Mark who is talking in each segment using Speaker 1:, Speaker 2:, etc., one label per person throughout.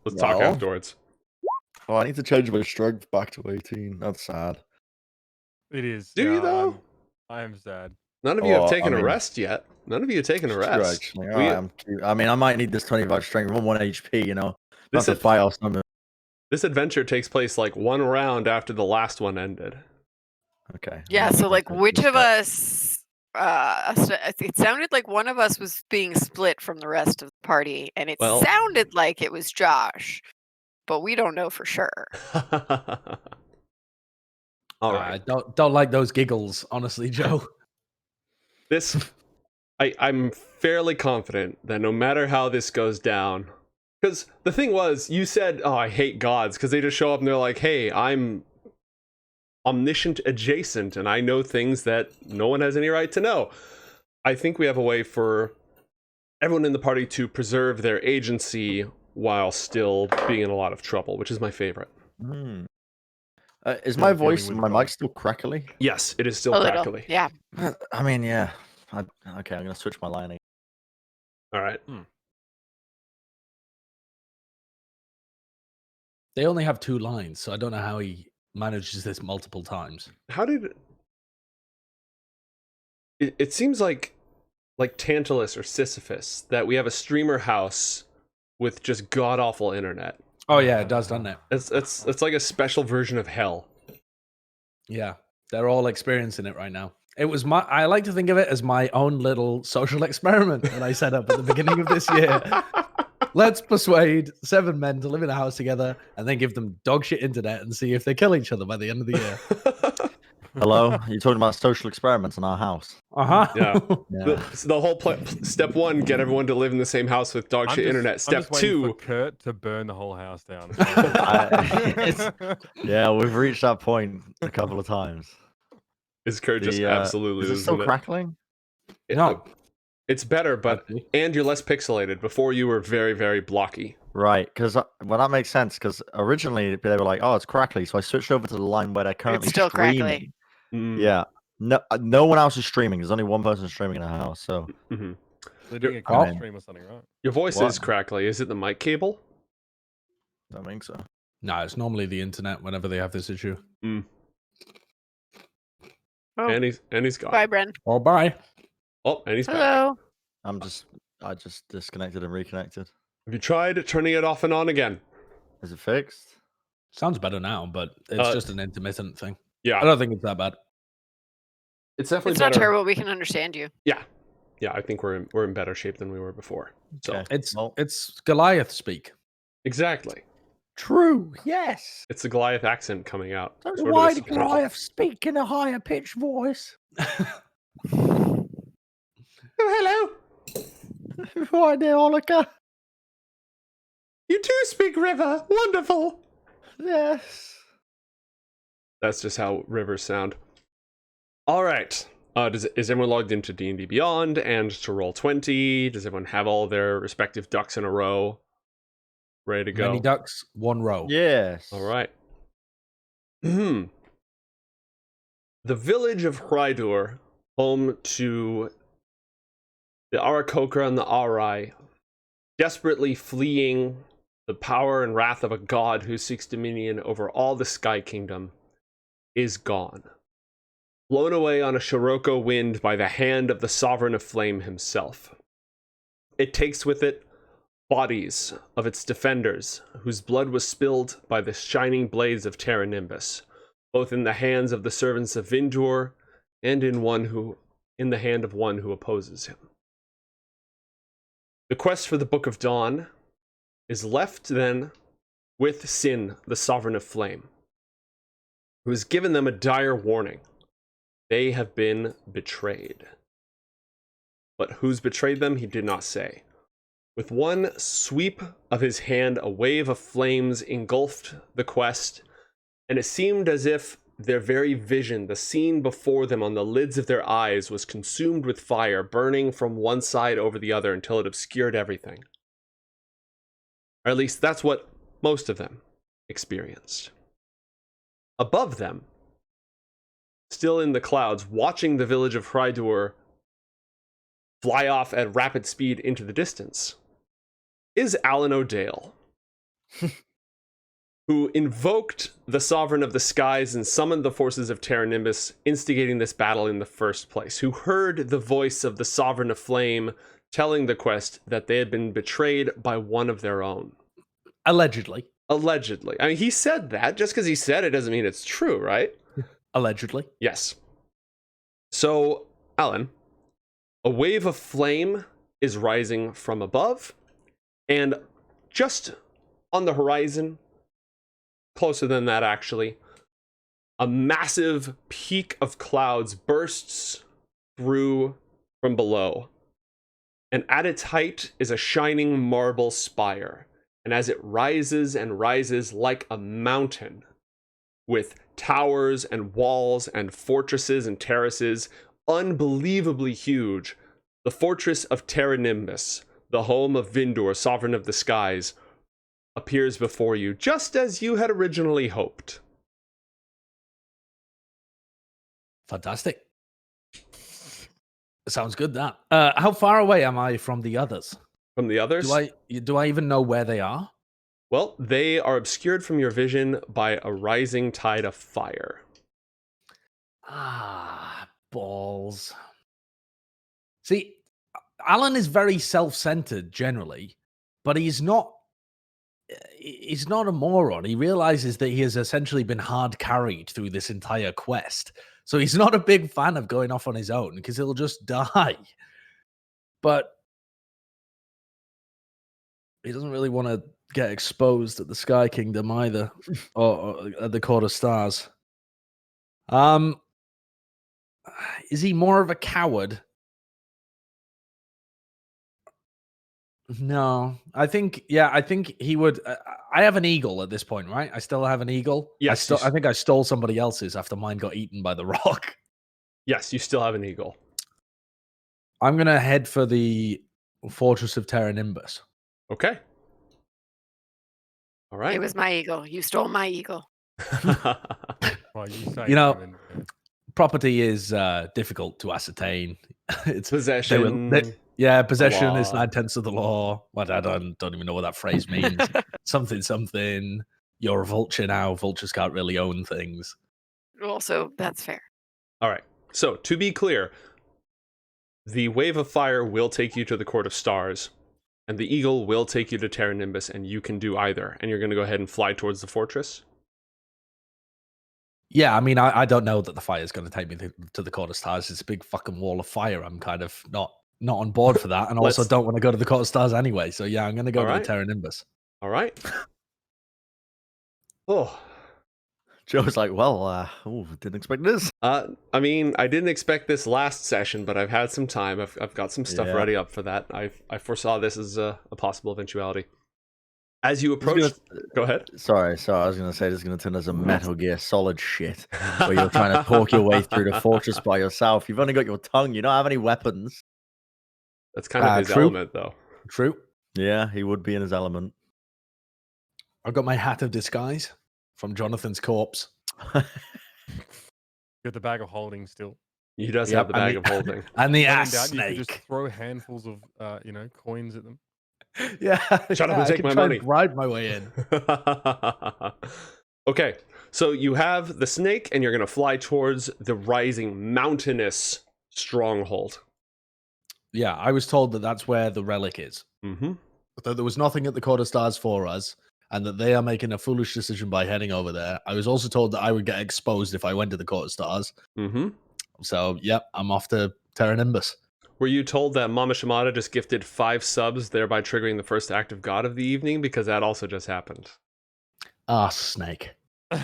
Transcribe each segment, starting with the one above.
Speaker 1: Let's talk afterwards.
Speaker 2: Oh, I need to change my strength back to 18. That's sad.
Speaker 3: It is.
Speaker 1: Do you though?
Speaker 3: I am sad.
Speaker 1: None of you have taken a rest yet. None of you have taken a rest.
Speaker 2: Actually. I mean, I might need this 25 strength. I'm 1 HP, you know. Not to fight off something.
Speaker 1: This adventure takes place like 1 round after the last one ended.
Speaker 2: Okay.
Speaker 4: Yeah, so like which of us it sounded like one of us was being split from the rest of the party, and it sounded like it was Josh, but we don't know for sure.
Speaker 1: All right.
Speaker 5: I don't like those giggles, honestly, Joe.
Speaker 1: I'm fairly confident that no matter how this goes down, because the thing was, you said, "Oh, I hate gods," because they just show up and they're like, "Hey, I'm omniscient adjacent, and I know things that no one has any right to know." I think we have a way for everyone in the party to preserve their agency while still being in a lot of trouble, which is my favorite.
Speaker 2: Is my voice and my mic still crackly?
Speaker 1: Yes, it is still crackly.
Speaker 4: Yeah.
Speaker 2: I mean, yeah. Okay, I'm going to switch my line.
Speaker 1: All right.
Speaker 5: They only have 2 lines, so I don't know how he manages this multiple times.
Speaker 1: How did it seems like Tantalus or Sisyphus, that we have a streamer house with just god-awful internet.
Speaker 5: Oh yeah, it does, doesn't it?
Speaker 1: It's like a special version of hell.
Speaker 5: Yeah, they're all experiencing it right now. It was I like to think of it as my own little social experiment that I set up at the beginning of this year. Let's persuade 7 men to live in a house together and then give them dog shit internet and see if they kill each other by the end of the year.
Speaker 2: Hello? You're talking about social experiments in our house.
Speaker 5: Uh-huh.
Speaker 1: Yeah. The whole step 1, get everyone to live in the same house with dog shit internet. Step 2,
Speaker 3: for Kurt to burn the whole house down.
Speaker 2: Yeah, we've reached that point a couple of times.
Speaker 1: Is Kurt just absolutely...
Speaker 2: Is it still crackling?
Speaker 5: No.
Speaker 1: It's better, and you're less pixelated. Before you were very, very blocky.
Speaker 2: Right, because that makes sense. Because originally they were like, "Oh, it's crackly," so I switched over to the line where they're currently
Speaker 4: still
Speaker 2: streaming.
Speaker 4: Crackly.
Speaker 2: Yeah, no one else is streaming. There's only one person streaming in a house. So
Speaker 3: they're doing a cross stream or something, right?
Speaker 1: Your voice is crackly. Is it the mic cable?
Speaker 2: I don't think so.
Speaker 5: No, it's normally the internet whenever they have this issue.
Speaker 4: Oh.
Speaker 1: And he's gone.
Speaker 4: Bye, Bren.
Speaker 5: Oh, bye.
Speaker 1: Oh, and he's back.
Speaker 4: Hello.
Speaker 2: I just disconnected and reconnected.
Speaker 1: Have you tried turning it off and on again?
Speaker 2: Is it fixed?
Speaker 5: Sounds better now, but it's just an intermittent thing.
Speaker 1: Yeah.
Speaker 5: I don't think it's that bad.
Speaker 1: It's definitely
Speaker 4: It's
Speaker 1: better.
Speaker 4: not terrible. We can understand you.
Speaker 1: Yeah. I think we're in better shape than we were before. So
Speaker 5: it's Goliath speak.
Speaker 1: Exactly.
Speaker 2: True. Yes.
Speaker 1: It's the Goliath accent coming out.
Speaker 2: Why did Goliath speak in a higher pitched voice?
Speaker 1: Oh, hello.
Speaker 2: Why, dear Olica?
Speaker 1: You too speak river. Wonderful.
Speaker 2: Yes.
Speaker 1: That's just how rivers sound. All right. Is everyone logged into D&D Beyond and to Roll20? Does everyone have all their respective ducks in a row? Ready to go?
Speaker 5: Many ducks, 1 row.
Speaker 2: Yes.
Speaker 1: All right. The village of Hrydur, home to the Arakokra and the Arai, desperately fleeing the power and wrath of a god who seeks dominion over all the Sky Kingdom, is gone. Blown away on a Shiroko wind by the hand of the Sovereign of Flame himself. It takes with it bodies of its defenders, whose blood was spilled by the shining blades of Terra Nimbus, both in the hands of the servants of Vindur and in the hand of one who opposes him. The quest for the Book of Dawn is left then with Sin, the Sovereign of Flame, who has given them a dire warning. They have been betrayed. But who's betrayed them, he did not say. With one sweep of his hand, a wave of flames engulfed the quest, and it seemed as if their very vision, the scene before them on the lids of their eyes, was consumed with fire, burning from one side over the other until it obscured everything. Or at least that's what most of them experienced. Above them, still in the clouds, watching the village of Hrydur fly off at rapid speed into the distance, is Allan O'Dale. who invoked the Sovereign of the Skies and summoned the forces of Terra Nimbus, instigating this battle in the first place, who heard the voice of the Sovereign of Flame telling the quest that they had been betrayed by one of their own.
Speaker 5: Allegedly.
Speaker 1: Allegedly. I mean, he said that. Just because he said it doesn't mean it's true, right?
Speaker 5: Allegedly.
Speaker 1: Yes. So, Allan, a wave of flame is rising from above, and just on the horizon, closer than that actually, a massive peak of clouds bursts through from below. And at its height is a shining marble spire. And as it rises and rises like a mountain, with towers and walls and fortresses and terraces, unbelievably huge, the fortress of Terra Nimbus, the home of Vindur, Sovereign of the Skies, appears before you, just as you had originally hoped.
Speaker 5: Fantastic. Sounds good, that. How far away am I from the others?
Speaker 1: From the others?
Speaker 5: Do I even know where they are?
Speaker 1: Well, they are obscured from your vision by a rising tide of fire.
Speaker 5: Ah, balls. See, Allan is very self-centered generally, but he's not a moron. He realizes that he has essentially been hard carried through this entire quest. So he's not a big fan of going off on his own because he'll just die. But he doesn't really want to get exposed at the Sky Kingdom either, or at the Court of Stars. Is he more of a coward? No, I think he would. I have an eagle at this point, right? I still have an eagle.
Speaker 1: Yes,
Speaker 5: I think I stole somebody else's after mine got eaten by the rock.
Speaker 1: Yes, you still have an eagle.
Speaker 5: I'm gonna head for the Fortress of Terra Nimbus.
Speaker 1: Okay. All right.
Speaker 4: It was my eagle. You stole my eagle.
Speaker 3: Well, you say
Speaker 5: You know,
Speaker 3: human,
Speaker 5: property is difficult to ascertain. It's
Speaker 1: Possession.
Speaker 5: Possession is
Speaker 1: law.
Speaker 5: 9/10 of the law. What I don't even know what that phrase means. something. You're a vulture now. Vultures can't really own things.
Speaker 4: Also, that's fair.
Speaker 1: All right. So, to be clear, the wave of fire will take you to the Court of Stars, and the eagle will take you to Terra Nimbus, and you can do either. And you're going to go ahead and fly towards the fortress?
Speaker 5: Yeah, I mean, I don't know that the fire is going to take me to the Court of Stars. It's a big fucking wall of fire. I'm kind of not on board for that, and also don't want to go to the Court of Stars anyway. So yeah, I'm going to go to the Terra Nimbus.
Speaker 1: All right. Oh.
Speaker 2: Joe's like, well, didn't expect this.
Speaker 1: I mean, I didn't expect this last session, but I've had some time. I've got some stuff ready up for that. I foresaw this as a possible eventuality. As you approach, go ahead.
Speaker 2: Sorry. I was going to say this is going to turn as a Metal Gear Solid shit, where you're trying to talk your way through the fortress by yourself. You've only got your tongue. You don't have any weapons.
Speaker 1: That's kind of his element, though.
Speaker 5: True.
Speaker 2: Yeah, he would be in his element.
Speaker 5: I've got my hat of disguise from Jonathan's corpse.
Speaker 3: Got the bag of holding still.
Speaker 1: He does have the bag of holding.
Speaker 5: And the
Speaker 3: When in
Speaker 5: ass
Speaker 3: doubt, you
Speaker 5: snake.
Speaker 3: could just throw handfuls of coins at them.
Speaker 5: Yeah.
Speaker 1: Shut up and take my money.
Speaker 5: Bribe my way in.
Speaker 1: Okay, so you have the snake, and you're going to fly towards the rising mountainous stronghold.
Speaker 5: Yeah, I was told that that's where the relic is.
Speaker 1: Mm-hmm.
Speaker 5: That there was nothing at the Court of Stars for us, and that they are making a foolish decision by heading over there. I was also told that I would get exposed if I went to the Court of Stars.
Speaker 1: Mm-hmm.
Speaker 5: So, yep, I'm off to Terra Nimbus.
Speaker 1: Were you told that Mama Shimada just gifted 5 subs, thereby triggering the first act of God of the evening? Because that also just happened.
Speaker 5: Ah, snake.
Speaker 1: All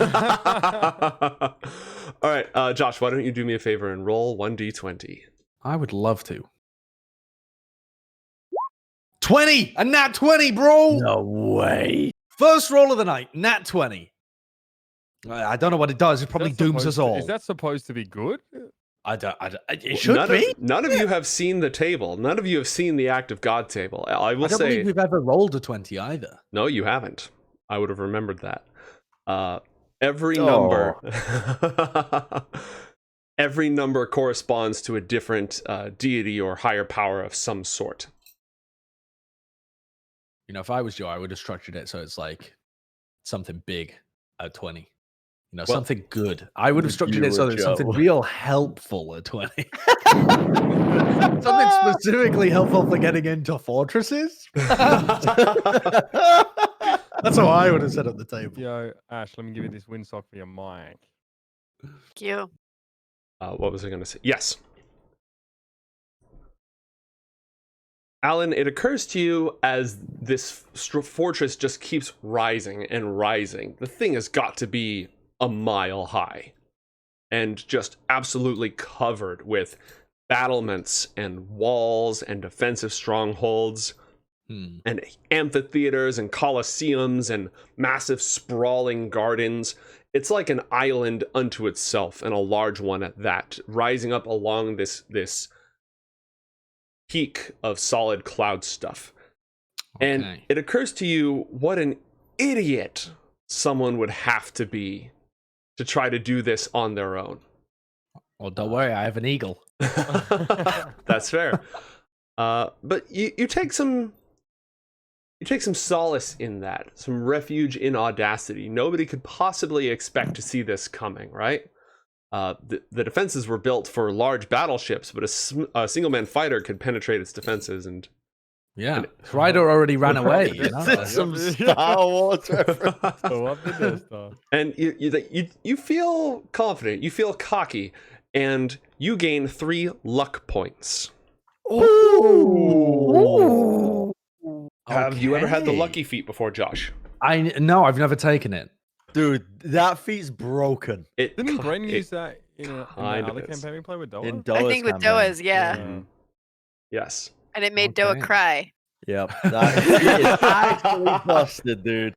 Speaker 1: right, Josh, why don't you do me a favor and roll 1d20?
Speaker 5: I would love to. 20! A nat 20, bro!
Speaker 2: No way.
Speaker 5: First roll of the night, nat 20. I don't know what it does. It probably dooms us all.
Speaker 3: Is that supposed to be good?
Speaker 5: It should be.
Speaker 1: None of you have seen the table. None of you have seen the Act of God table. I will
Speaker 5: I don't
Speaker 1: say...
Speaker 5: believe we've ever rolled a 20 either.
Speaker 1: No, you haven't. I would have remembered that. Every number... every number corresponds to a different deity or higher power of some sort.
Speaker 5: You know, if I was Joe, I would have structured it so it's like something big at 20. You know,
Speaker 1: Well,
Speaker 5: something good. I would have structured
Speaker 2: you
Speaker 5: it so
Speaker 2: would,
Speaker 5: that something
Speaker 2: Joe.
Speaker 5: real helpful at 20. Something specifically helpful for getting into fortresses. That's how I would have set up the table.
Speaker 3: Yo, Ash, let me give you this windsock for your mic.
Speaker 4: Thank you.
Speaker 1: What was I going to say? Yes. Allan, it occurs to you as this fortress just keeps rising and rising. The thing has got to be a mile high and just absolutely covered with battlements and walls and defensive strongholds and amphitheaters and coliseums and massive sprawling gardens. It's like an island unto itself, and a large one at that, rising up along this peak of solid cloud stuff. And
Speaker 5: Okay.
Speaker 1: it occurs to you what an idiot someone would have to be to try to do this on their own.
Speaker 5: Well, don't worry, I have an eagle.
Speaker 1: That's fair. But you take some solace in that, some refuge in audacity. Nobody could possibly expect to see this coming, right? The defenses were built for large battleships, but a single-man fighter could penetrate its defenses. And
Speaker 5: Yeah, Ryder already ran away. You know?
Speaker 2: This is some Star Wars reference.
Speaker 3: So up the Death Star.
Speaker 1: and you feel confident, you feel cocky, and you gain 3 luck points.
Speaker 5: Ooh.
Speaker 1: Have you ever had the
Speaker 5: Okay.
Speaker 1: lucky feat before, Josh?
Speaker 5: No, I've never taken it.
Speaker 2: Dude, that feat's broken.
Speaker 3: Didn't Bren use that in the
Speaker 1: kind of
Speaker 3: other
Speaker 1: is.
Speaker 3: campaign we played with Doa?
Speaker 2: In
Speaker 4: I
Speaker 2: Doa's
Speaker 4: think with
Speaker 2: campaign.
Speaker 4: Doa's, yeah.
Speaker 1: Mhm. Yes.
Speaker 4: And it made Doa
Speaker 5: Okay.
Speaker 4: cry.
Speaker 2: Yep. That feat is actually busted, dude.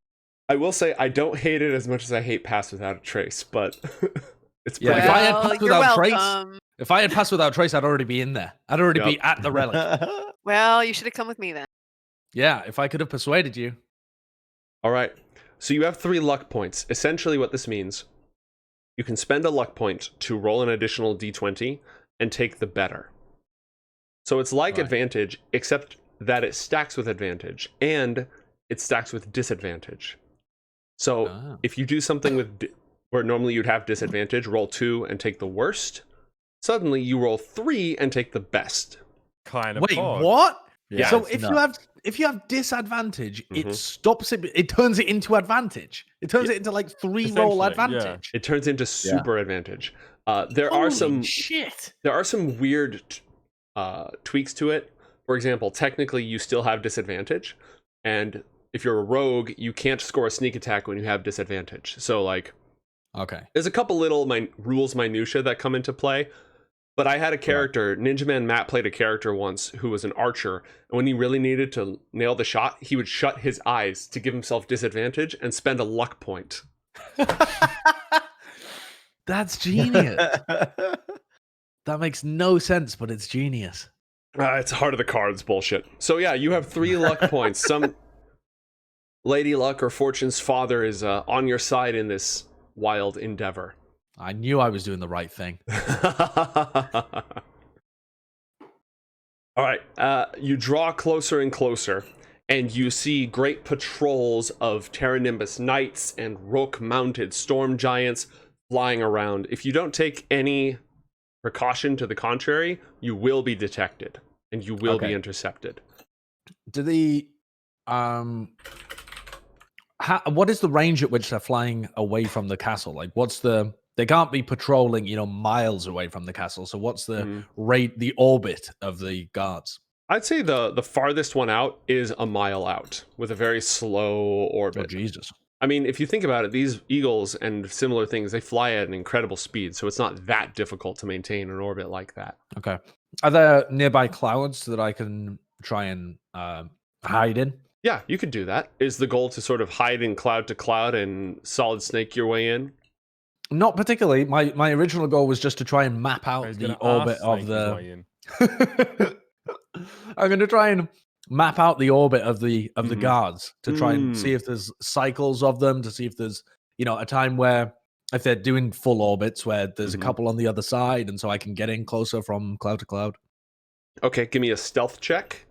Speaker 1: I will say I don't hate it as much as I hate Pass Without a Trace, but it's
Speaker 5: Yeah,
Speaker 1: pretty
Speaker 5: if I had
Speaker 4: Well,
Speaker 5: passed
Speaker 4: you're
Speaker 5: without trace,
Speaker 4: welcome.
Speaker 5: if I had passed without trace, I'd already be in there. I'd already be at the relic.
Speaker 4: Well, you should have come with me then.
Speaker 5: Yeah, if I could have persuaded you.
Speaker 1: All right. So you have 3 luck points. Essentially what this means, you can spend a luck point to roll an additional d20 and take the better. So it's like
Speaker 5: Right.
Speaker 1: advantage, except that it stacks with advantage and it stacks with disadvantage. So
Speaker 5: Ah.
Speaker 1: if you do something with where normally you'd have disadvantage, roll 2 and take the worst, suddenly you roll 3 and take the best.
Speaker 3: Kind of.
Speaker 5: Wait,
Speaker 3: pod.
Speaker 5: what?
Speaker 1: Yeah,
Speaker 5: So
Speaker 2: it's
Speaker 5: if you have disadvantage,
Speaker 1: Mhm.
Speaker 5: it stops it. It turns it into advantage. It turns it into like 3 roll
Speaker 3: Essentially, yeah.
Speaker 5: advantage.
Speaker 1: It turns into super advantage. There are
Speaker 5: Holy
Speaker 1: some
Speaker 5: shit.
Speaker 1: There are some weird tweaks to it. For example, technically you still have disadvantage, and if you're a rogue, you can't score a sneak attack when you have disadvantage. So like,
Speaker 5: Okay.
Speaker 1: there's a couple little rules minutia that come into play. But I had a character, Ninja Man Matt played a character once who was an archer, and when he really needed to nail the shot, he would shut his eyes to give himself disadvantage and spend a luck point.
Speaker 5: That's genius. That makes no sense, but it's genius.
Speaker 1: It's heart of the cards bullshit. So yeah, you have 3 luck points. Some Lady Luck or Fortune's father is on your side in this wild endeavor.
Speaker 5: I knew I was doing the right thing.
Speaker 1: All right, you draw closer and closer, and you see great patrols of Terra Nimbus Knights and Rook-mounted Storm Giants flying around. If you don't take any precaution to the contrary, you will be detected, and you will be
Speaker 5: Okay.
Speaker 1: intercepted.
Speaker 5: Do the what is the range at which they're flying away from the castle? Like, what's the? They can't be patrolling, miles away from the castle. So, what's the
Speaker 1: Mhm.
Speaker 5: rate, the orbit of the guards?
Speaker 1: I'd say the farthest one out is a mile out with a very slow
Speaker 5: Oh,
Speaker 1: orbit.
Speaker 5: Jesus.
Speaker 1: I mean, if you think about it, these eagles and similar things, they fly at an incredible speed, so it's not that difficult to maintain an orbit like that.
Speaker 5: Okay. Are there nearby clouds that I can try and hide in?
Speaker 1: Yeah, you could do that. Is the goal to sort of hide in cloud to cloud and solid snake your way in?
Speaker 5: Not particularly. My original goal was just to try and map out
Speaker 3: He's
Speaker 5: the
Speaker 3: gonna
Speaker 5: orbit
Speaker 3: arse
Speaker 5: of
Speaker 3: snake his way
Speaker 5: the.
Speaker 3: in.
Speaker 5: I'm going to try and map out the orbit of the
Speaker 1: Mhm.
Speaker 5: guards to try and see if there's cycles of them, to see if there's a time where if they're doing full orbits where there's
Speaker 1: Mhm.
Speaker 5: a couple on the other side, and so I can get in closer from cloud to cloud.
Speaker 1: Okay, give me a stealth check,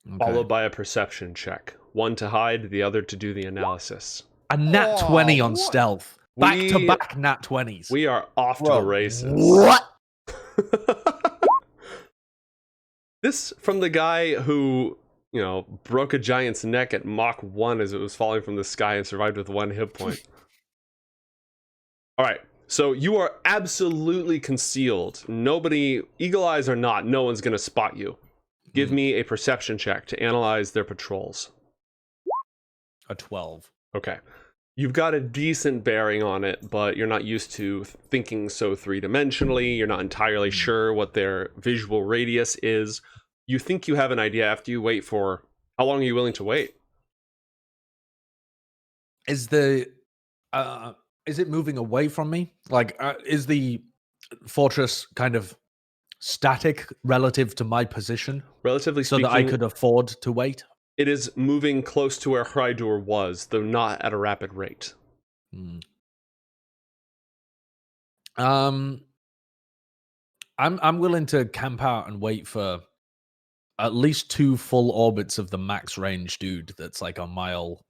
Speaker 5: Okay.
Speaker 1: followed by a perception check. One to hide, the other to do the analysis.
Speaker 5: A nat 20 on
Speaker 3: what?
Speaker 5: stealth. Back to back nat 20s.
Speaker 1: We are off to
Speaker 2: Bro,
Speaker 1: the races.
Speaker 2: What?
Speaker 1: This from the guy who, broke a giant's neck at Mach 1 as it was falling from the sky and survived with 1 hit point. All right, so you are absolutely concealed. Nobody, eagle eyes or not, no one's going to spot you. Give me a perception check to analyze their patrols.
Speaker 5: A 12.
Speaker 1: Okay. You've got a decent bearing on it, but you're not used to thinking so three-dimensionally. You're not entirely sure what their visual radius is. You think you have an idea after you wait for... How long are you willing to wait?
Speaker 5: Is it moving away from me? Like, is the fortress kind of static relative to my position?
Speaker 1: Relatively
Speaker 5: So
Speaker 1: speaking,
Speaker 5: that I could afford to wait?
Speaker 1: it is moving close to where Hrydur was, though not at a rapid rate.
Speaker 5: I'm willing to camp out and wait for at least 2 full orbits of the max range dude that's like a mile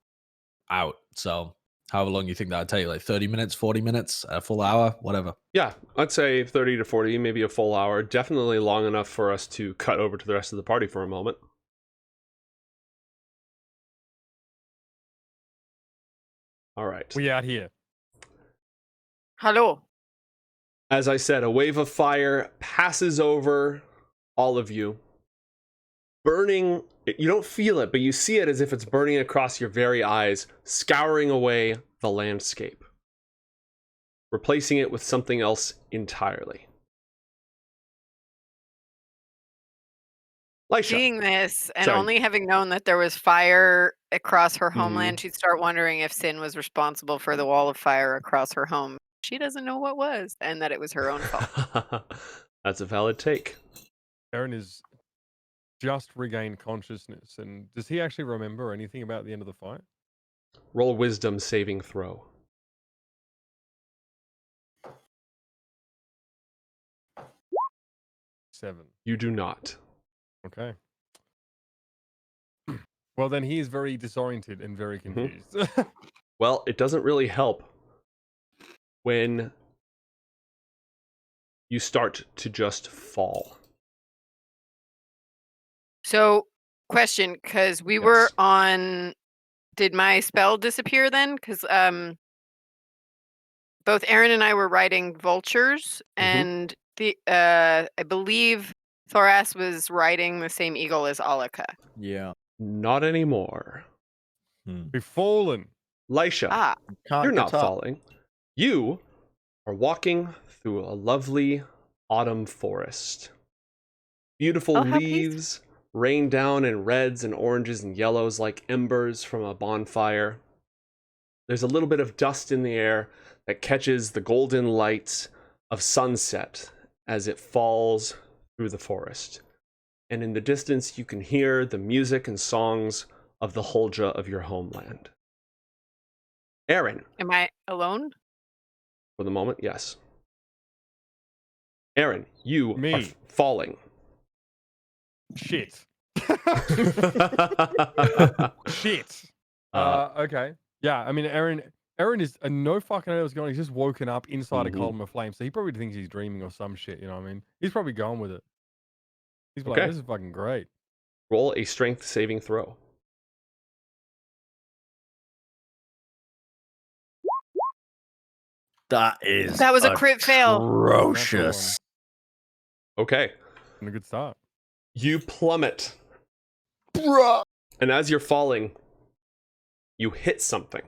Speaker 5: out. So however long you think that'd take, like 30 minutes, 40 minutes, a full hour, whatever.
Speaker 1: Yeah, I'd say 30 to 40, maybe a full hour. Definitely long enough for us to cut over to the rest of the party for a moment. All right.
Speaker 3: We out here.
Speaker 4: Hello.
Speaker 1: As I said, a wave of fire passes over all of you. Burning, you don't feel it, but you see it as if it's burning across your very eyes, scouring away the landscape, replacing it with something else entirely. Lysha.
Speaker 4: Seeing this and
Speaker 1: Sorry.
Speaker 4: only having known that there was fire across her homeland, she'd start wondering if Sin was responsible for the wall of fire across her home. She doesn't know what was, and that it was her own fault.
Speaker 1: That's a valid take.
Speaker 3: Eren is just regained consciousness, and does he actually remember anything about the end of the fight?
Speaker 1: Roll a wisdom saving throw.
Speaker 3: 7.
Speaker 1: You do not.
Speaker 3: Okay. Well, then he is very disoriented and very confused.
Speaker 1: Well, it doesn't really help when you start to just fall.
Speaker 4: So, question, because we were on... Did my spell disappear then? Because both Eren and I were riding vultures, and I believe Thoras was riding the same eagle as Alika.
Speaker 2: Yeah.
Speaker 1: Not anymore.
Speaker 3: We've fallen.
Speaker 1: Lysha,
Speaker 2: Can't
Speaker 1: you're
Speaker 2: get
Speaker 1: not
Speaker 2: up.
Speaker 1: falling. You are walking through a lovely autumn forest. Beautiful
Speaker 4: Oh, how
Speaker 1: leaves rain down in reds and oranges and yellows like embers from a bonfire. There's a little bit of dust in the air that catches the golden light of sunset as it falls through the forest. And in the distance, you can hear the music and songs of the Huldra of your homeland. Eren.
Speaker 4: Am I alone?
Speaker 1: For the moment, yes. Eren, you are falling.
Speaker 3: Shit. Shit. Okay. Yeah, I mean, Eren is no fucking idea what's going on. He's just woken up inside a column of flame, so he probably thinks he's dreaming or some shit, you know what I mean? He's probably going with it. He's like, this is fucking great.
Speaker 1: Roll a strength saving throw.
Speaker 2: That
Speaker 4: was a crit fail.
Speaker 2: Atrocious.
Speaker 1: Okay.
Speaker 3: And a good start.
Speaker 1: You plummet.
Speaker 2: Bruh.
Speaker 1: And as you're falling, you hit something.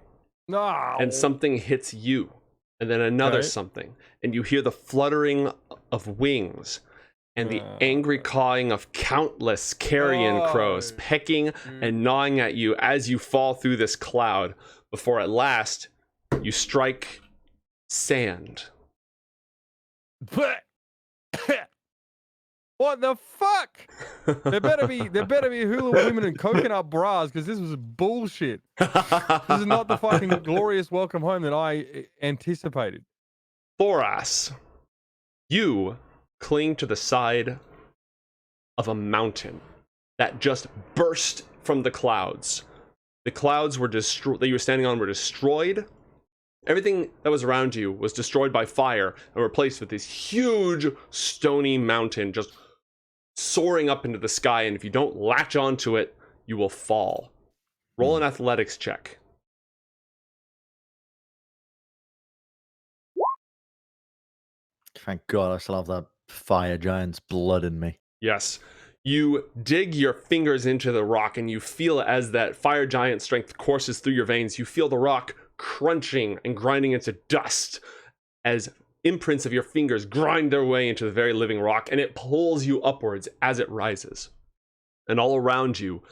Speaker 3: No.
Speaker 1: And something hits you. And then another something. And you hear the fluttering of wings and the angry cawing of countless carrion crows pecking and gnawing at you as you fall through this cloud before at last you strike sand.
Speaker 3: What the fuck? There better be hula women in coconut bras, because this was bullshit. This is not the fucking glorious welcome home that I anticipated.
Speaker 1: Thoras, you cling to the side of a mountain that just burst from the clouds. The clouds were destroyed that you were standing on were destroyed. Everything that was around you was destroyed by fire and replaced with this huge stony mountain just soaring up into the sky, and if you don't latch onto it, you will fall. Roll an athletics check.
Speaker 2: Thank God I still have that fire giant's blood in me.
Speaker 1: Yes. You dig your fingers into the rock and you feel as that fire giant strength courses through your veins. You feel the rock crunching and grinding into dust as imprints of your fingers grind their way into the very living rock, and it pulls you upwards as it rises. And all around you,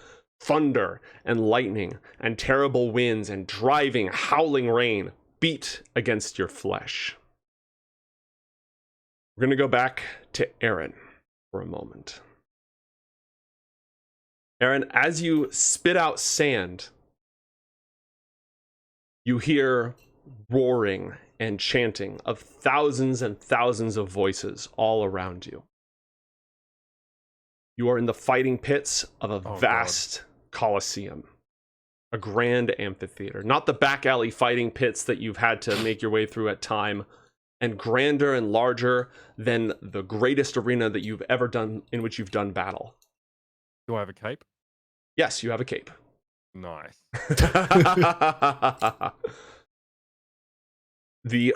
Speaker 1: thunder and lightning and terrible winds and driving, howling rain beat against your flesh. We're going to go back to Eren for a moment. Eren, as you spit out sand, you hear roaring and chanting of thousands and thousands of voices all around you. You are in the fighting pits of a vast coliseum, a grand amphitheater, not the back alley fighting pits that you've had to make your way through at time, and grander and larger than the greatest arena that you've ever done, in which you've done battle.
Speaker 3: Do I have a cape?
Speaker 1: Yes, you have a cape.
Speaker 3: Nice.
Speaker 1: The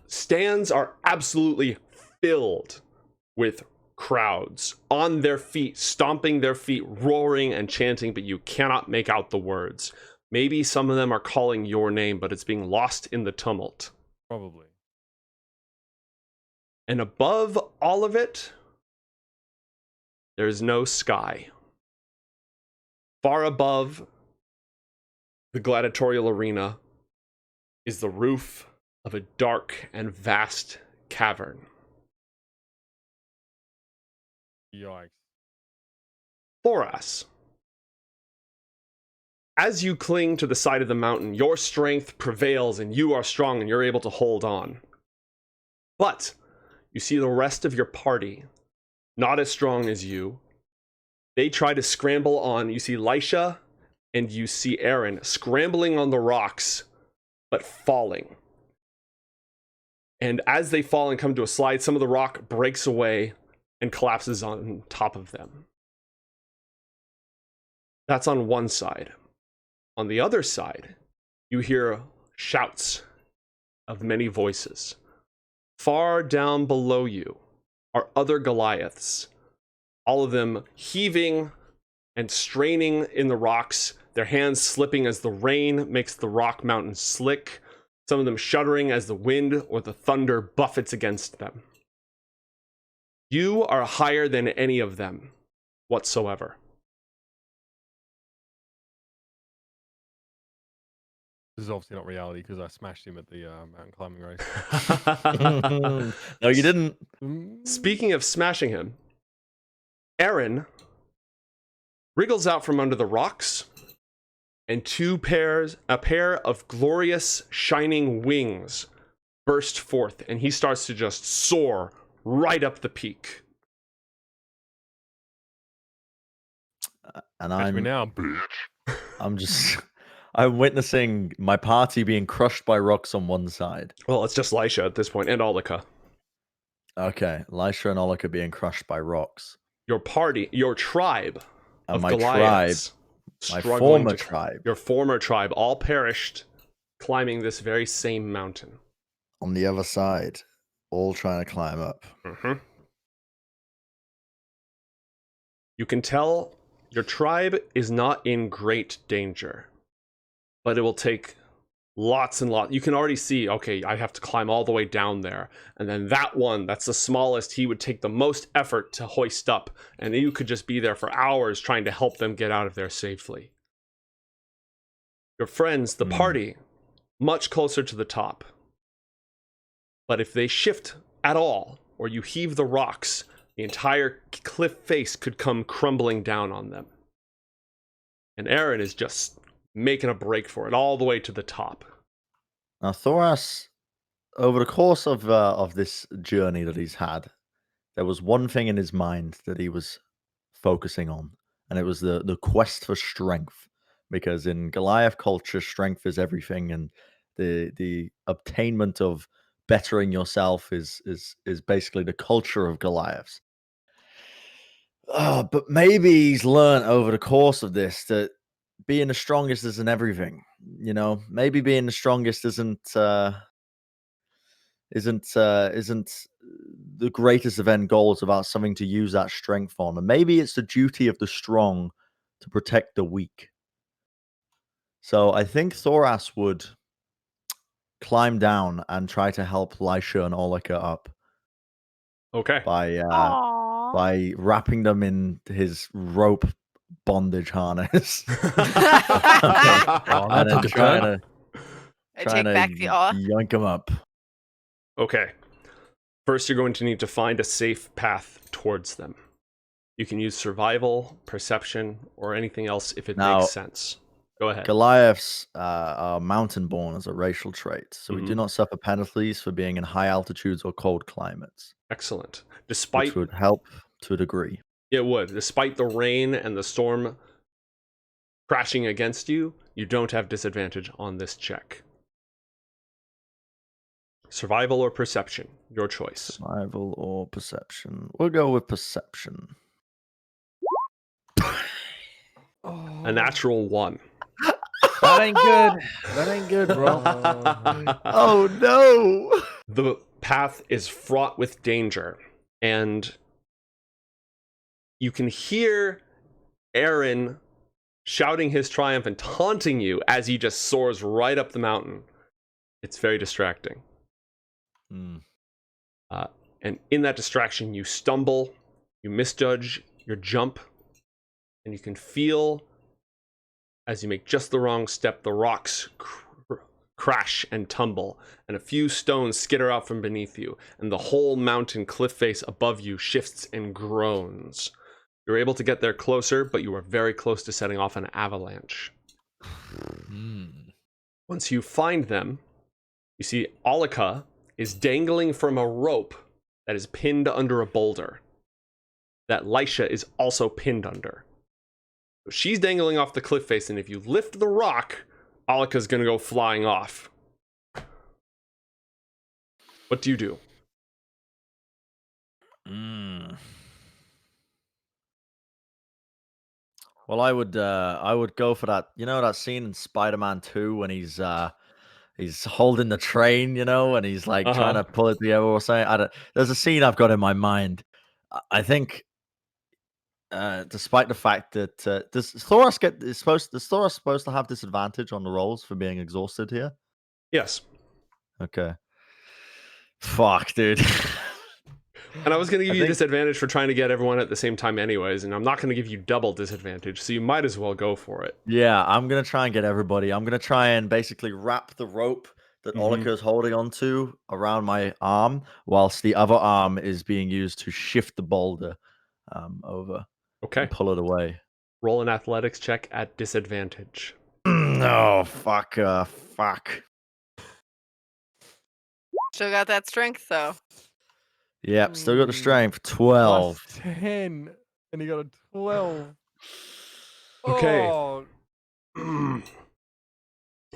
Speaker 1: stands are absolutely filled with crowds on their feet, stomping their feet, roaring and chanting, but you cannot make out the words. Maybe some of them are calling your name, but it's being lost in the tumult.
Speaker 3: Probably.
Speaker 1: And above all of it, there's no sky. Far above the gladiatorial arena is the roof of a dark and vast cavern.
Speaker 3: Yikes.
Speaker 1: Thoras, as you cling to the side of the mountain, your strength prevails and you are strong and you're able to hold on. But you see the rest of your party not as strong as you. They try to scramble on. You see Lysha and you see Eren scrambling on the rocks, but falling. And as they fall and come to a slide, some of the rock breaks away and collapses on top of them. That's on one side. On the other side, you hear shouts of many voices. Far down below you are other Goliaths, all of them heaving and straining in the rocks, their hands slipping as the rain makes the rock mountain slick, some of them shuddering as the wind or the thunder buffets against them. You are higher than any of them whatsoever.
Speaker 3: This is obviously not reality because I smashed him at the mountain climbing race.
Speaker 2: No, you didn't.
Speaker 1: Speaking of smashing him, Eren wriggles out from under the rocks, and a pair of glorious shining wings burst forth, and he starts to just soar right up the peak.
Speaker 2: And
Speaker 3: Catch me now, bitch.
Speaker 2: I'm witnessing my party being crushed by rocks on one side.
Speaker 1: Well, it's just Lysha at this point, and Olika.
Speaker 2: Okay, Lysha and Olika being crushed by rocks.
Speaker 1: Your party, your tribe
Speaker 2: And
Speaker 1: of
Speaker 2: my
Speaker 1: Goliaths,
Speaker 2: my
Speaker 1: struggling
Speaker 2: former
Speaker 1: to-
Speaker 2: tribe.
Speaker 1: Your former tribe all perished climbing this very same mountain.
Speaker 2: On the other side, all trying to climb up.
Speaker 1: Mm-hmm. You can tell your tribe is not in great danger, but it will take lots and lots. You can already see, okay, I have to climb all the way down there. And then that one, that's the smallest, he would take the most effort to hoist up. And you could just be there for hours trying to help them get out of there safely. Your friends, the party, much closer to the top. But if they shift at all, or you heave the rocks, the entire cliff face could come crumbling down on them. And Eren is just making a break for it all the way to the top.
Speaker 2: Now, Thoras, over the course of this journey that he's had, there was one thing in his mind that he was focusing on, and it was the quest for strength, because in Goliath culture, strength is everything, and the obtainment of bettering yourself is basically the culture of Goliaths. But maybe he's learned over the course of this that being the strongest isn't everything. You know, maybe being the strongest isn't the greatest of end goals about something to use that strength on. And maybe it's the duty of the strong to protect the weak. So I think Thoras would climb down and try to help Lysha and Olika up
Speaker 1: Okay.
Speaker 2: by wrapping them in his rope bondage harness. And then trying to yoink him up.
Speaker 1: Okay. First, you're going to need to find a safe path towards them. You can use survival, perception, or anything else if it makes sense. Go ahead.
Speaker 2: Goliaths are mountain-born as a racial trait, so we do not suffer penalties for being in high altitudes or cold climates.
Speaker 1: Excellent.
Speaker 2: Which would help to a degree.
Speaker 1: It would. Despite the rain and the storm crashing against you, you don't have disadvantage on this check. Survival or perception, your choice.
Speaker 2: Survival or perception. We'll go with perception.
Speaker 1: A natural 1.
Speaker 5: That ain't good. That ain't good, bro.
Speaker 2: Oh no!
Speaker 1: The path is fraught with danger, and you can hear Eren shouting his triumph and taunting you as he just soars right up the mountain. It's very distracting. And in that distraction, you stumble, you misjudge your jump, and you can feel, as you make just the wrong step, the rocks crash and tumble, and a few stones skitter out from beneath you, and the whole mountain cliff face above you shifts and groans. You're able to get there closer, but you are very close to setting off an avalanche. Once you find them, you see Olika is dangling from a rope that is pinned under a boulder that Lysha is also pinned under. So she's dangling off the cliff face, and if you lift the rock, Olika's going to go flying off. What do you do?
Speaker 2: Well, I would go for that. You know that scene in Spider-Man 2 when he's holding the train, you know, and he's like trying to pull it together or something. There's a scene I've got in my mind. I think, despite the fact that does Thoras supposed to have disadvantage on the rolls for being exhausted here?
Speaker 1: Yes.
Speaker 2: Okay. Fuck, dude.
Speaker 1: And I was going to give you disadvantage for trying to get everyone at the same time anyways, and I'm not going to give you double disadvantage, so you might as well go for it.
Speaker 2: Yeah, I'm going to try and get everybody. I'm going to try and basically wrap the rope that Olika is holding onto around my arm, whilst the other arm is being used to shift the boulder over.
Speaker 1: Okay.
Speaker 2: And pull it away.
Speaker 1: Roll an athletics check at disadvantage.
Speaker 2: No, fuck.
Speaker 4: Still got that strength, though.
Speaker 2: Yep, still got the strength. 12.
Speaker 3: Plus 10. And he got a 12.
Speaker 1: Okay.
Speaker 3: Oh.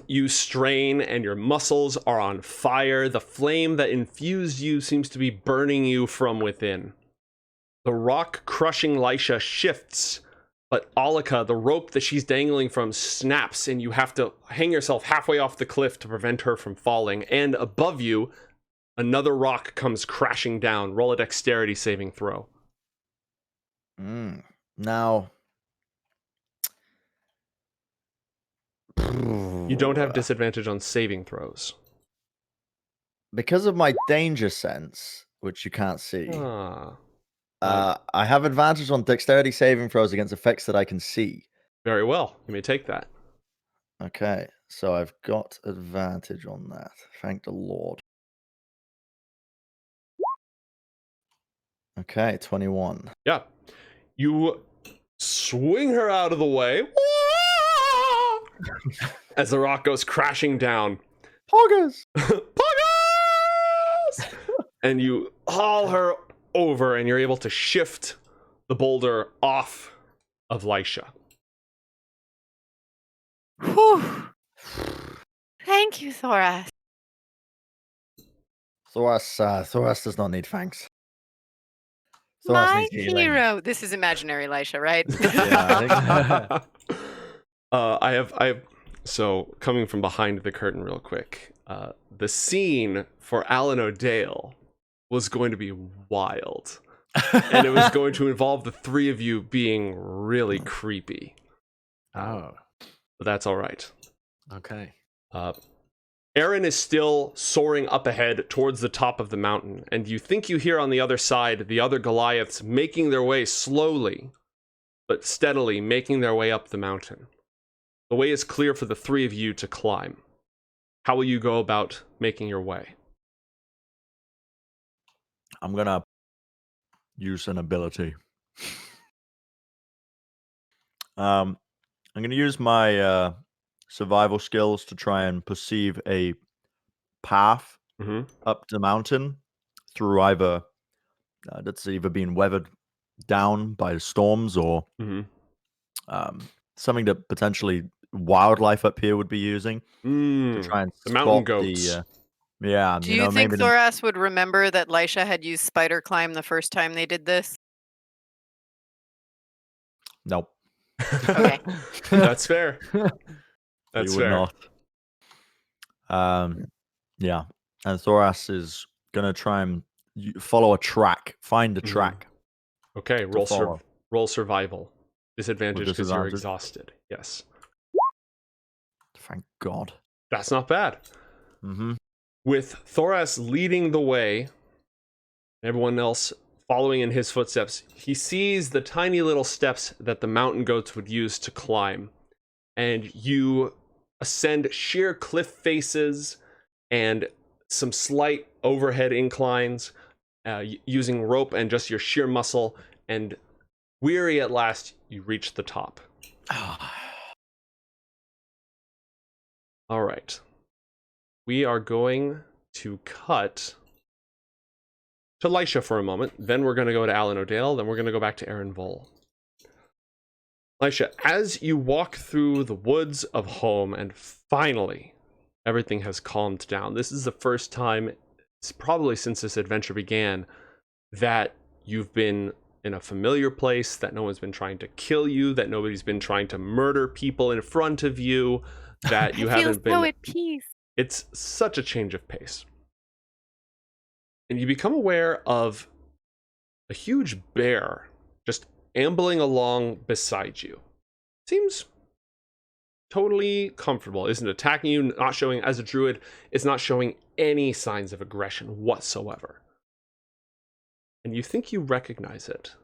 Speaker 1: You strain and your muscles are on fire. The flame that infused you seems to be burning you from within. The rock crushing Lysha shifts, but Olika, the rope that she's dangling from, snaps, and you have to hang yourself halfway off the cliff to prevent her from falling. And above you, another rock comes crashing down. Roll a dexterity saving throw.
Speaker 2: Now,
Speaker 1: you don't have disadvantage on saving throws.
Speaker 2: Because of my danger sense, which you can't see, I have advantage on dexterity saving throws against effects that I can see.
Speaker 1: Very well. You may take that.
Speaker 2: Okay, so I've got advantage on that. Thank the Lord. Okay, 21.
Speaker 1: Yeah. You swing her out of the way as the rock goes crashing down.
Speaker 2: Poggers!
Speaker 1: Poggers! And you haul her over, and you're able to shift the boulder off of Lysha.
Speaker 4: Whew. Thank you, Thoras.
Speaker 2: Thoras does not need thanks. Thoras
Speaker 4: My
Speaker 2: needs healing.
Speaker 4: hero. This is imaginary, Lysha, right?
Speaker 2: Yeah,
Speaker 1: I have so coming from behind the curtain real quick. The scene for Allan O'Dale was going to be wild. And it was going to involve the three of you being really creepy.
Speaker 5: Oh,
Speaker 1: But that's all right.
Speaker 5: okay.
Speaker 1: Eren is still soaring up ahead towards the top of the mountain, and you think you hear on the other side the other Goliaths making their way slowly, but steadily making their way up the mountain. The way is clear for the three of you to climb. How will you go about making your way?
Speaker 2: I'm gonna use an ability. I'm gonna use my survival skills to try and perceive a path up the mountain through either that's either being weathered down by storms or something that potentially wildlife up here would be using to try and
Speaker 1: the
Speaker 2: spot
Speaker 1: mountain goats.
Speaker 2: yeah.
Speaker 4: Do you think
Speaker 2: maybe
Speaker 4: Thoras would remember that Lysha had used spider climb the first time they did this?
Speaker 2: Nope.
Speaker 4: Okay.
Speaker 1: That's fair. That's
Speaker 2: He would
Speaker 1: fair.
Speaker 2: not. Yeah, and Thoras is gonna try and follow a track, find a track.
Speaker 1: Okay,
Speaker 2: follow.
Speaker 1: roll survival. Disadvantage because you're
Speaker 2: disadvantage?
Speaker 1: exhausted. Yes.
Speaker 2: Thank God.
Speaker 1: That's not bad. With Thoras leading the way, everyone else following in his footsteps, he sees the tiny little steps that the mountain goats would use to climb. And you ascend sheer cliff faces and some slight overhead inclines using rope and just your sheer muscle. And weary at last, you reach the top. All right. We are going to cut to Lysha for a moment. Then we're going to go to Allan O'Dale. Then we're going to go back to Eren Vol. Lysha, as you walk through the woods of home and finally everything has calmed down, this is the first time, probably since this adventure began, that you've been in a familiar place, that no one's been trying to kill you, that nobody's been trying to murder people in front of you, that you haven't been...
Speaker 4: so at peace.
Speaker 1: It's such a change of pace. And you become aware of a huge bear just ambling along beside you. Seems totally comfortable. Isn't attacking you, not showing, as a druid, it's not showing any signs of aggression whatsoever. And you think you recognize it.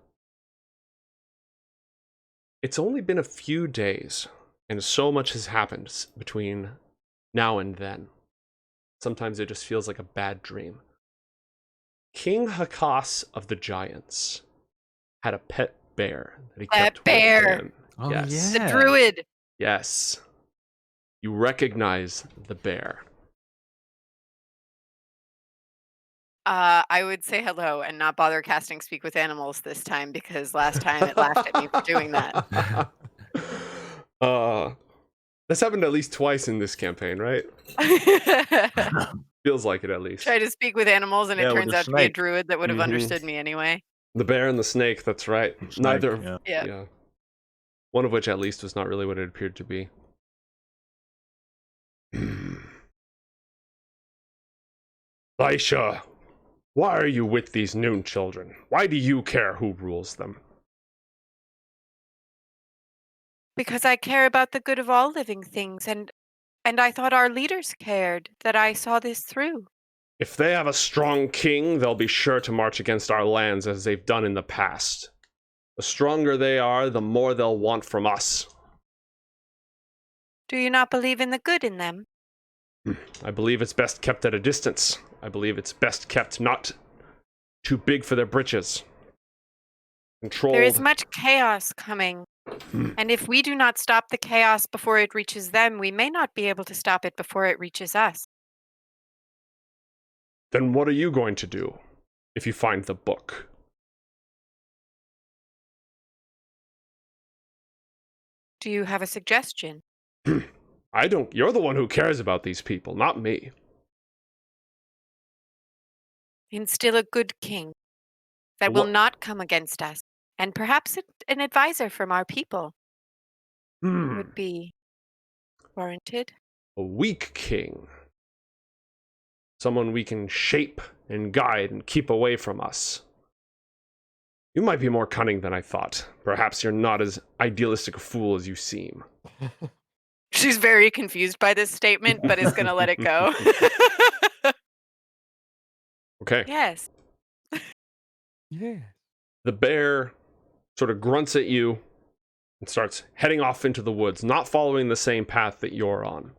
Speaker 1: It's only been a few days, and so much has happened between now and then. Sometimes it just feels like a bad dream. King Hakas of the Giants had a pet bear that he kept with him.
Speaker 5: Oh,
Speaker 1: Yes.
Speaker 4: The druid.
Speaker 1: Yes. You recognize the bear.
Speaker 4: I would say hello and not bother casting Speak with Animals this time because last time it laughed at me for doing that.
Speaker 1: That's happened at least twice in this campaign, right? Feels like it at least.
Speaker 4: Try to speak with animals and it
Speaker 2: Yeah, with
Speaker 4: turns
Speaker 2: the
Speaker 4: out to be a
Speaker 2: snake.
Speaker 4: druid that would have understood me anyway.
Speaker 1: The bear and the snake, that's right.
Speaker 2: Snake,
Speaker 1: Neither.
Speaker 4: Yeah.
Speaker 1: One of which at least was not really what it appeared to be. Lysha, why are you with these noon children? Why do you care who rules them?
Speaker 4: Because I care about the good of all living things, and I thought our leaders cared, that I saw this through.
Speaker 1: If they have a strong king, they'll be sure to march against our lands as they've done in the past. The stronger they are, the more they'll want from us.
Speaker 4: Do you not believe in the good in them?
Speaker 1: I believe it's best kept at a distance. I believe it's best kept not too big for their britches. Controlled.
Speaker 4: There is much chaos coming. And if we do not stop the chaos before it reaches them, we may not be able to stop it before it reaches us.
Speaker 1: Then what are you going to do if you find the book?
Speaker 4: Do you have a suggestion?
Speaker 1: You're the one who cares about these people, not me.
Speaker 4: And still a good king that will
Speaker 1: What-
Speaker 4: not come against us. And perhaps an advisor from our people would be warranted.
Speaker 1: A weak king. Someone we can shape and guide and keep away from us. You might be more cunning than I thought. Perhaps you're not as idealistic a fool as you seem.
Speaker 4: She's very confused by this statement, but is going to let it go.
Speaker 1: Okay.
Speaker 4: Yes.
Speaker 3: Yeah.
Speaker 1: The bear sort of grunts at you and starts heading off into the woods, not following the same path that you're on.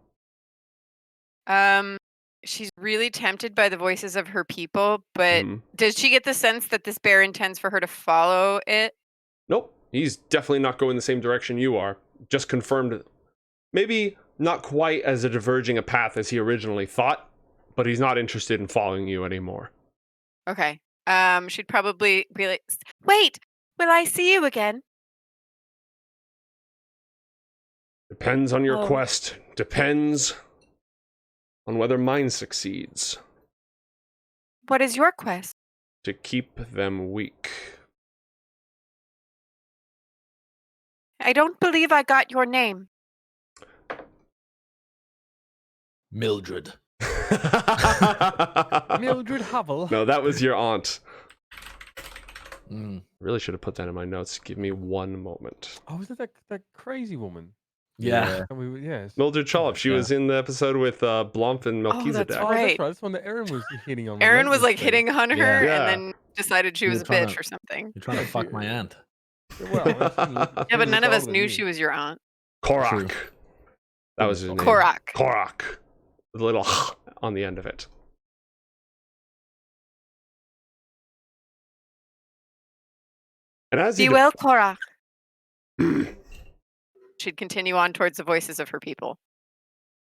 Speaker 4: She's really tempted by the voices of her people, but does she get the sense that this bear intends for her to follow it?
Speaker 1: Nope. He's definitely not going the same direction you are. Just confirmed, maybe not quite as a diverging a path as he originally thought, but he's not interested in following you anymore.
Speaker 4: Okay. She'd probably be like, wait, will I see you again?
Speaker 1: Depends on your quest. Depends on whether mine succeeds.
Speaker 4: What is your quest?
Speaker 1: To keep them weak.
Speaker 4: I don't believe I got your name.
Speaker 5: Mildred.
Speaker 3: Mildred Havel.
Speaker 1: No, that was your aunt.
Speaker 5: Mm.
Speaker 1: Really should have put that in my notes. Give me one moment.
Speaker 3: Oh, was it that crazy woman?
Speaker 5: Yeah.
Speaker 3: Yes.
Speaker 1: Mildred Chollop. She
Speaker 5: Yeah.
Speaker 1: was in the episode with Blomp and Melchizedek.
Speaker 3: Oh,
Speaker 4: right.
Speaker 3: that's right. That's one that Eren was hitting on.
Speaker 4: Eren was like
Speaker 3: relentlessly.
Speaker 4: hitting on her
Speaker 1: Yeah.
Speaker 4: and then decided she
Speaker 5: You
Speaker 4: was
Speaker 5: were
Speaker 4: a
Speaker 5: trying
Speaker 4: bitch
Speaker 5: to-
Speaker 4: or something.
Speaker 5: You're trying to fuck my aunt.
Speaker 3: Well,
Speaker 4: Yeah, but none of us knew she was your aunt.
Speaker 1: Korak. That was his name.
Speaker 4: Korak.
Speaker 1: Korak. With a little on the end of it. And as
Speaker 4: Be
Speaker 1: you
Speaker 4: well, Korak. She'd continue on towards the voices of her people.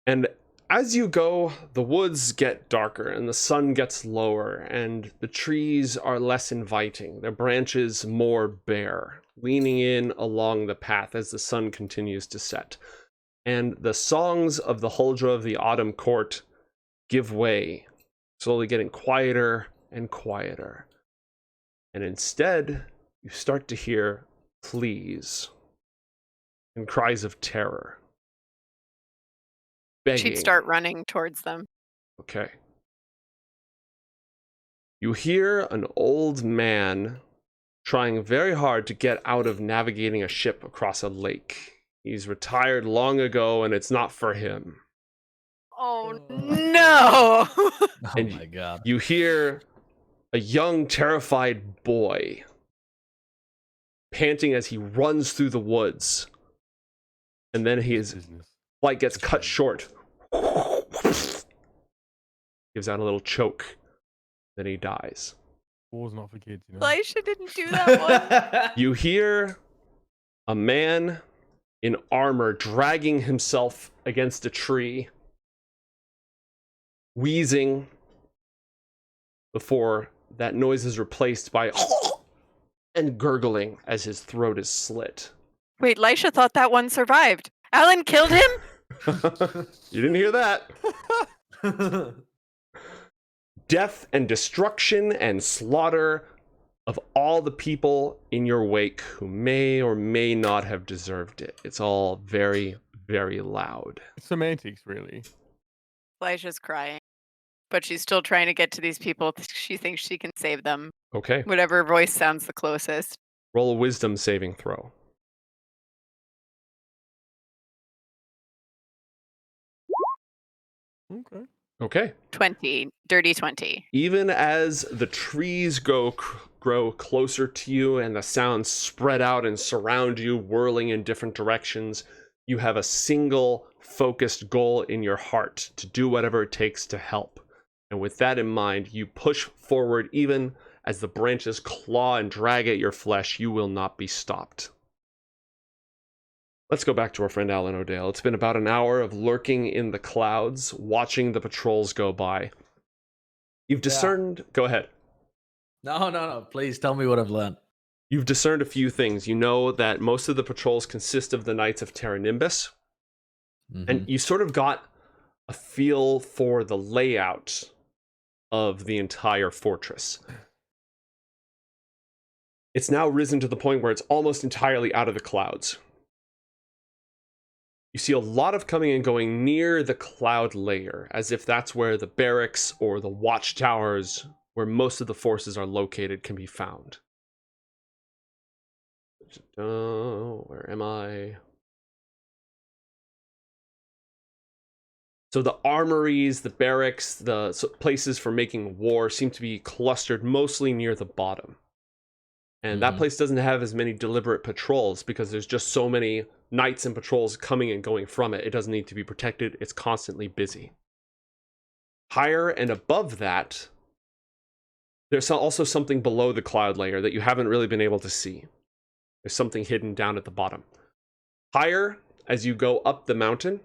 Speaker 1: And as you go, the woods get darker and the sun gets lower and the trees are less inviting, their branches more bare, leaning in along the path as the sun continues to set. And the songs of the Huldra of the Autumn Court give way, slowly getting quieter and quieter. And instead, you start to hear pleas and cries of terror. Begging.
Speaker 4: She'd start running towards them.
Speaker 1: Okay. You hear an old man trying very hard to get out of navigating a ship across a lake. He's retired long ago and it's not for him.
Speaker 4: Oh no!
Speaker 5: Oh
Speaker 1: And
Speaker 5: my god.
Speaker 1: You hear a young, terrified boy panting as he runs through the woods. And then his flight gets cut short. Gives out a little choke. Then he dies.
Speaker 3: War's not for kids, you know.
Speaker 4: Lysha didn't do that one.
Speaker 1: You hear a man in armor dragging himself against a tree, wheezing, before that noise is replaced by and gurgling as his throat is slit.
Speaker 4: Wait, Lysha thought that one survived. Allan killed him?
Speaker 1: You didn't hear that. Death and destruction and slaughter of all the people in your wake who may or may not have deserved it. It's all very, very loud.
Speaker 3: Semantics, really.
Speaker 4: Lysha's crying. But she's still trying to get to these people. She thinks she can save them.
Speaker 1: Okay.
Speaker 4: Whatever voice sounds the closest.
Speaker 1: Roll a wisdom saving throw.
Speaker 3: Okay.
Speaker 1: Okay.
Speaker 4: 20. Dirty 20.
Speaker 1: Even as the trees grow closer to you and the sounds spread out and surround you, whirling in different directions, you have a single focused goal in your heart to do whatever it takes to help. And with that in mind, you push forward even as the branches claw and drag at your flesh. You will not be stopped. Let's go back to our friend Allan O'Dale. It's been about an hour of lurking in the clouds, watching the patrols go by. You've discerned... Go ahead.
Speaker 5: No. Please tell me what I've learned.
Speaker 1: You've discerned a few things. You know that most of the patrols consist of the Knights of Terra Nimbus. And you sort of got a feel for the layout of the entire fortress. It's now risen to the point where it's almost entirely out of the clouds. You see a lot of coming and going near the cloud layer, as if that's where the barracks or the watchtowers, where most of the forces are located, can be found. Where am I? So the armories, the barracks, the places for making war seem to be clustered mostly near the bottom. And that place doesn't have as many deliberate patrols because there's just so many knights and patrols coming and going from it. It doesn't need to be protected. It's constantly busy. Higher and above that, there's also something below the cloud layer that you haven't really been able to see. There's something hidden down at the bottom. Higher, as you go up the mountain,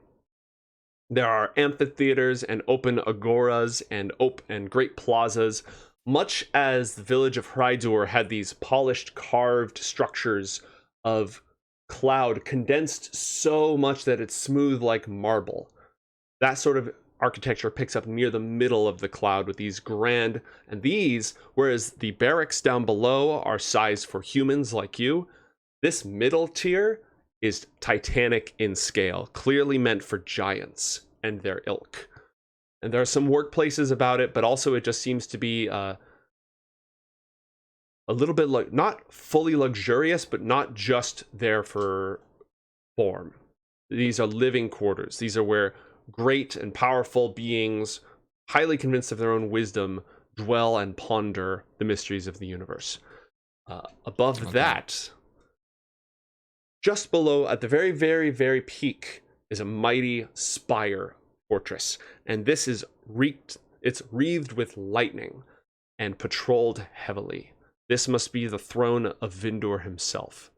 Speaker 1: there are amphitheaters and open agoras and great plazas, much as the village of Hrydur had these polished, carved structures of cloud condensed so much that it's smooth like marble. That sort of architecture picks up near the middle of the cloud with these grand, and these, whereas the barracks down below are sized for humans like you, this middle tier is titanic in scale, clearly meant for giants and their ilk. And there are some workplaces about it, but also it just seems to be a little bit like, not fully luxurious, but not just there for form. These are living quarters. These are where great and powerful beings, highly convinced of their own wisdom, dwell and ponder the mysteries of the universe. Above that, just below, at the very, very, very peak, is a mighty spire fortress. And this is it's wreathed with lightning and patrolled heavily. This must be the throne of Vindur himself.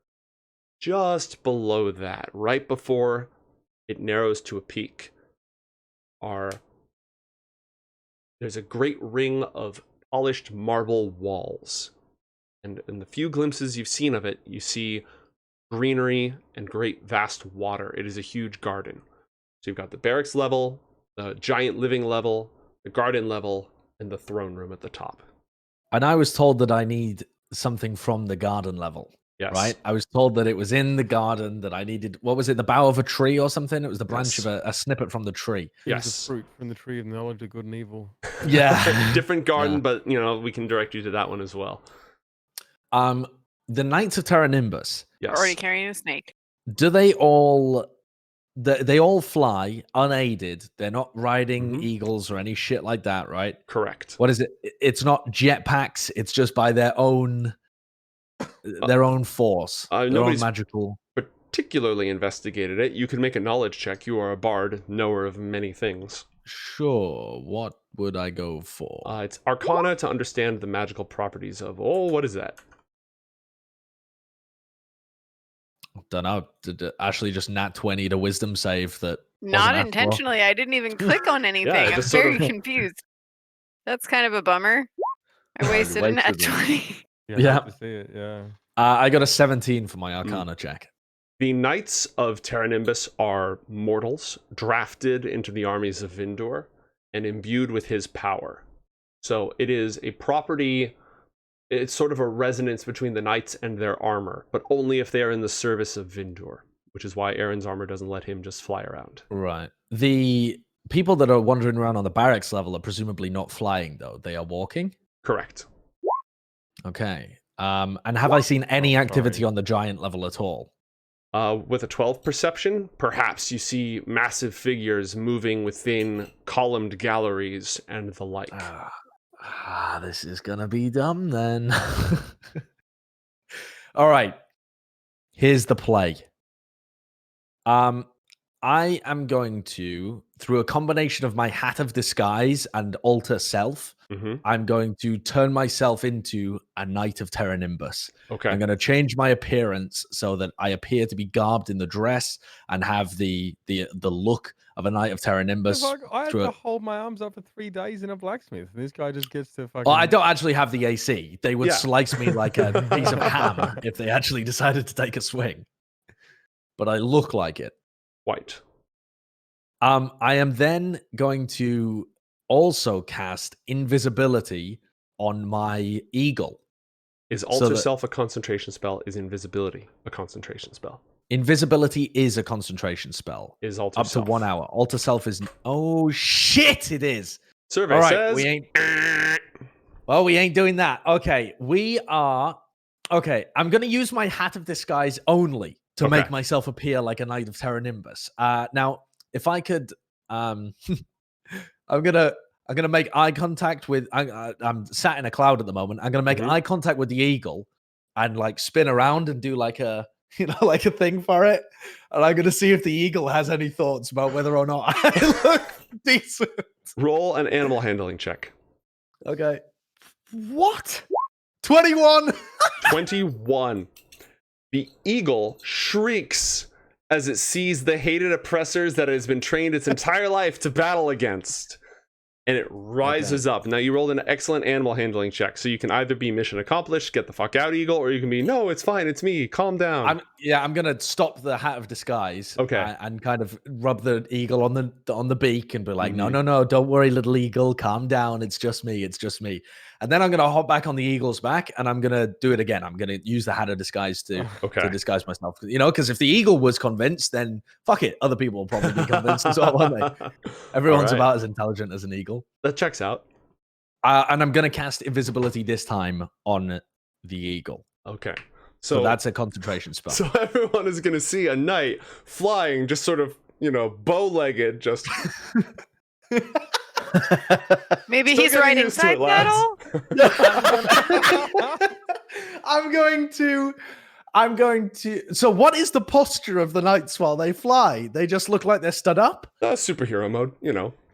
Speaker 1: Just below that, right before it narrows to a peak, there's a great ring of polished marble walls. And in the few glimpses you've seen of it, you see greenery and great vast water. It is a huge garden. So you've got the barracks level, the giant living level, the garden level, and the throne room at the top.
Speaker 5: And I was told that I need something from the garden level.
Speaker 1: Yes.
Speaker 5: Right? I was told that it was in the garden that I needed, what was it, the bough of a tree or something? It was the branch of a snippet from the tree.
Speaker 3: It was
Speaker 1: Yes.
Speaker 3: the fruit from the tree of knowledge of good and evil.
Speaker 5: Yeah.
Speaker 1: Different garden, but we can direct you to that one as well.
Speaker 5: The Knights of Terra Nimbus.
Speaker 1: Yes.
Speaker 4: Already carrying a snake.
Speaker 5: Do they all fly unaided? They're not riding eagles or any shit like that, right?
Speaker 1: Correct.
Speaker 5: What is it? It's not jetpacks. It's just by their own force. Their own
Speaker 1: nobody's
Speaker 5: magical.
Speaker 1: particularly investigated it. You can make a knowledge check. You are a bard, knower of many things.
Speaker 5: Sure. What would I go for?
Speaker 1: It's Arcana to understand the magical properties of. Oh, what is that?
Speaker 5: Don't know. Did Ashley just nat 20 to wisdom save that?
Speaker 4: Not
Speaker 5: wasn't
Speaker 4: intentionally. I didn't even click on anything. I'm
Speaker 1: just sort
Speaker 4: very
Speaker 1: of-
Speaker 4: confused. That's kind of a bummer. I wasted a nat 20.
Speaker 3: Yeah. To see it, yeah.
Speaker 5: I got a 17 for my Arcana check.
Speaker 1: The Knights of Terra Nimbus are mortals, drafted into the armies of Vindur, and imbued with his power. So it is a property. It's sort of a resonance between the knights and their armor, but only if they are in the service of Vindur, which is why Eren's armor doesn't let him just fly around.
Speaker 5: Right. The people that are wandering around on the barracks level are presumably not flying, though. They are walking?
Speaker 1: Correct.
Speaker 5: Okay. And have I seen any activity on the giant level at all?
Speaker 1: With a 12 perception, perhaps you see massive figures moving within columned galleries and the like.
Speaker 5: This is gonna be dumb then. All right. Here's the play. I am going to, through a combination of my hat of disguise and alter self, I'm going to turn myself into a Knight of Terra Nimbus.
Speaker 1: Okay.
Speaker 5: I'm going to change my appearance so that I appear to be garbed in the dress and have the look of a Knight of Terra Nimbus.
Speaker 3: I had to hold my arms up for 3 days in a blacksmith. And this guy just gets to fucking.
Speaker 5: Well, I don't actually have the AC. They would slice me like a piece of ham if they actually decided to take a swing. But I look like it.
Speaker 1: White.
Speaker 5: I am then going to also cast invisibility on my eagle.
Speaker 1: Is Alter Self a concentration spell? Is Invisibility a concentration spell?
Speaker 5: Invisibility is a concentration spell.
Speaker 1: Is Alter
Speaker 5: Up
Speaker 1: Self?
Speaker 5: to 1 hour. Alter Self is... Oh, shit, it is.
Speaker 1: Survey
Speaker 5: All right,
Speaker 1: says...
Speaker 5: we ain't... Well, we ain't doing that. Okay, we are... Okay, I'm going to use my Hat of Disguise only to make myself appear like a Knight of Terra Nimbus. Now, if I could... I'm gonna make eye contact with... I'm sat in a cloud at the moment. I'm gonna make eye contact with the eagle and like spin around and do like a... like a thing for it. And I'm going to see if the eagle has any thoughts about whether or not I look decent.
Speaker 1: Roll an animal handling check.
Speaker 5: Okay. What? 21.
Speaker 1: 21. The eagle shrieks as it sees the hated oppressors that it has been trained its entire life to battle against. And it rises up. Now, you rolled an excellent animal handling check, so you can either be mission accomplished, get the fuck out, eagle, or you can be, no, it's fine, it's me, calm down.
Speaker 5: I'm gonna stop the Hat of Disguise. And kind of rub the eagle on the beak and be like, no, don't worry, little eagle, calm down. It's just me. And then I'm gonna hop back on the eagle's back, and I'm gonna do it again. I'm gonna use the Hat of Disguise to disguise myself. Because if the eagle was convinced, then fuck it, other people will probably be convinced as well, won't they? Everyone's about as intelligent as an eagle.
Speaker 1: That checks out.
Speaker 5: And I'm gonna cast invisibility this time on the eagle.
Speaker 1: Okay.
Speaker 5: So that's a concentration spell.
Speaker 1: So everyone is gonna see a knight flying, just sort of, bow-legged, just...
Speaker 4: Maybe he's riding side saddle.
Speaker 5: I'm going to. So, what is the posture of the knights while they fly? They just look like they're stood up.
Speaker 1: Superhero mode,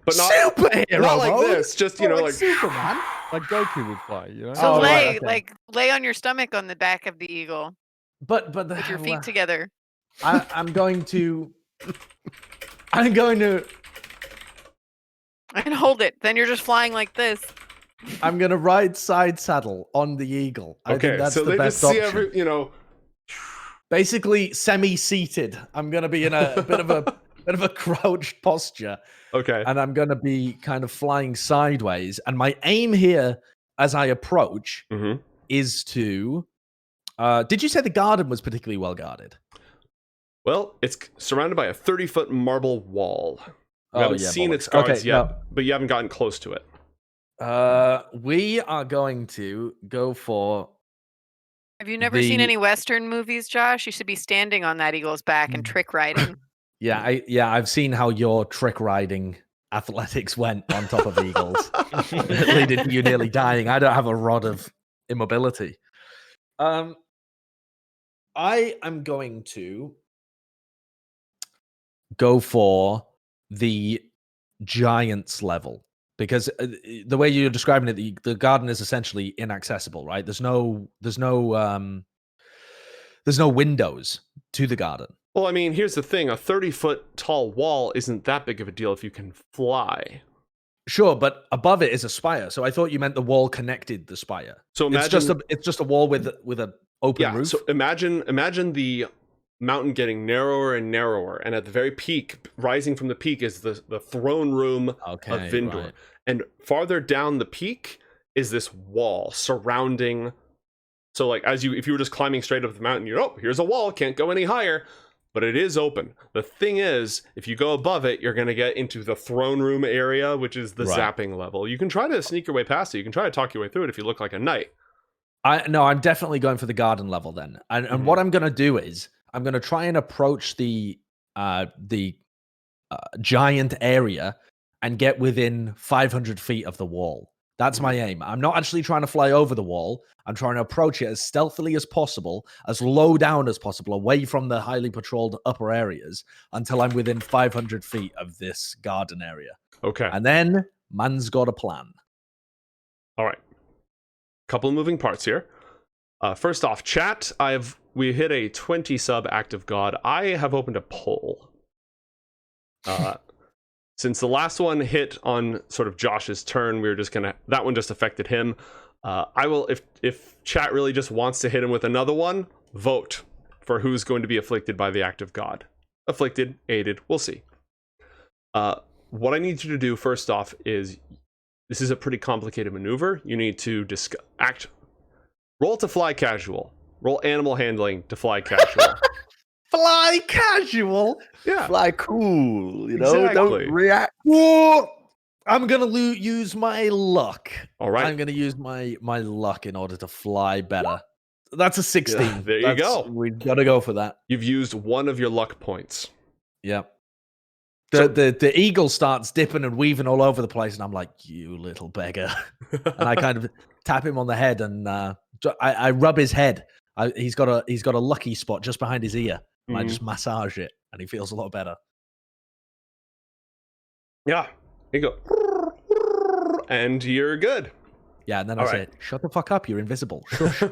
Speaker 1: but not
Speaker 5: superhero
Speaker 1: not like
Speaker 5: mode?
Speaker 1: this. Just like
Speaker 3: Superman, like Goku would fly.
Speaker 4: So lay on your stomach on the back of the eagle.
Speaker 5: But
Speaker 4: with your feet together.
Speaker 5: I'm going to.
Speaker 4: And hold it. Then you're just flying like this.
Speaker 5: I'm gonna ride side saddle on the eagle. I think that's
Speaker 1: so
Speaker 5: the
Speaker 1: they
Speaker 5: best
Speaker 1: just see
Speaker 5: option. Basically semi-seated. I'm gonna be in a bit of a crouched posture.
Speaker 1: Okay.
Speaker 5: And I'm gonna be kind of flying sideways. And my aim here, as I approach, is to. Did you say the garden was particularly well guarded?
Speaker 1: Well, it's surrounded by a 30-foot marble wall. You haven't seen its guards yet, but you haven't gotten close to it.
Speaker 5: We are going to go for...
Speaker 4: Have you never seen any Western movies, Josh? You should be standing on that eagle's back and trick riding.
Speaker 5: I've seen how your trick riding athletics went on top of eagles. It leading to you nearly dying. I don't have a rod of immobility. I am going to go for the giants level, because the way you're describing it, the garden is essentially inaccessible, right? There's no windows to the garden.
Speaker 1: Well, I mean, here's the thing: a 30-foot tall wall isn't that big of a deal if you can fly.
Speaker 5: Sure, but above it is a spire. So I thought you meant the wall connected the spire. So imagine it's just a wall with an open roof.
Speaker 1: So imagine the mountain getting narrower and narrower, and at the very peak, rising from the peak, is the throne room of Vindur. Right. And farther down the peak is this wall surrounding. So like if you were just climbing straight up the mountain, here's a wall, can't go any higher, but it is open. The thing is, if you go above it, you're going to get into the throne room area, which is the zapping level. You can try to sneak your way past it. You can try to talk your way through it if you look like a knight.
Speaker 5: I'm definitely going for the garden level then. And what I'm going to do is I'm going to try and approach the giant area and get within 500 feet of the wall. That's my aim. I'm not actually trying to fly over the wall. I'm trying to approach it as stealthily as possible, as low down as possible, away from the highly patrolled upper areas, until I'm within 500 feet of this garden area.
Speaker 1: Okay.
Speaker 5: And then man's got a plan.
Speaker 1: All right. Couple of moving parts here. First off, chat, we hit a 20 sub active god. I have opened a poll. Since the last one hit on sort of Josh's turn, that one just affected him. I will, if chat really just wants to hit him with another one, vote for who's going to be afflicted by the active god. Afflicted, aided, we'll see. What I need you to do first off is, this is a pretty complicated maneuver. You need to roll to fly casual. Roll animal handling to fly casual.
Speaker 5: Fly casual.
Speaker 1: Yeah.
Speaker 2: Fly cool, you know.
Speaker 1: Exactly.
Speaker 2: Don't react.
Speaker 5: Whoa! I'm gonna use my luck.
Speaker 1: All right.
Speaker 5: I'm gonna use my luck in order to fly better. That's a 16.
Speaker 1: Yeah, there you go.
Speaker 5: We've got to go for that.
Speaker 1: You've used one of your luck points.
Speaker 5: Yeah.
Speaker 1: So-
Speaker 5: The eagle starts dipping and weaving all over the place, and I'm like, "You little beggar!" And I kind of tap him on the head, and I rub his head. He's got a lucky spot just behind his ear, and I just massage it, and he feels a lot better.
Speaker 1: Yeah. Here you go. And you're good.
Speaker 5: Yeah, and then
Speaker 1: All
Speaker 5: I
Speaker 1: right.
Speaker 5: say, "Shut the fuck up! You're invisible." Shush.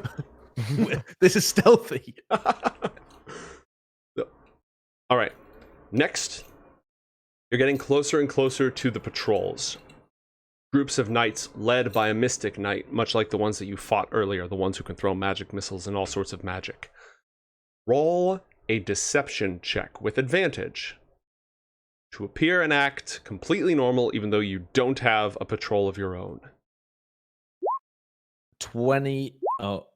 Speaker 5: This is stealthy.
Speaker 1: All right. Next, you're getting closer and closer to the patrols. Groups of knights led by a mystic knight, much like the ones that you fought earlier, the ones who can throw magic missiles and all sorts of magic. Roll a deception check with advantage to appear and act completely normal, even though you don't have a patrol of your own.
Speaker 5: 20. Oh,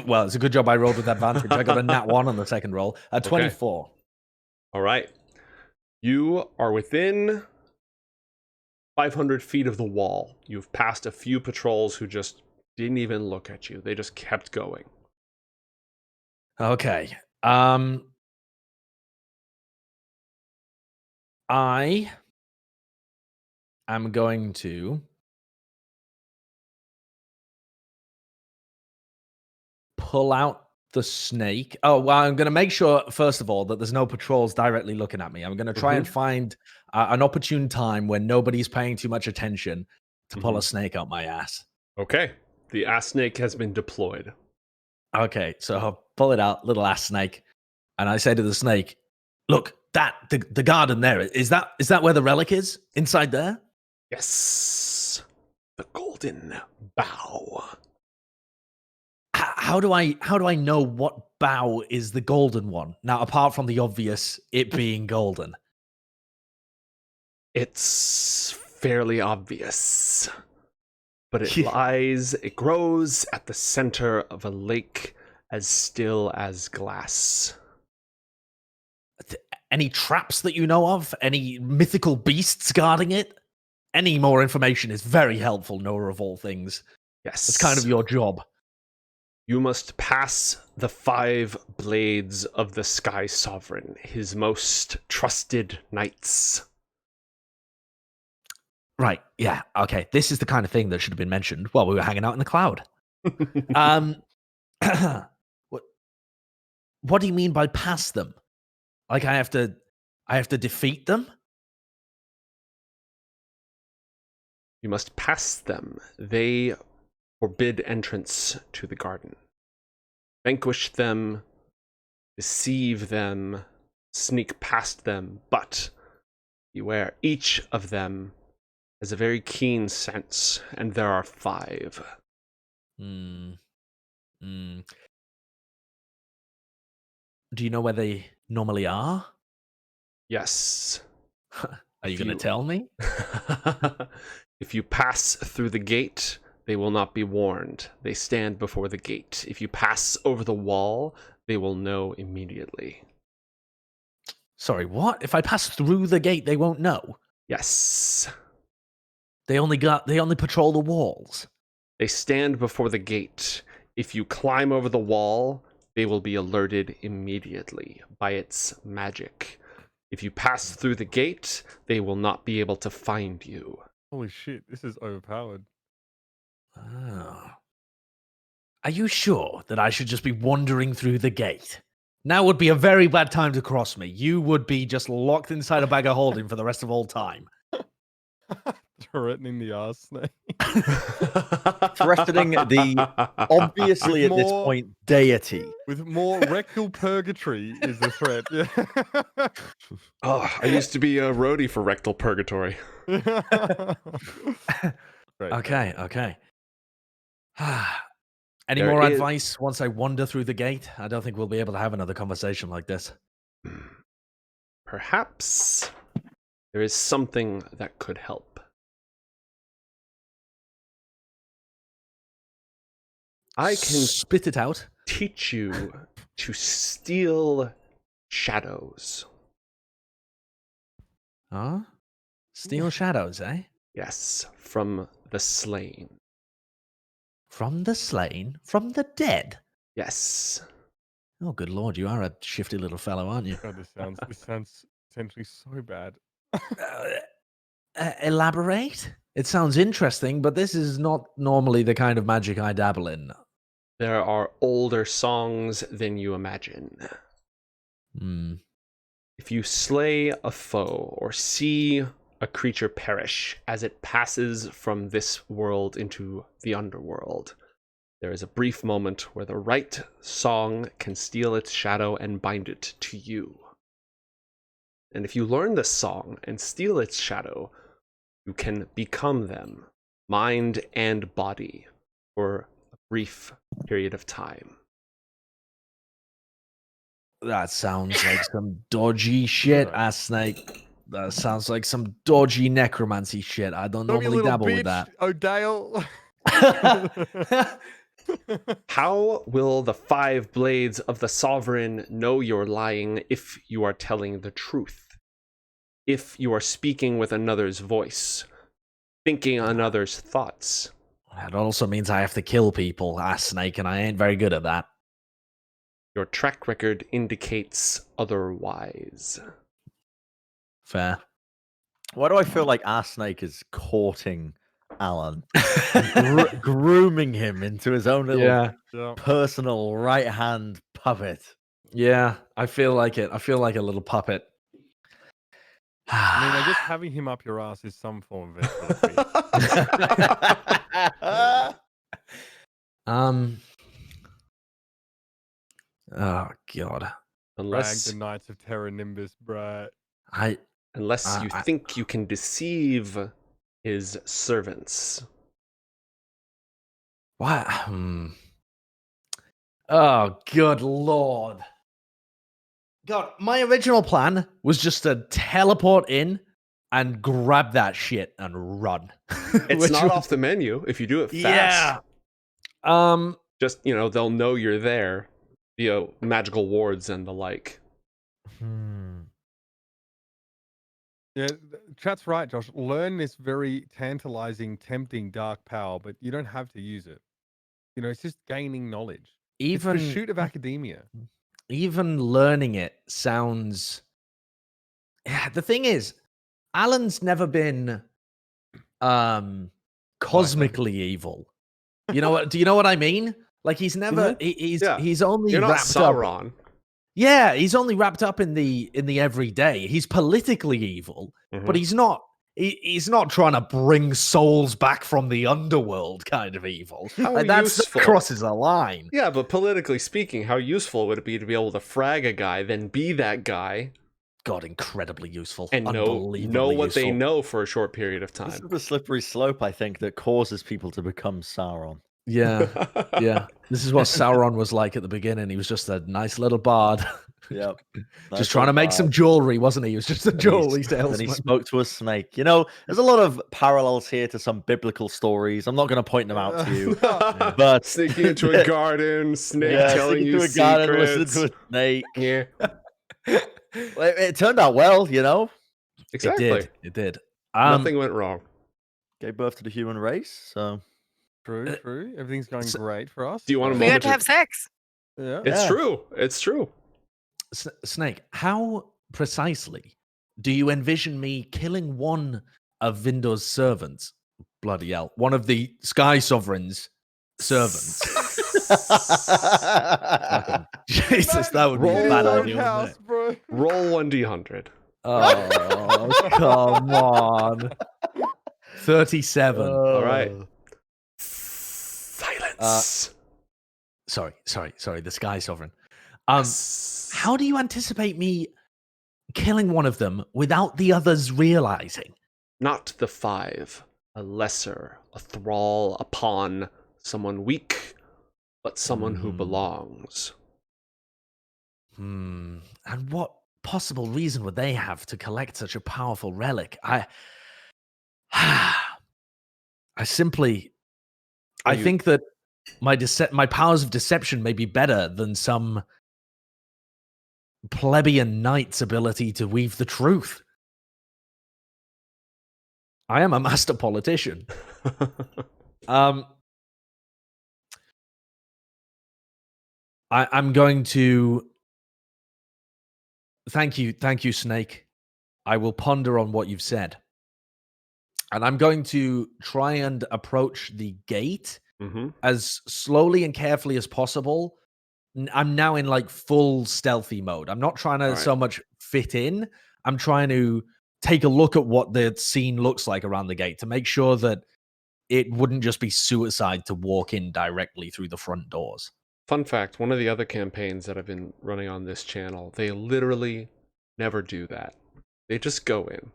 Speaker 5: well, it's a good job I rolled with advantage. I got a nat 1 on the second roll. 24.
Speaker 1: All right. You are within 500 feet of the wall. You've passed a few patrols who just didn't even look at you. They just kept going.
Speaker 5: Okay. I am going to pull out the snake. Oh, well, I'm going to make sure, first of all, that there's no patrols directly looking at me. I'm going to try and find an opportune time when nobody's paying too much attention to pull a snake out my ass.
Speaker 1: Okay. The ass snake has been deployed.
Speaker 5: Okay, so I'll pull it out, little ass snake, and I say to the snake, "Look, the garden there, is that where the relic is? Inside there?"
Speaker 1: Yes. The golden bow.
Speaker 5: How do I know what bow is the golden one? Now, apart from the obvious, it being golden.
Speaker 1: It's fairly obvious. But it grows at the center of a lake as still as glass.
Speaker 5: Any traps that you know of? Any mythical beasts guarding it? Any more information is very helpful, Noah, of all things.
Speaker 1: Yes.
Speaker 5: It's kind of your job.
Speaker 1: You must pass the 5 blades of the Sky Sovereign, his most trusted knights.
Speaker 5: Right, yeah, okay. This is the kind of thing that should have been mentioned while we were hanging out in the cloud. What do you mean by pass them? Like I have to defeat them?
Speaker 1: You must pass them. They forbid entrance to the garden. Vanquish them, deceive them, sneak past them, but beware, each of them has a very keen sense, and there are 5.
Speaker 5: Do you know where they normally are?
Speaker 1: Yes.
Speaker 5: Are you going to tell me?
Speaker 1: If you pass through the gate, they will not be warned. They stand before the gate. If you pass over the wall, they will know immediately.
Speaker 5: Sorry, what? If I pass through the gate, they won't know?
Speaker 1: Yes.
Speaker 5: They only patrol the walls.
Speaker 1: They stand before the gate. If you climb over the wall, they will be alerted immediately by its magic. If you pass through the gate, they will not be able to find you.
Speaker 3: Holy shit, this is overpowered.
Speaker 5: Oh. Are you sure that I should just be wandering through the gate? Now would be a very bad time to cross me. You would be just locked inside a bag of holding for the rest of all time.
Speaker 3: Threatening the arse snake.
Speaker 2: Threatening the obviously at this point deity.
Speaker 3: With more rectal purgatory is the threat. Yeah.
Speaker 1: Oh, I used to be a roadie for Rectal Purgatory.
Speaker 3: Great.
Speaker 5: Okay. Any
Speaker 1: There
Speaker 5: more
Speaker 1: is-
Speaker 5: advice once I wander through the gate? I don't think we'll be able to have another conversation like this.
Speaker 1: Perhaps. there is something that could help. I can
Speaker 5: spit it out.
Speaker 1: teach you to steal shadows.
Speaker 5: Huh? Steal shadows, eh?
Speaker 1: Yes, from the slain.
Speaker 5: From the slain? From the dead?
Speaker 1: Yes.
Speaker 5: Oh, good lord, you are a shifty little fellow, aren't you?
Speaker 3: God, this sounds essentially so bad.
Speaker 5: Elaborate? It sounds interesting, but this is not normally the kind of magic I dabble in.
Speaker 1: There are older songs than you imagine.
Speaker 5: Hmm.
Speaker 1: If you slay a foe or see a creature perish as it passes from this world into the underworld, there is a brief moment where the right song can steal its shadow and bind it to you. And if you learn this song and steal its shadow, you can become them, mind and body, for a brief period of time.
Speaker 5: That sounds like some dodgy shit, ass snake. That sounds like some dodgy necromancy shit. I don't
Speaker 3: Don't be a
Speaker 5: normally
Speaker 3: little
Speaker 5: dabble with
Speaker 3: bitch,
Speaker 5: that.
Speaker 3: O'Dale.
Speaker 1: How will the 5 blades of the sovereign know you're lying if you are telling the truth? If you are speaking with another's voice, thinking another's thoughts?
Speaker 5: That also means I have to kill people, ass snake, and I ain't very good at that.
Speaker 1: Your track record indicates otherwise.
Speaker 5: Fair.
Speaker 2: Why do I feel like Snake is courting Allan, grooming him into his own little
Speaker 5: Yeah.
Speaker 2: personal right-hand puppet?
Speaker 5: Yeah, I feel like it. I feel like a little puppet.
Speaker 3: I mean, I guess having him up your ass is some form of escort.
Speaker 5: Oh god.
Speaker 3: Brag
Speaker 1: Unless
Speaker 3: the Knights of Terra Nimbus, bruh.
Speaker 1: unless you think you can deceive his servants.
Speaker 5: What? Oh, good lord. God, my original plan was just to teleport in and grab that shit and run.
Speaker 1: It's
Speaker 5: Which
Speaker 1: not
Speaker 5: was-
Speaker 1: off the menu if you do it fast.
Speaker 5: Yeah.
Speaker 1: Just, they'll know you're there via magical wards and the like.
Speaker 3: Yeah, chat's right, Josh. Learn this very tantalizing, tempting dark power, but you don't have to use it. It's just gaining knowledge. It's the pursuit of academia.
Speaker 5: Even learning it sounds. Yeah, the thing is, Alan's never been cosmically evil. You know what? Do you know what I mean? Like he's never. He's only
Speaker 1: You're not
Speaker 5: wrapped
Speaker 1: Sauron.
Speaker 5: up. Yeah, he's only wrapped up in the everyday. He's politically evil, but he's not. He's not trying to bring souls back from the underworld kind of evil.
Speaker 1: How
Speaker 5: That
Speaker 1: useful.
Speaker 5: crosses a line.
Speaker 1: Yeah, but politically speaking, how useful would it be to be able to frag a guy, then be that guy,
Speaker 5: God, incredibly useful.
Speaker 1: and know what they know for a short period of
Speaker 2: This
Speaker 1: time?
Speaker 2: is the slippery slope, I think, that causes people to become Sauron.
Speaker 5: Yeah, yeah. This is what Sauron was like at the beginning. He was just a nice little bard.
Speaker 2: Yep.
Speaker 5: Just trying to make some jewelry, wasn't he? He was just a jewelry salesman.
Speaker 2: And he spoke to a snake. There's a lot of parallels here to some biblical stories. I'm not going to point them out to you. But
Speaker 1: sneaking into a garden, snake telling you secrets.
Speaker 2: Garden, listen to a snake.
Speaker 1: Yeah.
Speaker 2: It turned out well,
Speaker 1: Exactly.
Speaker 5: It did.
Speaker 1: Nothing went wrong.
Speaker 2: Gave birth to the human race, so
Speaker 3: True. Everything's going great for us.
Speaker 1: Do you want a
Speaker 4: We
Speaker 1: moment
Speaker 4: got to have sex.
Speaker 3: Yeah.
Speaker 1: It's true. It's true.
Speaker 5: Snake, how precisely do you envision me killing one of Vindur's servants? Bloody hell. One of the Sky Sovereign's servants. Jesus, that would be a bad idea, wouldn't it?
Speaker 3: Bro.
Speaker 1: Roll 1d100.
Speaker 5: Oh, come on. 37.
Speaker 1: All right. Silence.
Speaker 5: Sorry. The Sky Sovereign. How do you anticipate me killing one of them without the others realizing?
Speaker 1: Not the 5. A lesser, a thrall, a pawn, someone weak, but someone who belongs.
Speaker 5: And what possible reason would they have to collect such a powerful relic? I think that my powers of deception may be better than some plebeian knight's ability to weave the truth. I am a master politician. I'm going to thank you, Snake. I will ponder on what you've said. And I'm going to try and approach the gate as slowly and carefully as possible. I'm now in like full stealthy mode. I'm not trying to so much fit in. I'm trying to take a look at what the scene looks like around the gate to make sure that it wouldn't just be suicide to walk in directly through the front doors.
Speaker 1: Fun fact, one of the other campaigns that I've been running on this channel, they literally never do that. They just go in.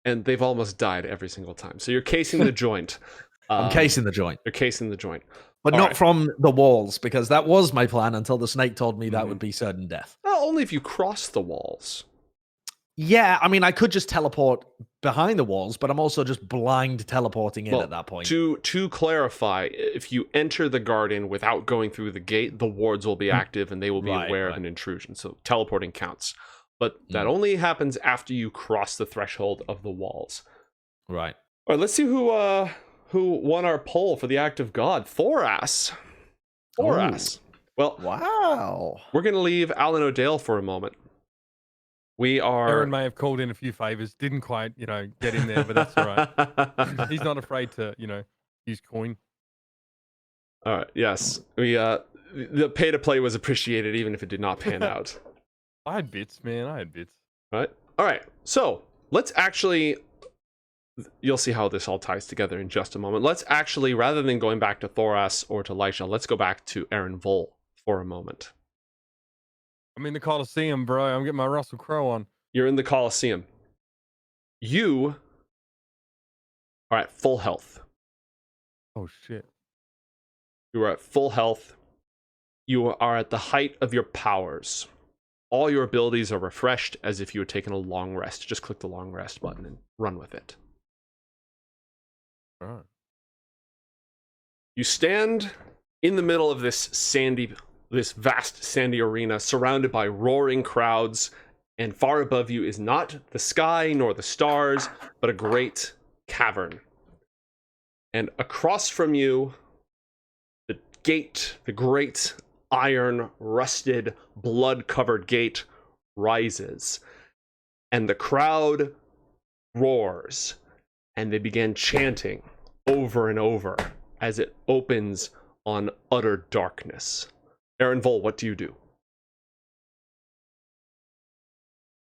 Speaker 1: And they've almost died every single time. So you're casing the joint.
Speaker 5: I'm casing the joint.
Speaker 1: You're casing the joint.
Speaker 5: But not from the walls, because that was my plan until the snake told me that would be certain death.
Speaker 1: Well, only if you cross the walls.
Speaker 5: Yeah, I mean, I could just teleport behind the walls, but I'm also just blind teleporting in at that point.
Speaker 1: To clarify, if you enter the garden without going through the gate, the wards will be active and they will be aware of an intrusion. So teleporting counts. But that only happens after you cross the threshold of the walls.
Speaker 5: Right.
Speaker 1: All right, let's see who won our poll for the act of God. Thoras. Thoras. Well,
Speaker 2: wow.
Speaker 1: We're going to leave Allan O'Dale for a moment.
Speaker 3: Eren may have called in a few favors, didn't quite, get in there, but that's all right. He's not afraid to, use coin.
Speaker 1: All right. Yes. The pay to play was appreciated, even if it did not pan out.
Speaker 3: I had bits, man. All
Speaker 1: right. So let's actually, you'll see how this all ties together in just a moment. Let's actually, rather than going back to Thoras or to Lysha, let's go back to Eren Vol for a moment.
Speaker 3: I'm in the Coliseum, bro. I'm getting my Russell Crowe on.
Speaker 1: You're in the Coliseum. You are at full health.
Speaker 3: Oh, shit.
Speaker 1: You are at full health. You are at the height of your powers. All your abilities are refreshed as if you had taken a long rest. Just click the long rest button and run with it.
Speaker 3: All right.
Speaker 1: You stand in the middle of this vast sandy arena surrounded by roaring crowds, and far above you is not the sky nor the stars, but a great cavern. And across from you, the gate, the great iron, rusted, blood-covered gate rises, and the crowd roars, and they begin chanting over and over as it opens on utter darkness. Eren Vol, what do you do?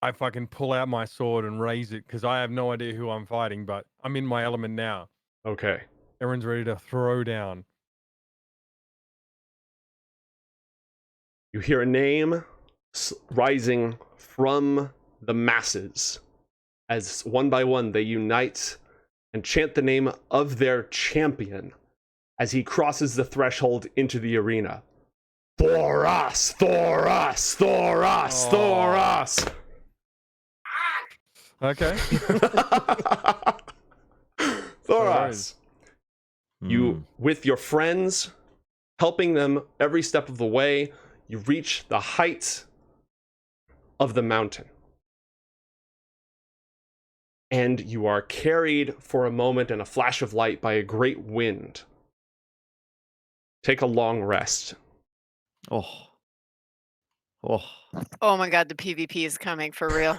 Speaker 3: I fucking pull out my sword and raise it because I have no idea who I'm fighting, but I'm in my element now.
Speaker 1: Okay.
Speaker 3: Eren's ready to throw down.
Speaker 1: You hear a name rising from the masses as one by one they unite and chant the name of their champion as he crosses the threshold into the arena. Thoras! Thoras! Thoras! Thoras!
Speaker 3: Okay.
Speaker 1: Thoras. You, with your friends, helping them every step of the way, you reach the height of the mountain. And you are carried for a moment in a flash of light by a great wind. Take a long rest.
Speaker 2: Oh
Speaker 4: my God, the PvP is coming for real.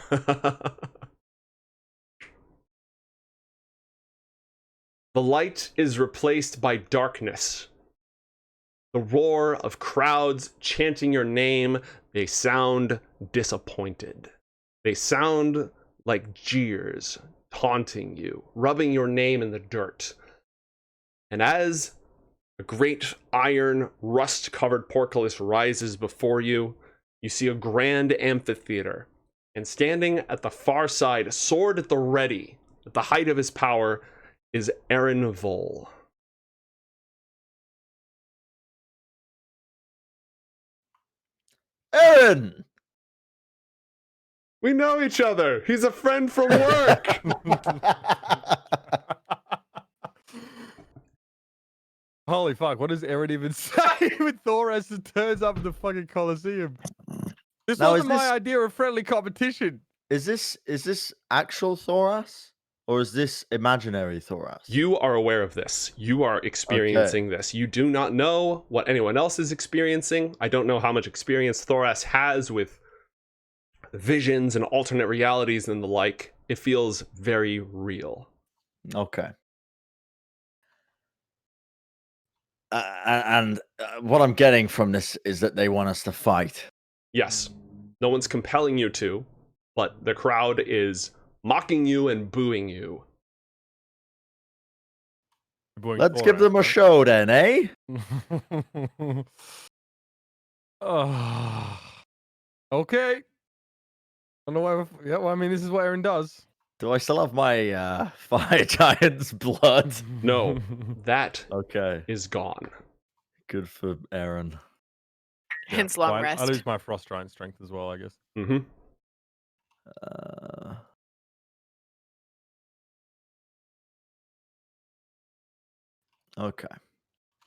Speaker 1: The light is replaced by darkness. The roar of crowds chanting your name, they sound disappointed. They sound like jeers, taunting you, rubbing your name in the dirt. And as a great iron, rust-covered portcullis rises before you, you see a grand amphitheater. And standing at the far side, sword at the ready, at the height of his power, is Eren Vol.
Speaker 2: Eren!
Speaker 1: We know each other. He's a friend from work.
Speaker 3: Holy fuck, what does Eren even say when Thoras turns up in the fucking Colosseum? This
Speaker 2: Now,
Speaker 3: wasn't
Speaker 2: is
Speaker 3: my
Speaker 2: this-
Speaker 3: idea of friendly competition.
Speaker 2: Is this actual Thoras? Or is this imaginary Thoras?
Speaker 1: You are aware of this. You are experiencing this. You do not know what anyone else is experiencing. I don't know how much experience Thoras has with visions and alternate realities and the like. It feels very real.
Speaker 2: Okay. And what I'm getting from this is that they want us to fight.
Speaker 1: Yes, no one's compelling you to, but the crowd is mocking you and booing you.
Speaker 2: Let's give them a show then, eh?
Speaker 3: Okay. I don't know why. Yeah, well, I mean, this is what Eren does.
Speaker 2: Do I still have my fire giant's blood?
Speaker 1: No, that
Speaker 2: Okay.
Speaker 1: is gone.
Speaker 2: Good for Eren.
Speaker 4: Hence long rest.
Speaker 3: I lose my frost giant strength as well, I guess.
Speaker 1: Mm-hmm.
Speaker 2: Okay.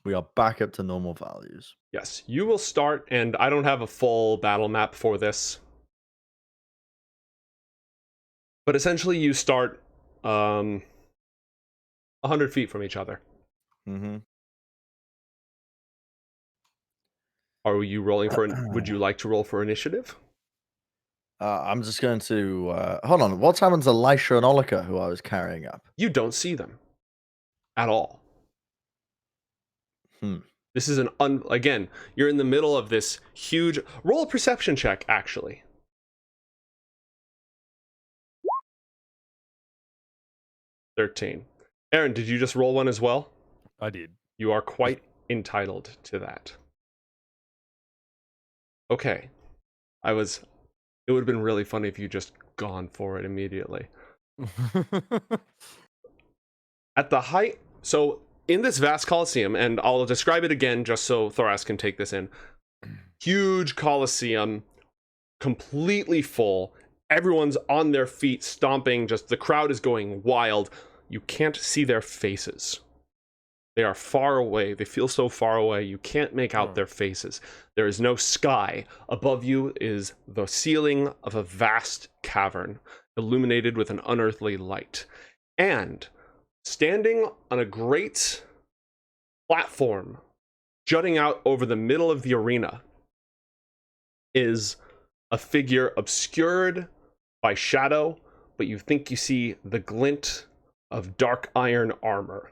Speaker 2: We are back up to normal values.
Speaker 1: Yes, you will start, and I don't have a full battle map for this. But essentially you start 100 feet from each other.
Speaker 2: Mm-hmm.
Speaker 1: Are you rolling for, would you like to roll for initiative?
Speaker 2: I'm just going to... hold on. What's happened to Lysha and Olika, who I was carrying up?
Speaker 1: You don't see them at all. This is again, you're in the middle of this huge... Roll a perception check, actually. $13. Eren, did you just roll one as well?
Speaker 3: I did.
Speaker 1: You are quite entitled to that. Okay. It would have been really funny if you just gone for it immediately. At the height... So, in this vast Colosseum, and I'll describe it again just so Thoras can take this in. Huge Colosseum, completely full. Everyone's on their feet, stomping. Just the crowd is going wild. You can't see their faces. They are far away. They feel so far away. You can't make out their faces. There is no sky. Above you is the ceiling of a vast cavern, illuminated with an unearthly light. And standing on a great platform jutting out over the middle of the arena is a figure obscured by shadow, but you think you see the glint of dark iron armor.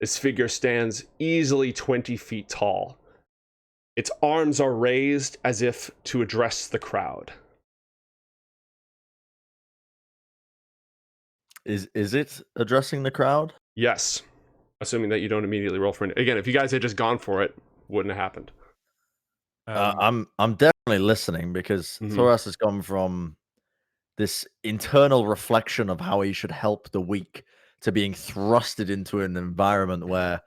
Speaker 1: This figure stands easily 20 feet tall. Its arms are raised as if to address the crowd.
Speaker 2: Is it addressing the crowd?
Speaker 1: Yes. Assuming that you don't immediately roll for it. Again, if you guys had just gone for it, wouldn't have happened.
Speaker 2: I'm definitely listening because Thoras has gone from this internal reflection of how he should help the weak to being thrusted into an environment where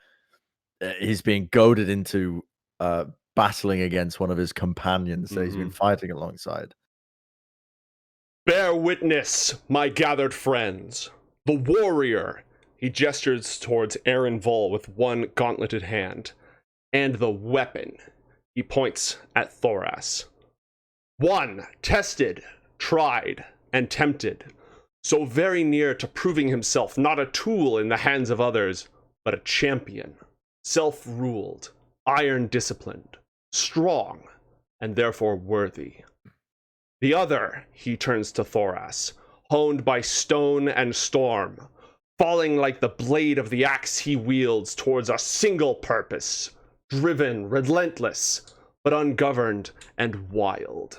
Speaker 2: he's being goaded into battling against one of his companions that he's been fighting alongside.
Speaker 1: Bear witness, my gathered friends. The warrior. He gestures towards Eren Vol with one gauntleted hand. And the weapon. He points at Thoras. One, tested, tried, and tempted. So very near to proving himself not a tool in the hands of others, but a champion. Self-ruled, iron-disciplined, strong, and therefore worthy. The other, he turns to Thoras, honed by stone and storm, falling like the blade of the axe he wields towards a single purpose, driven, relentless, but ungoverned and wild.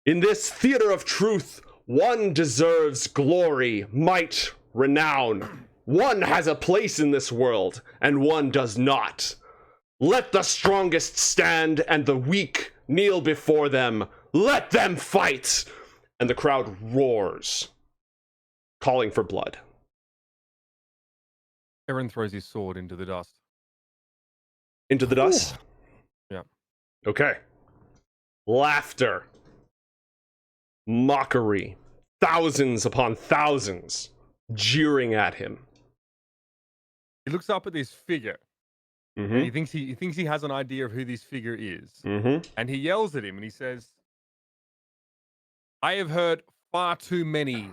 Speaker 1: In this theater of truth, one deserves glory, might, renown. One has a place in this world, and one does not. Let the strongest stand, and the weak kneel before them. Let them fight! And the crowd roars, calling for blood.
Speaker 3: Eren throws his sword into the dust.
Speaker 1: Into the dust?
Speaker 3: Yeah.
Speaker 1: Okay. Laughter. mockery, thousands upon thousands jeering at him.
Speaker 3: He looks up at this figure.
Speaker 1: Mm-hmm.
Speaker 3: And he thinks he has an idea of who this figure is.
Speaker 1: Mm-hmm.
Speaker 3: And he yells at him and he says, I have hurt far too many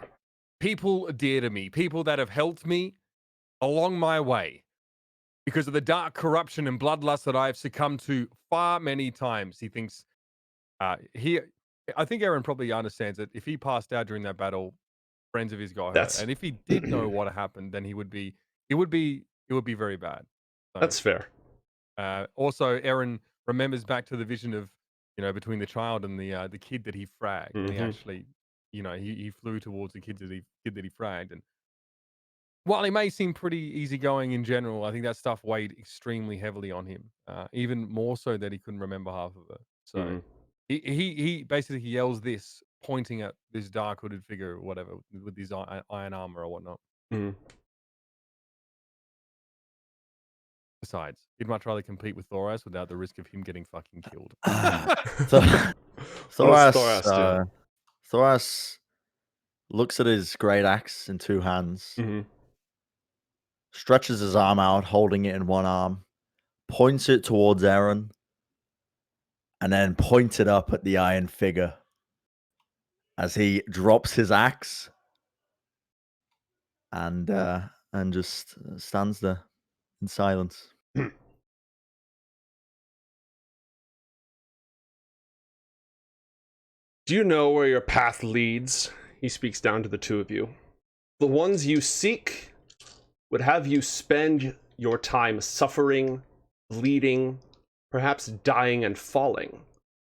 Speaker 3: people dear to me, people that have helped me along my way because of the dark corruption and bloodlust that I have succumbed to far many times. He thinks I think Eren probably understands that if he passed out during that battle, friends of his got hurt. And if he did know what happened, then it would be very bad. So,
Speaker 1: that's fair.
Speaker 3: Also, Eren remembers back to the vision of, between the child and the kid that he fragged.
Speaker 1: Mm-hmm.
Speaker 3: And he actually, he flew towards the kid that he fragged. And while he may seem pretty easygoing in general, I think that stuff weighed extremely heavily on him, even more so that he couldn't remember half of it. So he basically yells this, pointing at this dark hooded figure or whatever with his iron armor or whatnot.
Speaker 1: Mm-hmm.
Speaker 3: Besides, he'd much rather compete with Thoras without the risk of him getting fucking killed.
Speaker 2: Thoras looks at his great axe in two hands, stretches his arm out, holding it in one arm, points it towards Eren, and then points it up at the iron figure as he drops his axe and just stands there in silence.
Speaker 1: Do you know where your path leads? He speaks down to the two of you. The ones you seek would have you spend your time suffering, bleeding, perhaps dying and falling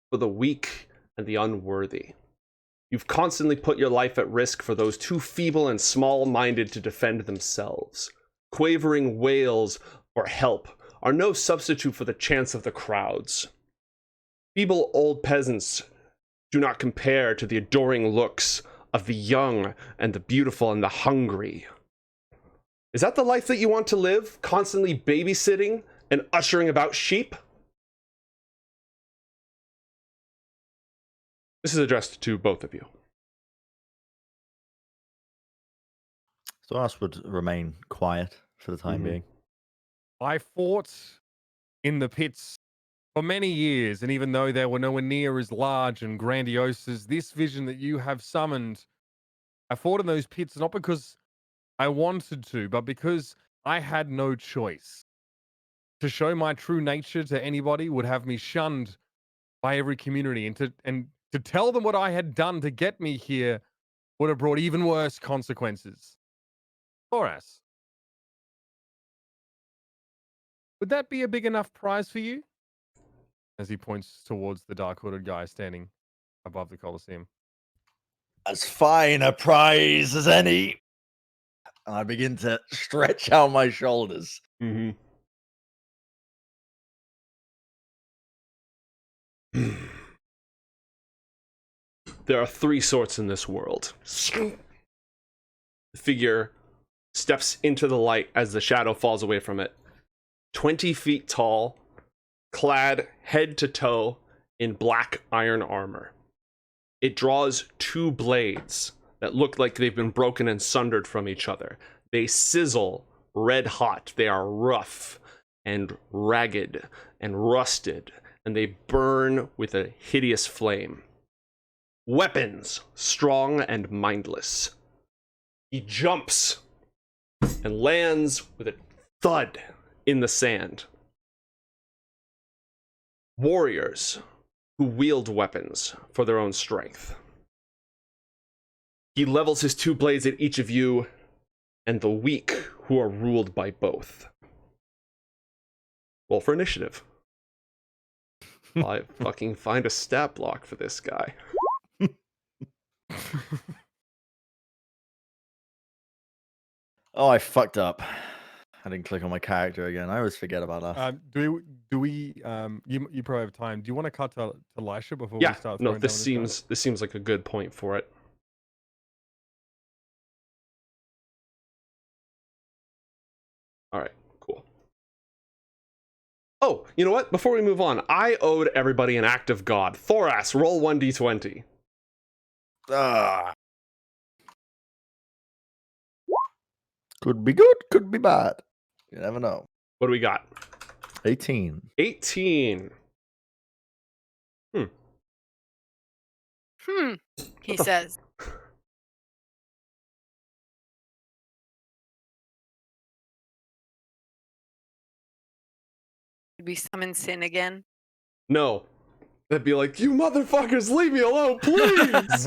Speaker 1: for the weak and the unworthy. You've constantly put your life at risk for those too feeble and small-minded to defend themselves. Quavering wails for help are no substitute for the chance of the crowds. Feeble old peasants do not compare to the adoring looks of the young and the beautiful and the hungry. Is that the life that you want to live? Constantly babysitting and ushering about sheep? This is addressed to both of you.
Speaker 2: Thoras would remain quiet for the time being.
Speaker 3: I fought in the pits for many years, and even though they were nowhere near as large and grandiose as this vision that you have summoned, I fought in those pits not because I wanted to, but because I had no choice. To show my true nature to anybody would have me shunned by every community, and to tell them what I had done to get me here would have brought even worse consequences. Thoras, would that be a big enough prize for you? As he points towards the dark-hooded guy standing above the Colosseum.
Speaker 2: As fine a prize as any. And I begin to stretch out my shoulders.
Speaker 1: There are three sorts in this world. The figure steps into the light as the shadow falls away from it. 20 feet tall, clad head to toe in black iron armor. It draws two blades that look like they've been broken and sundered from each other. They sizzle red hot. They are rough and ragged and rusted, and they burn with a hideous flame. Weapons, strong and mindless. He jumps and lands with a thud in the sand. Warriors who wield weapons for their own strength. He levels his two blades at each of you and the weak who are ruled by both. Roll for initiative. I fucking find a stat block for this guy.
Speaker 2: Oh, I fucked up. I didn't click on my character again. I always forget about that.
Speaker 3: Do we you probably have time. Do you want to cut to Lysha before
Speaker 1: Yeah,
Speaker 3: we start?
Speaker 1: no, this seems like a good point for it. All right, cool. Oh, you know what? Before we move on, I owed everybody an act of God. Thoras, roll 1d20.
Speaker 2: Could be good, could be bad. You never know.
Speaker 1: What do we got?
Speaker 2: 18.
Speaker 1: 18.
Speaker 4: He says. Did we summon Sin again?
Speaker 1: No. They'd be like, you motherfuckers, leave me alone, please!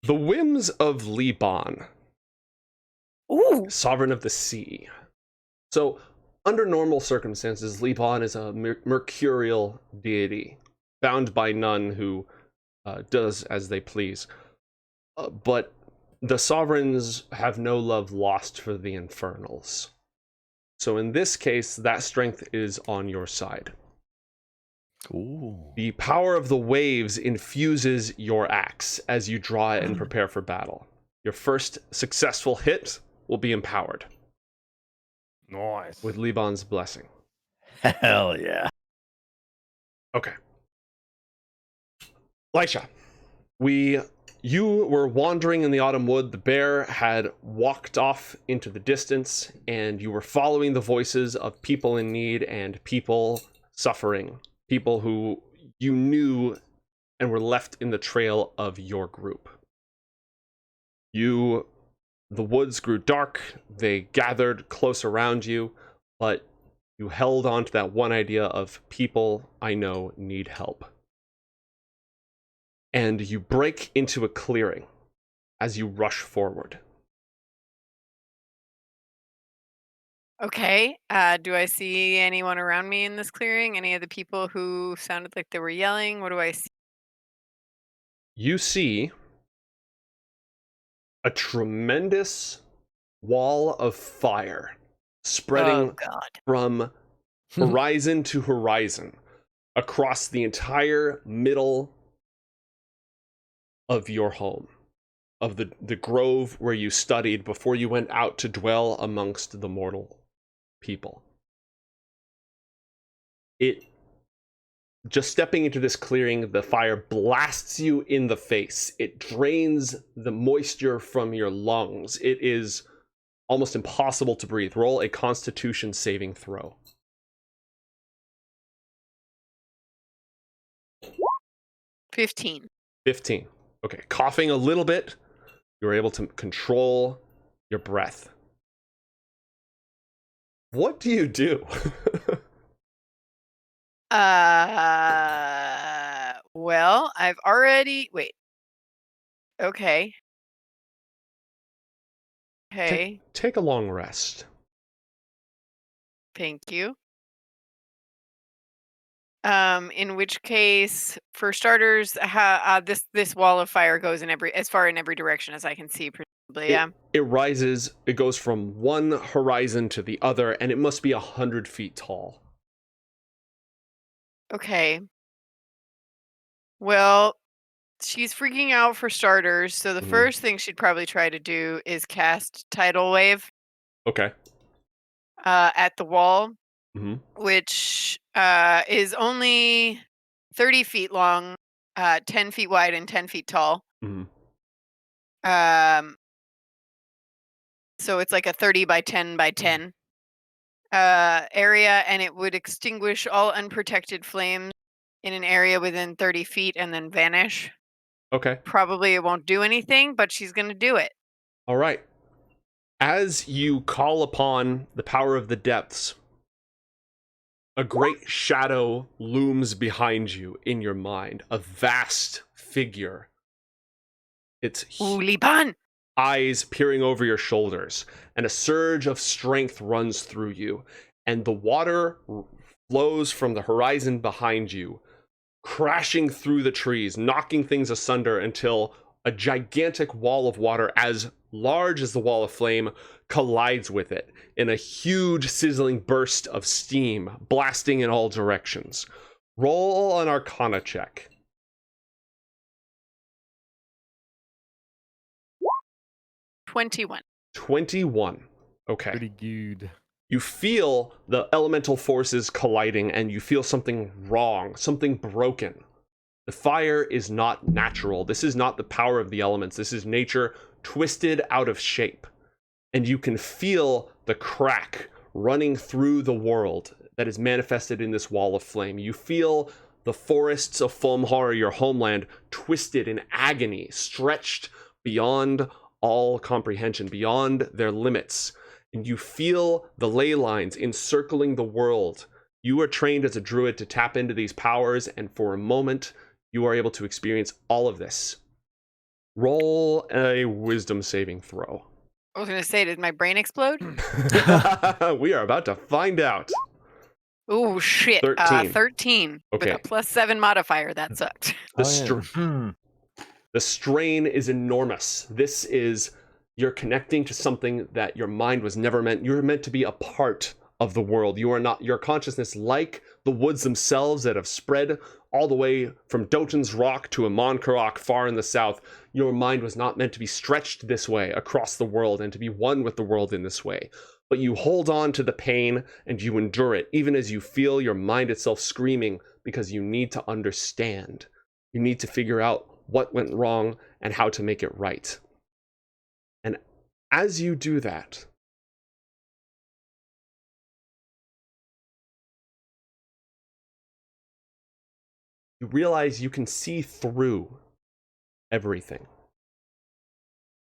Speaker 1: The whims of Liban,
Speaker 4: Ooh.
Speaker 1: sovereign of the sea. So, under normal circumstances, Liban is a mercurial deity, bound by none who does as they please. But the sovereigns have no love lost for the infernals. So in this case, that strength is on your side.
Speaker 2: Ooh.
Speaker 1: The power of the waves infuses your axe as you draw it and prepare for battle. Your first successful hit will be empowered.
Speaker 3: Nice.
Speaker 1: With Liban's blessing.
Speaker 2: Hell yeah.
Speaker 1: Okay. Lysha, you were wandering in the autumn wood. The bear had walked off into the distance, and you were following the voices of people in need and people suffering. People who you knew and were left in the trail of your group. The woods grew dark. They gathered close around you, but you held on to that one idea of people I know need help. And you break into a clearing as you rush forward.
Speaker 4: Okay. Do I see anyone around me in this clearing? Any of the people who sounded like they were yelling? What do I see?
Speaker 1: You see a tremendous wall of fire spreading
Speaker 4: Oh, God.
Speaker 1: from horizon to horizon across the entire middle of your home, of the grove where you studied before you went out to dwell amongst the mortal people. Just stepping into this clearing, the fire blasts you in the face. It drains the moisture from your lungs. It is almost impossible to breathe. Roll a Constitution saving throw.
Speaker 4: 15.
Speaker 1: 15. Okay, coughing a little bit, you were able to control your breath. What do you do?
Speaker 4: Well, I've already wait. Okay. Okay.
Speaker 1: Take a long rest.
Speaker 4: Thank you. In which case, for starters, this wall of fire goes in as far in every direction as I can see, presumably. Yeah.
Speaker 1: It rises. It goes from one horizon to the other, and it must be 100 feet tall.
Speaker 4: Okay. Well, she's freaking out for starters, so the first thing she'd probably try to do is cast Tidal Wave.
Speaker 1: Okay.
Speaker 4: At the wall,
Speaker 1: which
Speaker 4: is only 30 feet long, 10 feet wide, and 10 feet tall. So it's like a 30 by 10 by 10 area, and it would extinguish all unprotected flames in an area within 30 feet and then vanish.
Speaker 1: Okay.
Speaker 4: Probably it won't do anything, but she's going to do it.
Speaker 1: All right. As you call upon the power of the depths, a great shadow looms behind you in your mind, a vast figure. Its
Speaker 4: Liban!
Speaker 1: Eyes peering over your shoulders, and a surge of strength runs through you, and the water flows from the horizon behind you, crashing through the trees, knocking things asunder until a gigantic wall of water as large as the wall of flame collides with it in a huge sizzling burst of steam blasting in all directions. Roll an Arcana check.
Speaker 4: 21.
Speaker 1: 21. Okay.
Speaker 3: Pretty good.
Speaker 1: You feel the elemental forces colliding, and you feel something wrong, something broken. The fire is not natural. This is not the power of the elements. This is nature twisted out of shape. And you can feel the crack running through the world that is manifested in this wall of flame. You feel the forests of Fomhar, your homeland, twisted in agony, stretched beyond all comprehension, beyond their limits. And you feel the ley lines encircling the world. You are trained as a druid to tap into these powers, and for a moment, you are able to experience all of this. Roll a wisdom saving throw.
Speaker 4: I was going to say, did my brain explode?
Speaker 1: We are about to find out.
Speaker 4: Oh, shit.
Speaker 1: 13.
Speaker 4: 13.
Speaker 1: Okay.
Speaker 4: With a +7 modifier. That sucked.
Speaker 1: The strain is enormous. This is, you're connecting to something that your mind was never meant. You're meant to be a part of the world. You are not, your consciousness, like the woods themselves that have spread all the way from Doton's Rock to Amon Karak far in the south. Your mind was not meant to be stretched this way across the world and to be one with the world in this way. But you hold on to the pain and you endure it, even as you feel your mind itself screaming, because you need to understand. You need to figure out what went wrong and how to make it right. And as you do that, you realize you can see through everything.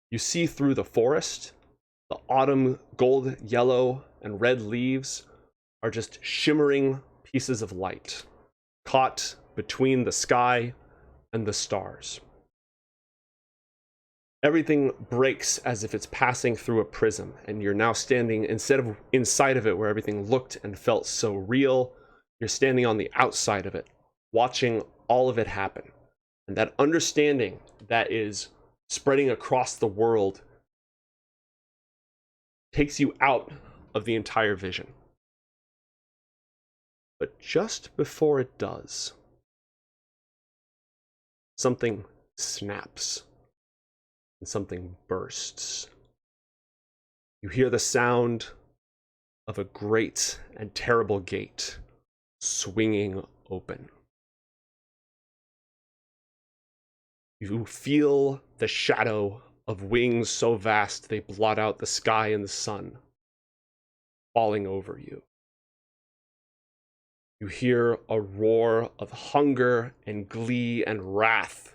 Speaker 1: You see through the forest. The autumn gold, yellow, and red leaves are just shimmering pieces of light, caught between the sky and the stars. Everything breaks as if it's passing through a prism, and you're now standing, instead of inside of it where everything looked and felt so real, you're standing on the outside of it, watching all of it happen. And that understanding that is spreading across the world takes you out of the entire vision. But just before it does, something snaps and something bursts. You hear the sound of a great and terrible gate swinging open. You feel the shadow of wings so vast they blot out the sky and the sun falling over you. You hear a roar of hunger and glee and wrath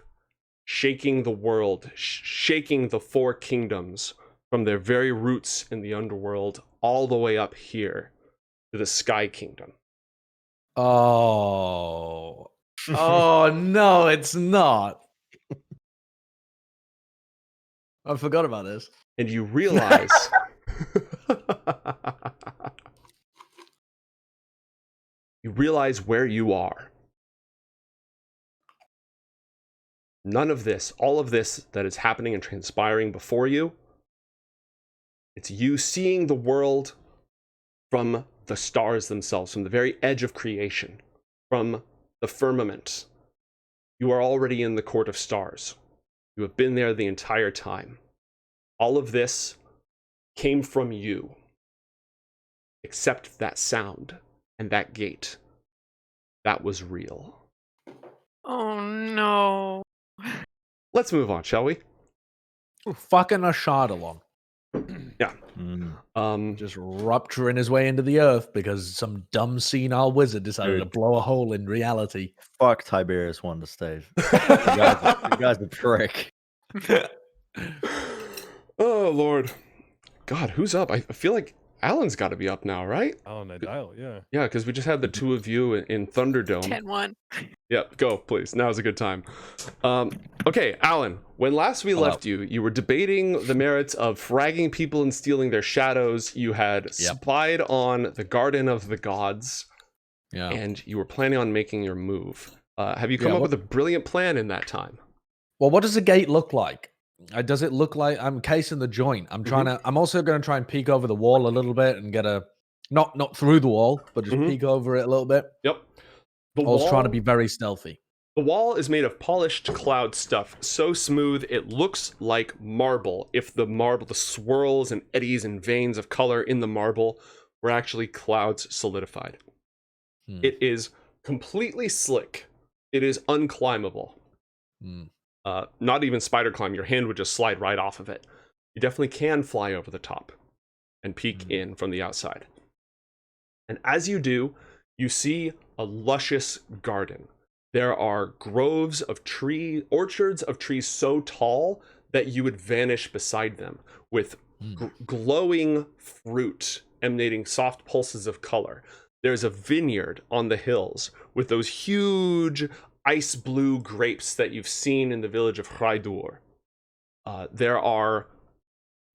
Speaker 1: shaking the world, shaking the four kingdoms from their very roots in the underworld all the way up here to the Sky Kingdom.
Speaker 5: Oh. Oh, no, it's not. I forgot about this.
Speaker 1: And you realize where you are. None of this, all of this that is happening and transpiring before you, it's you seeing the world from the stars themselves, from the very edge of creation, from the firmament. You are already in the court of stars. You have been there the entire time. All of this came from you, except that sound and that gate. That was real.
Speaker 4: Oh no.
Speaker 1: Let's move on, shall we?
Speaker 5: Fucking a shard along.
Speaker 1: Yeah.
Speaker 5: Just rupturing his way into the earth because some dumb senile wizard decided to blow a hole in reality.
Speaker 2: Fuck Tiberius won the stage. You guys are prick.
Speaker 1: Oh, Lord. God, who's up? I feel like Allan's got to be up now, right?
Speaker 3: Allan O'Dale, yeah.
Speaker 1: Yeah, because we just had the two of you in Thunderdome.
Speaker 4: 10-1.
Speaker 1: Yep, go, please. Now's a good time. Okay, Allan, when last we left you, you were debating the merits of fragging people and stealing their shadows. You had spied on the Garden of the Gods, and you were planning on making your move. Have you come up with a brilliant plan in that time?
Speaker 5: Well, what does the gate look like? Does it look like I'm casing the joint? I'm trying to. I'm also going to try and peek over the wall a little bit and get a not through the wall, but just peek over it a little bit.
Speaker 1: Yep.
Speaker 5: I was trying to be very stealthy.
Speaker 1: The wall is made of polished cloud stuff, so smooth it looks like marble. If the swirls and eddies and veins of color in the marble were actually clouds solidified. It is completely slick. It is unclimbable. Not even spider climb. Your hand would just slide right off of it. You definitely can fly over the top and peek in from the outside. And as you do, you see a luscious garden. There are groves of orchards of trees so tall that you would vanish beside them, with glowing fruit emanating soft pulses of color. There's a vineyard on the hills with those huge ice blue grapes that you've seen in the village of Hrydur. There are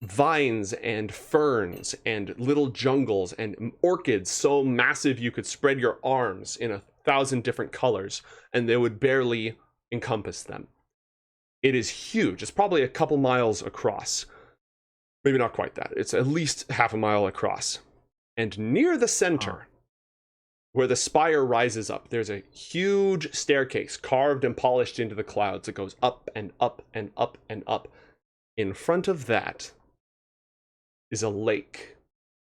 Speaker 1: vines and ferns and little jungles and orchids so massive you could spread your arms in 1,000 different colors and they would barely encompass them. It is huge. It's probably a couple miles across. Maybe not quite that. It's at least half a mile across. And near the center, where the spire rises up, there's a huge staircase carved and polished into the clouds that goes up and up and up and up. In front of that is a lake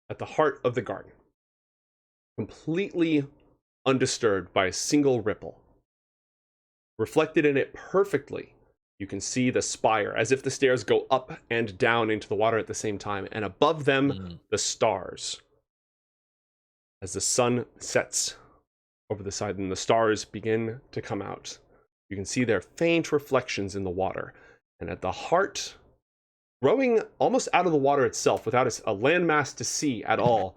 Speaker 1: at the heart of the garden, completely undisturbed by a single ripple. Reflected in it perfectly, you can see the spire, as if the stairs go up and down into the water at the same time, and above them, the stars. As the sun sets over the side and the stars begin to come out, you can see their faint reflections in the water. And at the heart, growing almost out of the water itself, without a landmass to see at all,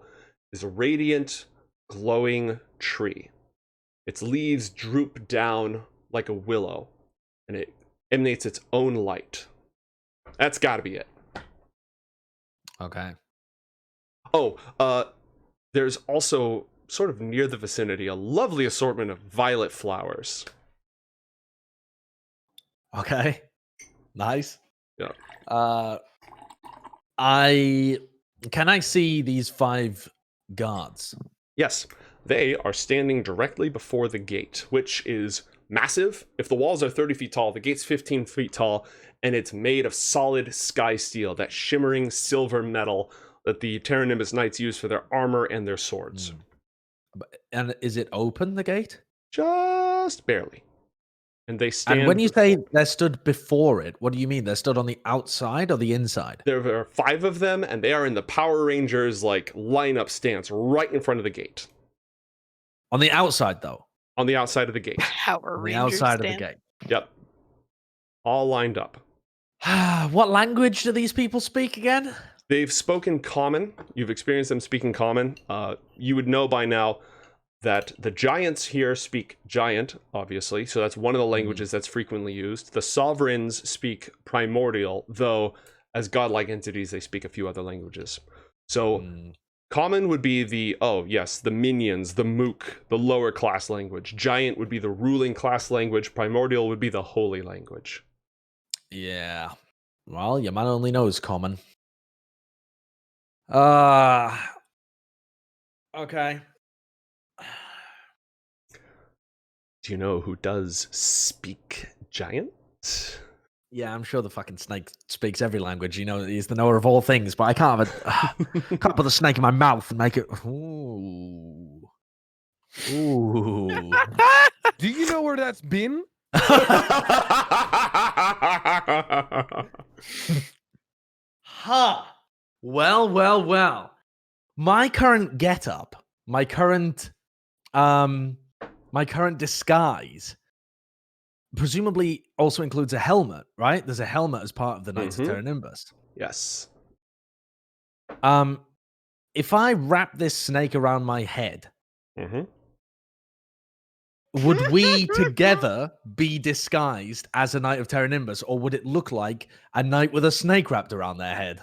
Speaker 1: is a radiant, glowing tree. Its leaves droop down like a willow, and it emanates its own light. That's got to be it.
Speaker 5: Okay.
Speaker 1: There's also, sort of near the vicinity, a lovely assortment of violet flowers.
Speaker 5: Okay. Nice.
Speaker 1: Yeah.
Speaker 5: Can I see these 5 guards?
Speaker 1: Yes, they are standing directly before the gate, which is massive. If the walls are 30 feet tall, the gate's 15 feet tall, and it's made of solid sky steel, that shimmering silver metal that the Terra Nimbus Knights use for their armor and their swords.
Speaker 5: And is it open, the gate?
Speaker 1: Just barely. And they stand...
Speaker 5: And when you say they're stood before it, what do you mean? They're stood on the outside or the inside?
Speaker 1: There are 5 of them, and they are in the Power Rangers, lineup stance right in front of the gate.
Speaker 5: On the outside, though?
Speaker 1: On the outside of the gate.
Speaker 4: Power Rangers.
Speaker 5: On the outside of the gate.
Speaker 1: Yep. All lined up.
Speaker 5: What language do these people speak again?
Speaker 1: They've spoken Common. You've experienced them speaking Common. You would know by now that the Giants here speak Giant, obviously. So that's one of the languages that's frequently used. The Sovereigns speak Primordial, though as godlike entities, they speak a few other languages. So Common would be the minions, the Mook, the lower class language. Giant would be the ruling class language. Primordial would be the holy language.
Speaker 5: Yeah. Well, your man only knows Common. Okay.
Speaker 1: Do you know who does speak Giant?
Speaker 5: Yeah, I'm sure the fucking snake speaks every language. You know, he's the knower of all things, but I can't can't put the snake in my mouth and make it. Ooh. Ooh.
Speaker 3: Do you know where that's been?
Speaker 5: Huh. Well. My current getup, my current disguise, presumably also includes a helmet, right? There's a helmet as part of the Knights of Terra Nimbus.
Speaker 1: Yes.
Speaker 5: If I wrap this snake around my head, would we together be disguised as a Knight of Terra Nimbus, or would it look like a knight with a snake wrapped around their head?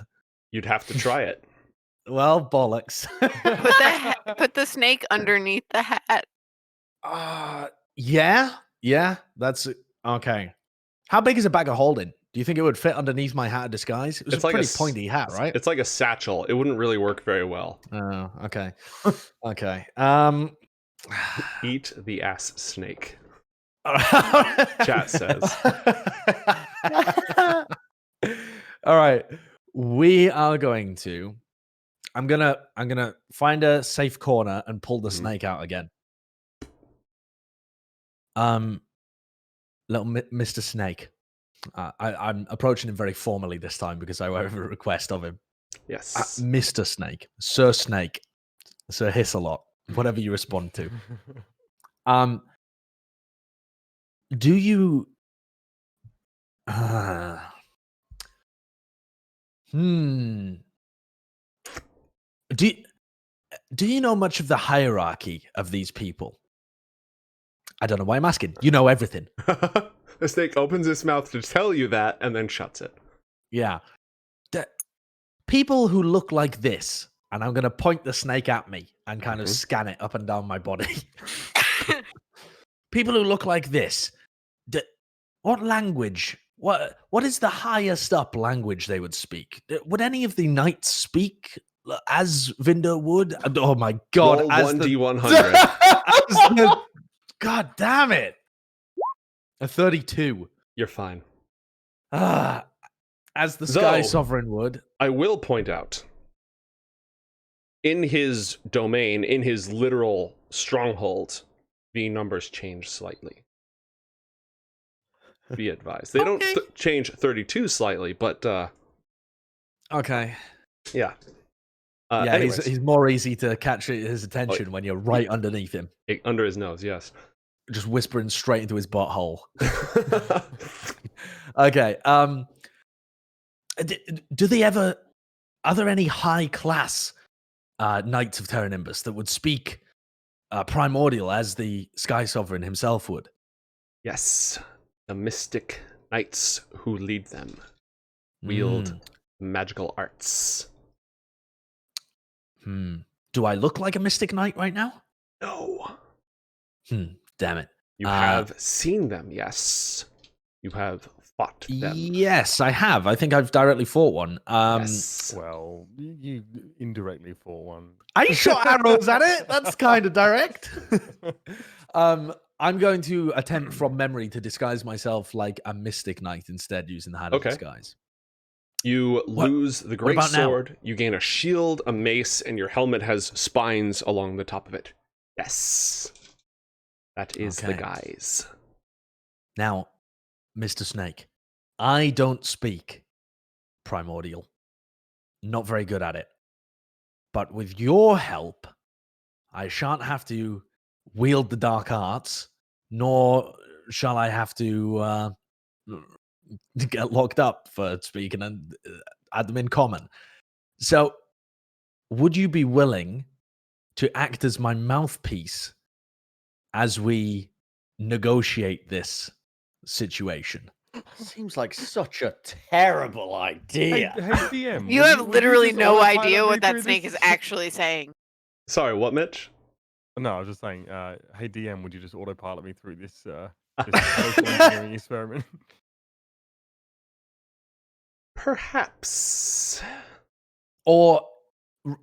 Speaker 1: You'd have to try it.
Speaker 5: Well, bollocks.
Speaker 4: Put the snake underneath the hat.
Speaker 5: Yeah, that's okay. How big is a bag of holding? Do you think it would fit underneath my hat of disguise? It was a pretty pointy hat, right?
Speaker 1: It's like a satchel. It wouldn't really work very well.
Speaker 5: Oh, okay. Okay.
Speaker 1: Eat the ass snake. Chat says.
Speaker 5: All right. We are going to I'm gonna find a safe corner and pull the
Speaker 1: Mhm.
Speaker 5: snake out again. Little Mr. Snake. I'm approaching him very formally this time because I have a request of him.
Speaker 1: Yes.
Speaker 5: Mr. Snake, Sir Snake, Sir Hiss-a-Lot, whatever you respond to. Do you? Do you know much of the hierarchy of these people? I don't know why I'm asking. You know everything.
Speaker 1: The snake opens its mouth to tell you that and then shuts it.
Speaker 5: Yeah. People who look like this, and I'm going to point the snake at me and kind of scan it up and down my body. People who look like this, what language? What is the highest up language they would speak? Would any of the knights speak as Vindur would? Oh my god!
Speaker 1: Roll 1d100.
Speaker 5: God damn it! A 32.
Speaker 1: You're fine.
Speaker 5: As the Sky Sovereign would.
Speaker 1: I will point out, in his domain, in his literal stronghold, the numbers change slightly. Be advised. They don't change 32 slightly, but
Speaker 5: okay.
Speaker 1: Yeah.
Speaker 5: Yeah, he's more easy to catch his attention when you're right underneath him.
Speaker 1: Under his nose, yes.
Speaker 5: Just whispering straight into his butthole. Okay. Do they ever? Are there any high class Knights of Terra Nimbus that would speak primordial as the Sky Sovereign himself would?
Speaker 1: Yes, the mystic knights who lead them wield magical arts.
Speaker 5: Do I look like a mystic knight right now?
Speaker 1: No.
Speaker 5: Damn it.
Speaker 1: You have seen them, yes. You have fought them.
Speaker 5: Yes, I have. I think I've directly fought one.
Speaker 1: Yes.
Speaker 3: Well, you indirectly fought one.
Speaker 5: I shot arrows at it. That's kind of direct. I'm going to attempt from memory to disguise myself like a mystic knight instead, using the hand of disguise.
Speaker 1: You lose the great sword,
Speaker 5: now?
Speaker 1: you gain a shield, a mace, and your helmet has spines along the top of it. Yes. That is the guise.
Speaker 5: Now, Mr. Snake, I don't speak primordial. Not very good at it. But with your help, I shan't have to wield the dark arts, nor shall I have to get locked up for speaking and add them in common. So, would you be willing to act as my mouthpiece as we negotiate this situation?
Speaker 2: Seems like such a terrible idea.
Speaker 3: Hey, DM,
Speaker 4: You have literally no idea what that snake is actually saying.
Speaker 1: Sorry, what, Mitch?
Speaker 3: No, I was just saying, hey DM, would you just autopilot me through this social engineering experiment?
Speaker 1: Perhaps.
Speaker 5: Or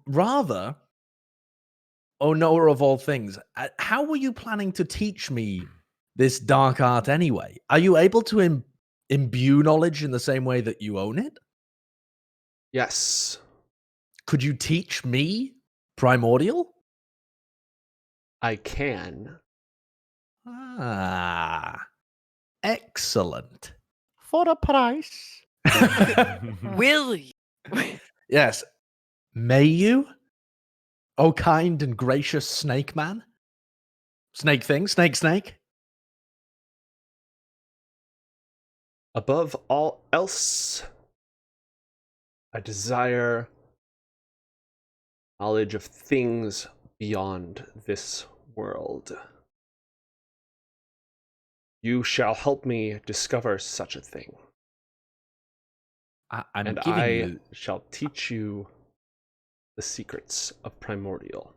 Speaker 5: rather, oh knower of all things, how were you planning to teach me this dark art anyway? Are you able to imbue knowledge in the same way that you own it?
Speaker 1: Yes.
Speaker 5: Could you teach me primordial?
Speaker 1: I can.
Speaker 5: Excellent.
Speaker 2: For a price.
Speaker 4: Will you?
Speaker 5: Yes. May you? Oh, kind and gracious snake man? Snake thing? Snake?
Speaker 1: Above all else, I desire knowledge of things beyond this world. You shall help me discover such a thing. I shall teach you the secrets of primordial.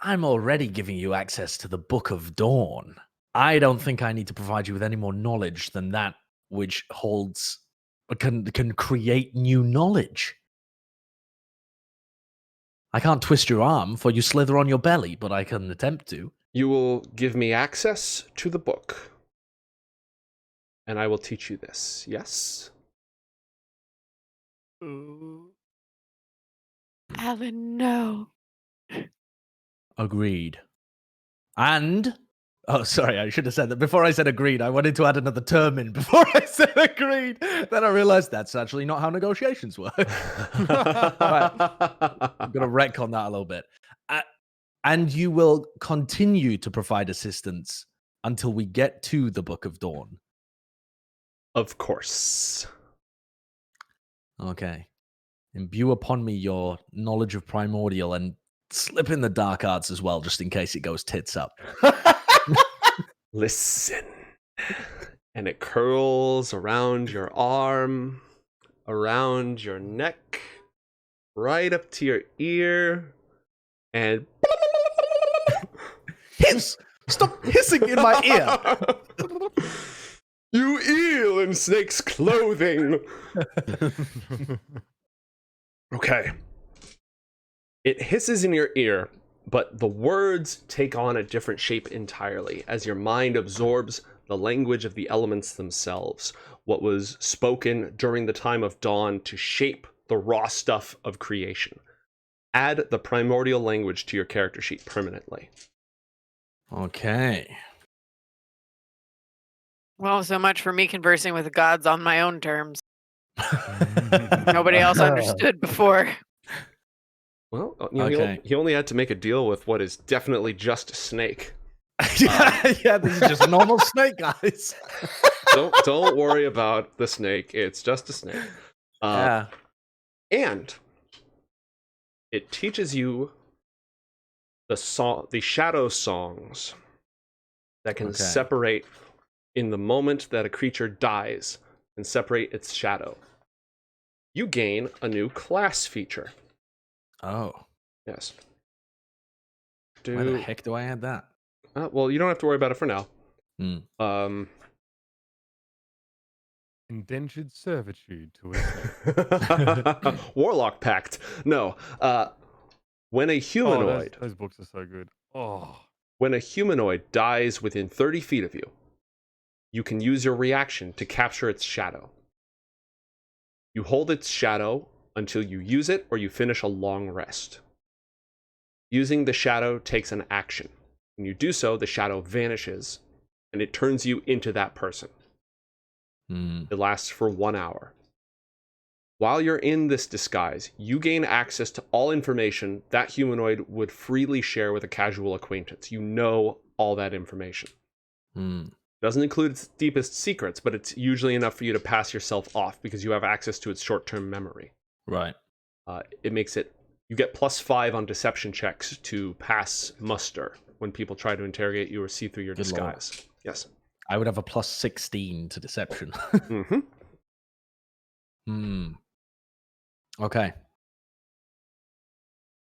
Speaker 5: I'm already giving you access to the Book of Dawn. I don't think I need to provide you with any more knowledge than that which holds can create new knowledge. I can't twist your arm for you slither on your belly, but I can attempt to.
Speaker 1: You will give me access to the book, and I will teach you this, yes?
Speaker 4: Allan, no.
Speaker 5: Agreed. And oh, sorry, I should have said that before I said agreed. I wanted to add another term in before I said agreed. Then I realized that's actually not how negotiations work. Right. I'm going to retcon that a little bit. And you will continue to provide assistance until we get to the Book of Dawn.
Speaker 1: Of course.
Speaker 5: Okay. Imbue upon me your knowledge of primordial and slip in the dark arts as well, just in case it goes tits up.
Speaker 1: Listen. And it curls around your arm, around your neck, right up to your ear, and
Speaker 5: Hiss! Stop hissing in my ear!
Speaker 1: You eel in snake's clothing! Okay. It hisses in your ear, but the words take on a different shape entirely as your mind absorbs the language of the elements themselves, what was spoken during the time of dawn to shape the raw stuff of creation. Add the primordial language to your character sheet permanently.
Speaker 5: Okay.
Speaker 4: Well, so much for me conversing with the gods on my own terms. Nobody else understood before.
Speaker 1: Well,
Speaker 5: Okay.
Speaker 1: he only had to make a deal with what is definitely just a snake.
Speaker 5: Yeah, this is just a normal snake, guys.
Speaker 1: Don't worry about the snake. It's just a snake.
Speaker 5: Yeah.
Speaker 1: And it teaches you the shadow songs that can separate in the moment that a creature dies and separate its shadow. You gain a new class feature.
Speaker 5: Oh.
Speaker 1: Yes.
Speaker 5: Where the heck do I add that?
Speaker 1: Well, you don't have to worry about it for now.
Speaker 3: Indentured servitude to it.
Speaker 1: Warlock Pact. No. When a humanoid...
Speaker 3: those books are so good. Oh.
Speaker 1: When a humanoid dies within 30 feet of you, you can use your reaction to capture its shadow. You hold its shadow until you use it or you finish a long rest. Using the shadow takes an action. When you do so, the shadow vanishes, and it turns you into that person. It lasts for 1 hour. While you're in this disguise, you gain access to all information that humanoid would freely share with a casual acquaintance. You know all that information. Doesn't include its deepest secrets, but it's usually enough for you to pass yourself off because you have access to its short-term memory.
Speaker 5: Right.
Speaker 1: It makes it... You get +5 on deception checks to pass muster when people try to interrogate you or see through your disguise.
Speaker 5: Lord.
Speaker 1: Yes.
Speaker 5: I would have a +16 to deception. Okay.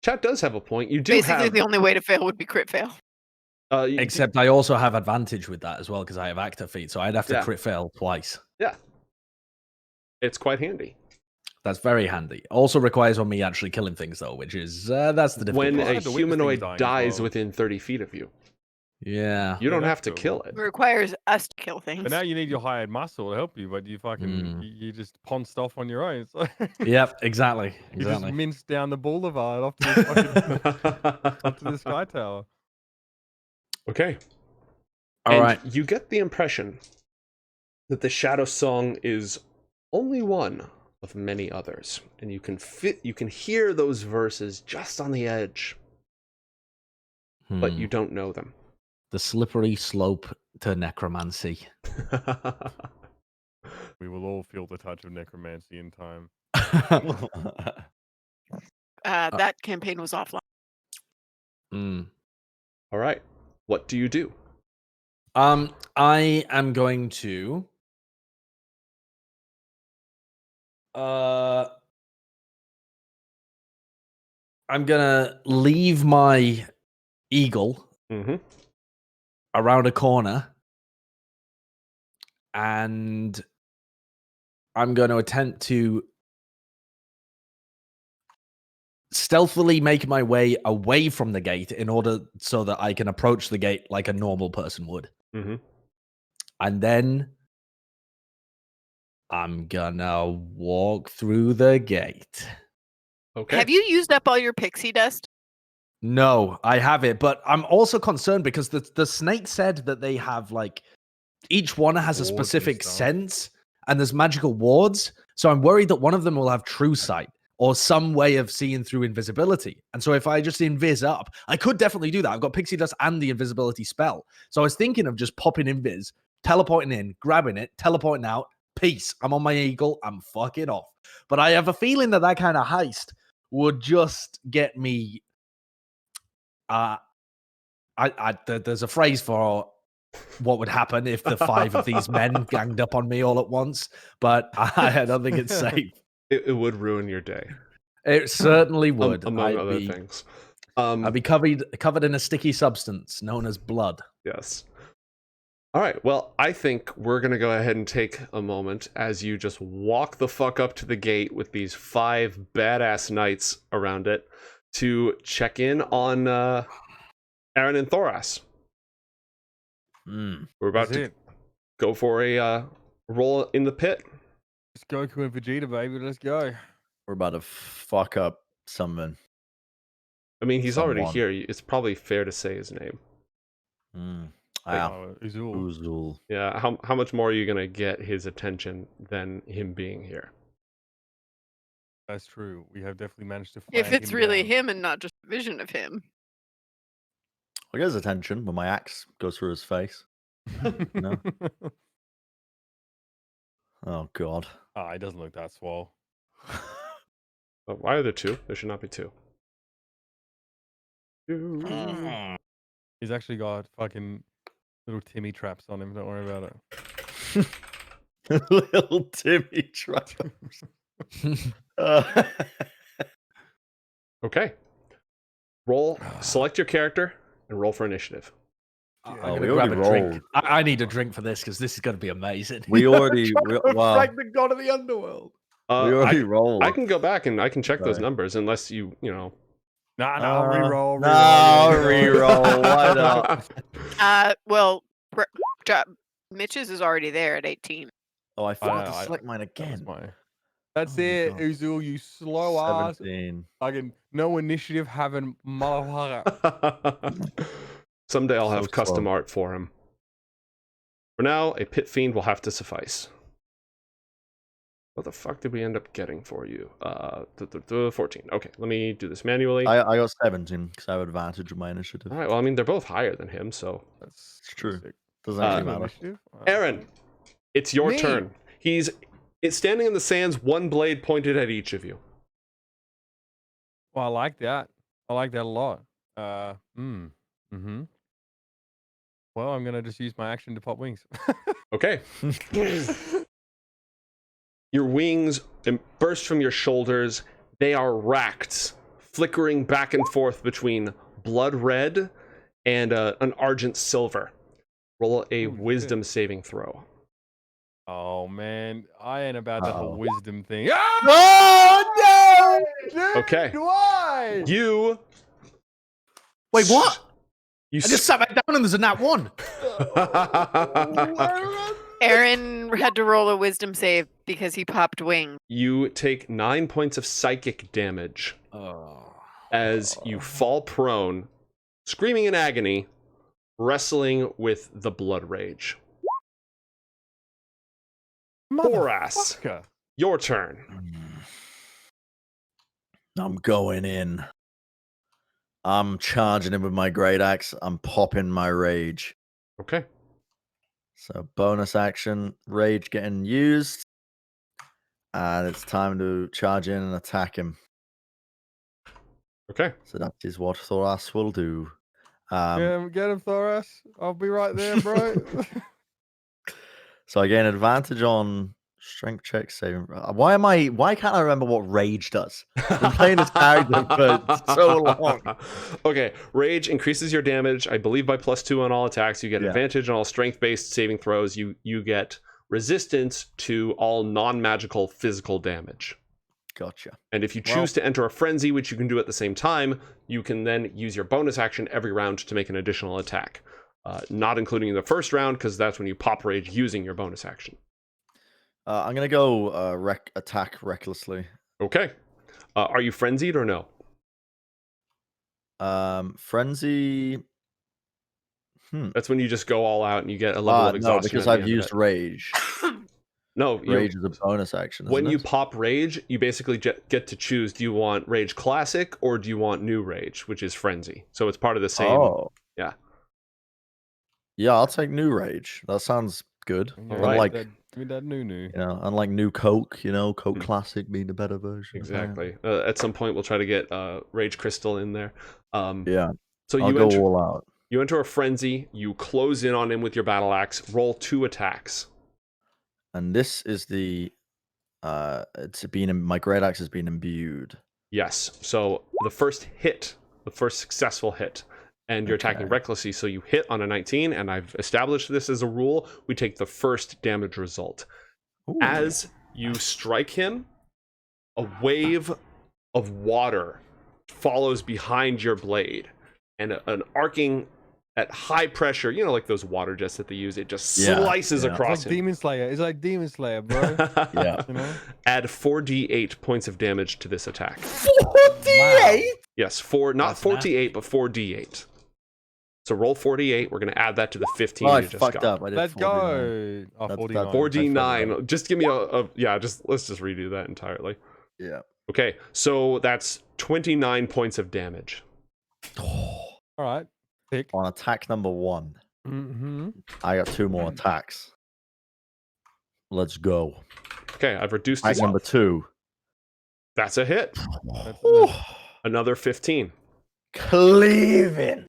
Speaker 1: Chat does have a point. You do
Speaker 4: Basically, the only way to fail would be crit fail.
Speaker 5: Except I also have advantage with that as well because I have actor feat, so I'd have to crit fail twice.
Speaker 1: Yeah. It's quite handy.
Speaker 5: That's very handy. Also requires on me actually killing things though, which is that's the difficult
Speaker 1: when
Speaker 5: part.
Speaker 1: a humanoid dies within 30 feet of you.
Speaker 5: Yeah.
Speaker 1: You don't have to kill it.
Speaker 4: It requires us to kill things.
Speaker 3: But now you need your hired muscle to help you, but you fucking you just ponced off on your own. So
Speaker 5: Yep, exactly.
Speaker 3: You just minced down the boulevard off to the up to the sky tower.
Speaker 1: Okay.
Speaker 5: All right.
Speaker 1: You get the impression that the shadow song is only one of many others, and you can hear those verses just on the edge, but you don't know them.
Speaker 5: The slippery slope to necromancy.
Speaker 3: We will all feel the touch of necromancy in time.
Speaker 4: That campaign was offline.
Speaker 1: All right. What do you do?
Speaker 5: I am going to I'm gonna leave my eagle around a corner, and I'm going to attempt to stealthily make my way away from the gate in order so that I can approach the gate like a normal person would. And then I'm gonna walk through the gate.
Speaker 1: Okay.
Speaker 4: Have you used up all your pixie dust?
Speaker 5: No, I have it, but I'm also concerned because the snake said that they have like each one has a
Speaker 3: Wards and
Speaker 5: specific
Speaker 3: stuff.
Speaker 5: sense, and there's magical wards. So I'm worried that one of them will have true sight or some way of seeing through invisibility. And so if I just invis up, I could definitely do that. I've got pixie dust and the invisibility spell. So I was thinking of just popping invis, teleporting in, grabbing it, teleporting out. Peace. I'm on my eagle. I'm fucking off. But I have a feeling that kind of heist would just get me. There's a phrase for what would happen if the 5 of these men ganged up on me all at once, but I don't think it's safe.
Speaker 1: It would ruin your day.
Speaker 5: It certainly would.
Speaker 1: Among other things.
Speaker 5: I'd be covered in a sticky substance known as blood.
Speaker 1: Yes. All right. Well, I think we're going to go ahead and take a moment as you just walk the fuck up to the gate with these 5 badass knights around it to check in on Eren and Thoras. We're about to go for a roll in the pit.
Speaker 3: It's Goku and Vegeta, baby. Let's go.
Speaker 2: We're about to fuck up someone.
Speaker 1: I mean, he's already
Speaker 2: Someone.
Speaker 1: here. It's probably fair to say his name.
Speaker 3: Uzul.
Speaker 2: Uzul.
Speaker 1: Yeah. How much more are you going to get his attention than him being here?
Speaker 3: That's true. We have definitely managed to.
Speaker 4: If
Speaker 3: flag
Speaker 4: it's
Speaker 3: him
Speaker 4: really
Speaker 3: down.
Speaker 4: him and not just a vision of him.
Speaker 2: I get his attention when my axe goes through his face. No? Oh, God.
Speaker 3: Ah, he doesn't look that swole.
Speaker 1: But why are there 2? There should not be 2.
Speaker 3: He's actually got fucking little Timmy traps on him. Don't worry about it.
Speaker 2: Little Timmy traps.
Speaker 1: Okay. Select your character and roll for initiative.
Speaker 5: I'm
Speaker 2: Oh,
Speaker 5: gonna
Speaker 2: we
Speaker 5: grab
Speaker 2: already
Speaker 5: a drink.
Speaker 2: rolled.
Speaker 5: I need a drink for this because this is going to be amazing.
Speaker 2: We already. Wow.
Speaker 5: Frank the god of the underworld.
Speaker 2: We already rolled.
Speaker 1: I can go back and I can check those
Speaker 2: Sorry.
Speaker 1: numbers unless you know.
Speaker 3: Nah, reroll.
Speaker 2: No, reroll. Why not?
Speaker 4: Well, Mitch's is already there at 18.
Speaker 2: Oh, I forgot to
Speaker 3: I-
Speaker 2: select mine again.
Speaker 3: That's
Speaker 2: Oh my
Speaker 3: it,
Speaker 2: God.
Speaker 3: Uzul, you slow ass.
Speaker 2: 17.
Speaker 3: Fucking no initiative having motherfucker.
Speaker 1: Someday I'll have
Speaker 2: So
Speaker 1: custom
Speaker 2: slow.
Speaker 1: art for him. For now, a pit fiend will have to suffice. What the fuck did we end up getting for you? 14. Okay, let me do this manually.
Speaker 2: I got 17 because I have advantage of my initiative.
Speaker 1: All right, well, I mean, they're both higher than him, so.
Speaker 3: That's
Speaker 2: It's true.
Speaker 3: sick.
Speaker 2: Doesn't actually
Speaker 1: No
Speaker 2: matter.
Speaker 3: Initiative?
Speaker 1: Eren, it's your
Speaker 3: Me?
Speaker 1: turn. It's standing in the sands, one blade pointed at each of you.
Speaker 3: Well, I like that. I like that a lot. Mm-hmm. Well, I'm gonna just use my action to pop wings.
Speaker 1: Okay. Your wings burst from your shoulders. They are racked, flickering back and forth between blood red and an argent silver. Roll a
Speaker 3: Ooh,
Speaker 1: wisdom saving throw.
Speaker 3: Oh man, I ain't about that whole
Speaker 2: Uh-oh.
Speaker 3: wisdom thing. Ah!
Speaker 2: Oh,
Speaker 3: Dude,
Speaker 1: Okay.
Speaker 3: why?
Speaker 1: You.
Speaker 5: Wait, what?
Speaker 1: You
Speaker 5: I just sat back down and there's a nat 1.
Speaker 4: Eren had to roll a wisdom save because he popped wing.
Speaker 1: You take 9 points of psychic damage as you fall prone, screaming in agony, wrestling with the blood rage. Thoras,
Speaker 3: Motherfucker.
Speaker 1: your turn.
Speaker 2: I'm going in. I'm charging him with my great axe. I'm popping my rage.
Speaker 1: Okay.
Speaker 2: So bonus action, rage getting used. And it's time to charge in and attack him.
Speaker 1: Okay.
Speaker 2: So that is what Thoras will do.
Speaker 3: Get him, Thoras. I'll be right there, bro.
Speaker 2: So I gain advantage on strength check saving. Why can't I remember what rage does? I've been playing this character for so long.
Speaker 1: Okay. Rage increases your damage, I believe, by +2 on all attacks. You get
Speaker 2: Yeah.
Speaker 1: advantage on all strength-based saving throws. You get resistance to all non-magical physical damage.
Speaker 2: Gotcha.
Speaker 1: And if you choose to enter a frenzy, which you can do at the same time, you can then use your bonus action every round to make an additional attack. Not including the first round, because that's when you pop rage using your bonus action.
Speaker 2: I'm gonna go attack recklessly.
Speaker 1: Okay. Are you frenzied or no?
Speaker 2: Frenzy.
Speaker 1: That's when you just go all out and you get a level of exhaustion.
Speaker 2: No, because
Speaker 1: at the
Speaker 2: I've
Speaker 1: end of
Speaker 2: used
Speaker 1: it.
Speaker 2: Rage.
Speaker 1: No,
Speaker 2: Rage is a bonus action.
Speaker 1: When
Speaker 2: isn't
Speaker 1: you
Speaker 2: it?
Speaker 1: pop Rage, you basically get to choose: do you want Rage Classic or do you want New Rage, which is Frenzy? So it's part of the same.
Speaker 2: Oh.
Speaker 1: Yeah.
Speaker 2: Yeah, I'll take New Rage. That sounds good.
Speaker 3: Yeah,
Speaker 1: Alright.
Speaker 3: give me that new.
Speaker 2: Unlike New Coke, Coke Classic being the better version.
Speaker 1: Exactly. At some point, we'll try to get Rage Crystal in there.
Speaker 2: Yeah.
Speaker 1: So
Speaker 2: I'll go all out.
Speaker 1: You enter a frenzy. You close in on him with your battle axe. Roll 2 attacks.
Speaker 2: And this is the my great axe has been imbued.
Speaker 1: Yes. So the first successful hit, and you're attacking recklessly. So you hit on a 19, and I've established this as a rule. We take the first damage result.
Speaker 2: Ooh.
Speaker 1: As you strike him, a wave of water follows behind your blade, and an arcing at high pressure, like those water jets that they use, it just slices across
Speaker 3: It's like Demon Slayer. It's like Demon Slayer, bro.
Speaker 2: Yeah.
Speaker 1: Add 4d8 points of damage to this attack.
Speaker 2: 48?
Speaker 1: Yes, not 48, but 4d8. So roll 48. We're going to add that to the 15
Speaker 2: Oh, I
Speaker 1: you just
Speaker 2: fucked
Speaker 1: got.
Speaker 2: up. I did
Speaker 3: Let's
Speaker 2: 49.
Speaker 3: go. Oh,
Speaker 2: That's
Speaker 3: 49.
Speaker 1: 4d9. Just give me let's just redo that entirely.
Speaker 2: Yeah.
Speaker 1: Okay, so that's 29 points of damage.
Speaker 3: All right. Pick.
Speaker 2: On attack number 1.
Speaker 3: Mm-hmm.
Speaker 2: I got 2 more attacks. Let's go.
Speaker 1: Okay, I've reduced
Speaker 2: Attack
Speaker 1: his
Speaker 2: number
Speaker 1: health.
Speaker 2: 2.
Speaker 1: That's a hit.
Speaker 3: That's
Speaker 1: Another 15.
Speaker 2: Cleaving.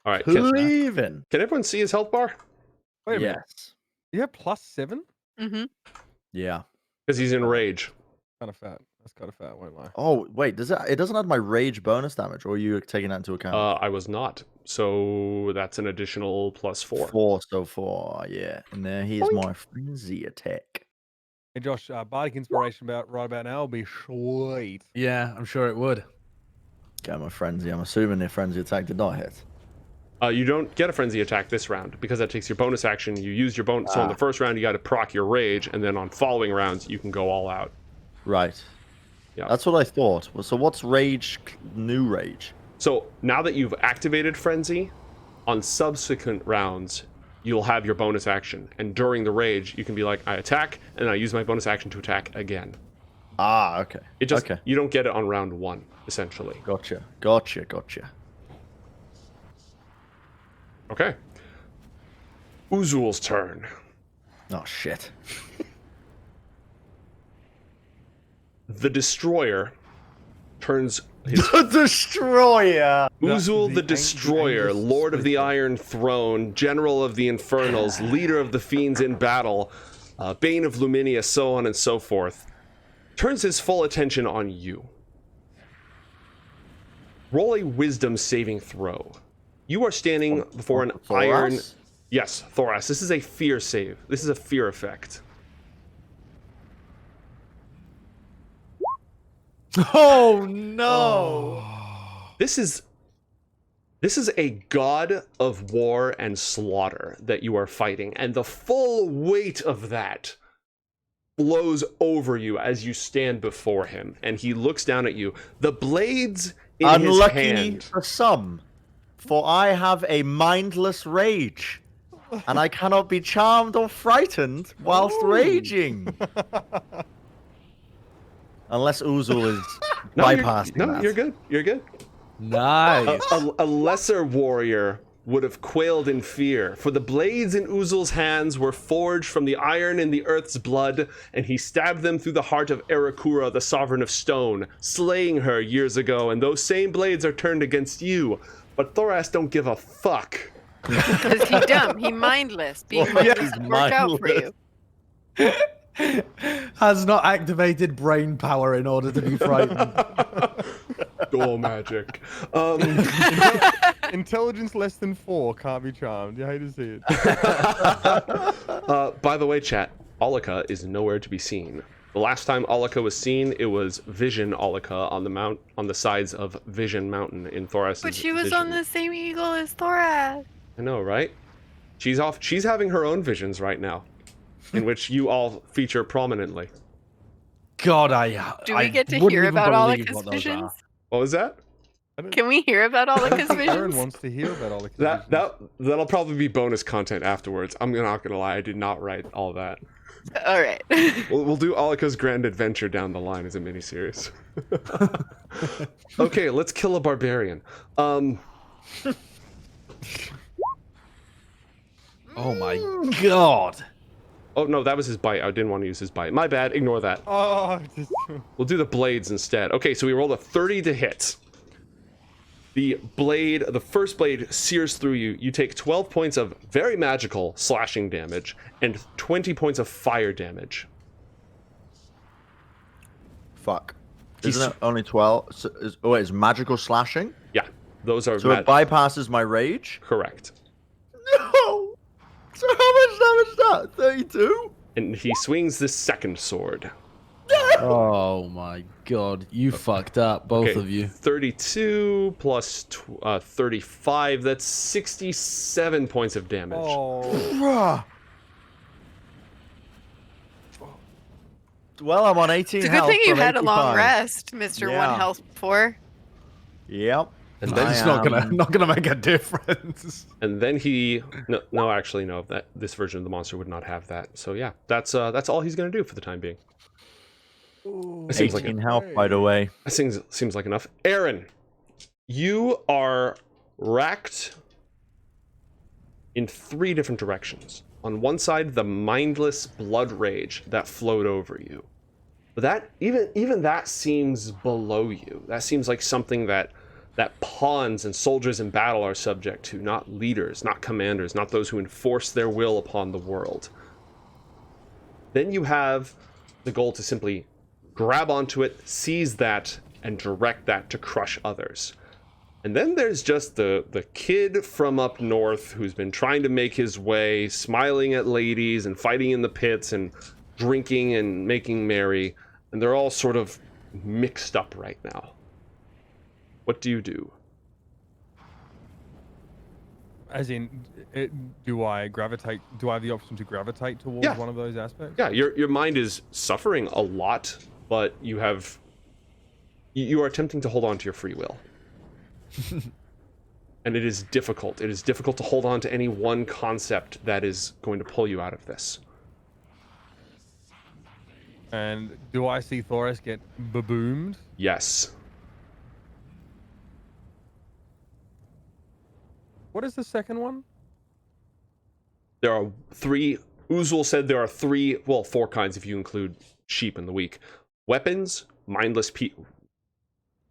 Speaker 1: All right,
Speaker 2: Cleaving.
Speaker 1: can everyone see his health bar?
Speaker 3: Wait a minute.
Speaker 2: Yes.
Speaker 3: You have +7?
Speaker 4: Mm-hmm.
Speaker 2: Yeah.
Speaker 1: Because he's in rage.
Speaker 3: Kind of fat. That's kind of fat, won't lie.
Speaker 2: Oh, wait, it doesn't add my rage bonus damage, or are you taking that into account?
Speaker 1: I was not. So that's an additional +4.
Speaker 2: 4, yeah. And there here's my frenzy attack.
Speaker 3: Hey, Josh, Bardic Inspiration right about now will be sweet.
Speaker 5: Yeah, I'm sure it would.
Speaker 2: Get my frenzy. I'm assuming the frenzy attack did not hit.
Speaker 1: You don't get a frenzy attack this round because that takes your bonus action. You use your bonus. So in the first round, you got to proc your rage, and then on following rounds, you can go all out.
Speaker 2: Right.
Speaker 1: Yeah.
Speaker 2: That's what I thought. So what's rage, new rage?
Speaker 1: So now that you've activated frenzy, on subsequent rounds, you'll have your bonus action. And during the rage, you can be like, I attack, and I use my bonus action to attack again.
Speaker 2: Ah, okay.
Speaker 1: You don't get it on round 1, essentially.
Speaker 2: Gotcha.
Speaker 1: Okay. Uzul's turn.
Speaker 2: Oh, shit.
Speaker 1: The Destroyer turns his...
Speaker 2: The Destroyer!
Speaker 1: Uzul the Destroyer, Lord of the Iron Throne, General of the Infernals, Leader of the Fiends in battle, Bane of Luminia, so on and so forth, turns his full attention on you. Roll a Wisdom saving throw. You are standing before an iron... Yes, Thoras. This is a fear save. This is a fear effect.
Speaker 2: Oh, no!
Speaker 1: This is a god of war and slaughter that you are fighting, and the full weight of that blows over you as you stand before him, and he looks down at you. The blades in his hand...
Speaker 2: Unlucky for some, for I have a mindless rage, and I cannot be charmed or frightened whilst raging. Unless Uzul is bypassing that.
Speaker 1: You're good. You're good.
Speaker 5: Nice.
Speaker 1: A lesser warrior would have quailed in fear, for the blades in Uzul's hands were forged from the iron in the earth's blood, and he stabbed them through the heart of Erekura, the sovereign of stone, slaying her years ago, and those same blades are turned against you. But Thoras don't give a fuck.
Speaker 4: Because he's dumb. He's mindless. Being mindless will work out for you.
Speaker 5: Has not activated brain power in order to be frightened.
Speaker 1: Door magic.
Speaker 3: Intelligence less than 4 can't be charmed. You hate to see it.
Speaker 1: By the way, chat, Alika is nowhere to be seen. The last time Alika was seen, it was Vision Alika on the sides of Vision Mountain in Thoras.
Speaker 4: But she was on the same eagle as Thoras.
Speaker 1: I know, right? She's having her own visions right now, in which you all feature prominently.
Speaker 5: God,
Speaker 4: Do we
Speaker 5: I
Speaker 4: get to
Speaker 5: wouldn't
Speaker 4: hear
Speaker 5: even
Speaker 4: about all the
Speaker 5: believe what those
Speaker 4: visions?
Speaker 5: are.
Speaker 1: What was that?
Speaker 4: Can we hear about all the
Speaker 3: I don't think Eren
Speaker 4: visions?
Speaker 3: wants to hear about all the
Speaker 1: That'll probably be bonus content afterwards. I'm not gonna lie, I did not write all that.
Speaker 4: All right.
Speaker 1: We'll do Alika's Grand Adventure down the line as a miniseries. Okay, let's kill a barbarian.
Speaker 5: Oh my God.
Speaker 1: Oh no, that was his bite. I didn't want to use his bite. My bad. Ignore that.
Speaker 3: Oh,
Speaker 1: We'll do the blades instead. Okay, so we rolled a 30 to hit. The first blade sears through you. You take 12 points of very magical slashing damage and 20 points of fire damage.
Speaker 2: Fuck.
Speaker 1: He's-
Speaker 2: Isn't it only 12? So it's magical slashing?
Speaker 1: Yeah, those are
Speaker 2: So it bypasses my rage?
Speaker 1: correct.
Speaker 2: No! So how much damage is that? 32?
Speaker 1: And he swings the second sword.
Speaker 5: Oh my God. You fucked up, both
Speaker 1: Okay,
Speaker 5: of you.
Speaker 1: 32 plus 35. That's 67 points of damage.
Speaker 3: oh.
Speaker 2: Bruh. Well, I'm on 18
Speaker 4: It's a good
Speaker 2: health
Speaker 4: thing you
Speaker 2: from
Speaker 4: had a long
Speaker 2: 85.
Speaker 4: rest, Mr.
Speaker 2: Yeah.
Speaker 4: One Health 4.
Speaker 2: Yep.
Speaker 5: And then it's not gonna make a difference.
Speaker 1: And then he no, that this version of the monster would not have that. So yeah, that's all he's gonna do for the time being. That seems like
Speaker 2: 18 health, by the way.
Speaker 1: that seems like enough. Eren, you are racked in 3 different directions. On one side, the mindless blood rage that flowed over you. But that even that seems below you. That seems like something that pawns and soldiers in battle are subject to, not leaders, not commanders, not those who enforce their will upon the world. Then you have the goal to simply grab onto it, seize that, and direct that to crush others. And then there's just the kid from up north who's been trying to make his way, smiling at ladies and fighting in the pits and drinking and making merry. And they're all sort of mixed up right now. What do you do?
Speaker 3: As in, do I gravitate? Do I have the option to gravitate towards
Speaker 1: Yeah.
Speaker 3: one of those aspects?
Speaker 1: Yeah, your mind is suffering a lot, but you are attempting to hold on to your free will. And it is difficult. It is difficult to hold on to any one concept that is going to pull you out of this.
Speaker 3: And do I see Thoras get baboomed?
Speaker 1: Yes.
Speaker 3: What is the second one?
Speaker 1: There are 3. Uzul said there are 4 kinds if you include sheep in the week. Weapons, mindless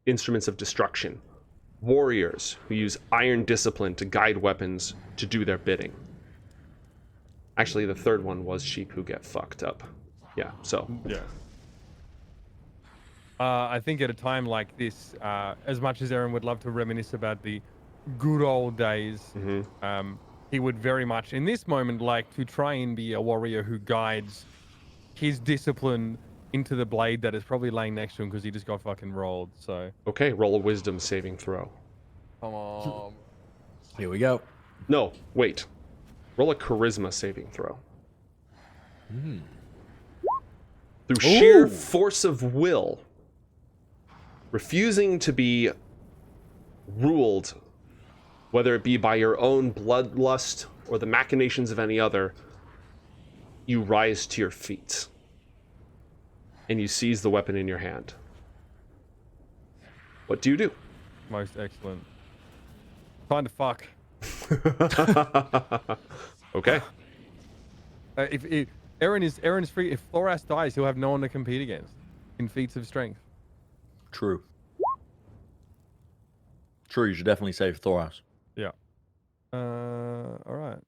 Speaker 1: instruments of destruction. Warriors who use iron discipline to guide weapons to do their bidding. Actually, the third one was sheep who get fucked up. Yeah, so.
Speaker 3: Yeah. I think at a time like this, as much as Eren would love to reminisce about the good old days, he would very much, in this moment, like to try and be a warrior who guides his discipline into the blade that is probably laying next to him because he just got fucking rolled. So.
Speaker 1: Okay, roll a wisdom saving throw.
Speaker 3: Come on.
Speaker 5: Here we go.
Speaker 1: No, wait. Roll a charisma saving throw. Through sheer force of will, refusing to be ruled, whether it be by your own bloodlust or the machinations of any other, you rise to your feet. And you seize the weapon in your hand. What do you do?
Speaker 3: Most excellent. Time to fuck.
Speaker 1: Okay.
Speaker 3: If Eren's free, if Thoras dies, he'll have no one to compete against in feats of strength.
Speaker 2: True. True, you should definitely save Thoras.
Speaker 3: Yeah. All right.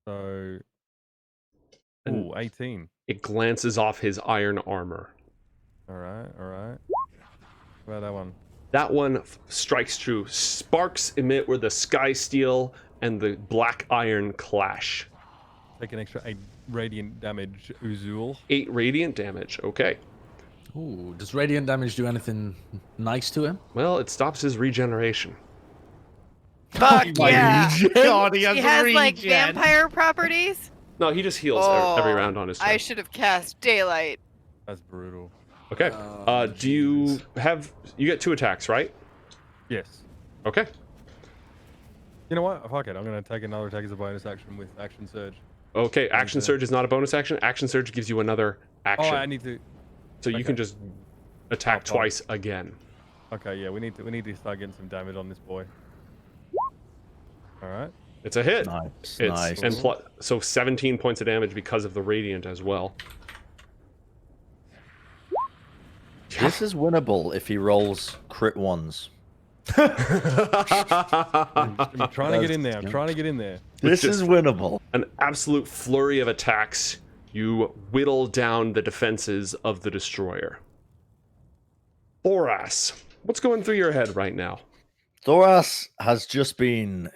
Speaker 3: So,
Speaker 1: And-
Speaker 3: 18.
Speaker 1: It glances off his iron armor.
Speaker 3: All right. How about that one?
Speaker 1: That one strikes true. Sparks emit where the sky steel and the black iron clash.
Speaker 3: Take an extra 8 radiant damage, Uzul.
Speaker 1: 8 radiant damage. Okay.
Speaker 5: Ooh, does radiant damage do anything nice to him?
Speaker 1: Well, it stops his regeneration.
Speaker 4: Fuck yeah.
Speaker 5: God,
Speaker 4: He has like vampire properties.
Speaker 1: No, he just heals every round on his turn.
Speaker 4: I should have cast daylight.
Speaker 3: That's brutal.
Speaker 1: Okay. Do you have... You get 2 attacks, right?
Speaker 3: Yes.
Speaker 1: Okay.
Speaker 3: You know what? Fuck it. I'm going to take another attack as a bonus action with Action Surge.
Speaker 1: Okay, Action Surge is not a bonus action. Action Surge gives you another action.
Speaker 3: Oh, I need to...
Speaker 1: So you can just attack twice again.
Speaker 3: Okay, yeah, we need to start getting some damage on this boy. All right.
Speaker 1: It's a hit.
Speaker 2: Nice.
Speaker 1: And so 17 points of damage because of the Radiant as well.
Speaker 2: This is winnable if he rolls crit ones.
Speaker 3: I'm trying to get in there. I'm trying to get in there.
Speaker 2: This is winnable.
Speaker 1: An absolute flurry of attacks. You whittle down the defenses of the destroyer. Thoras, what's going through your head right now?
Speaker 2: Thoras has just been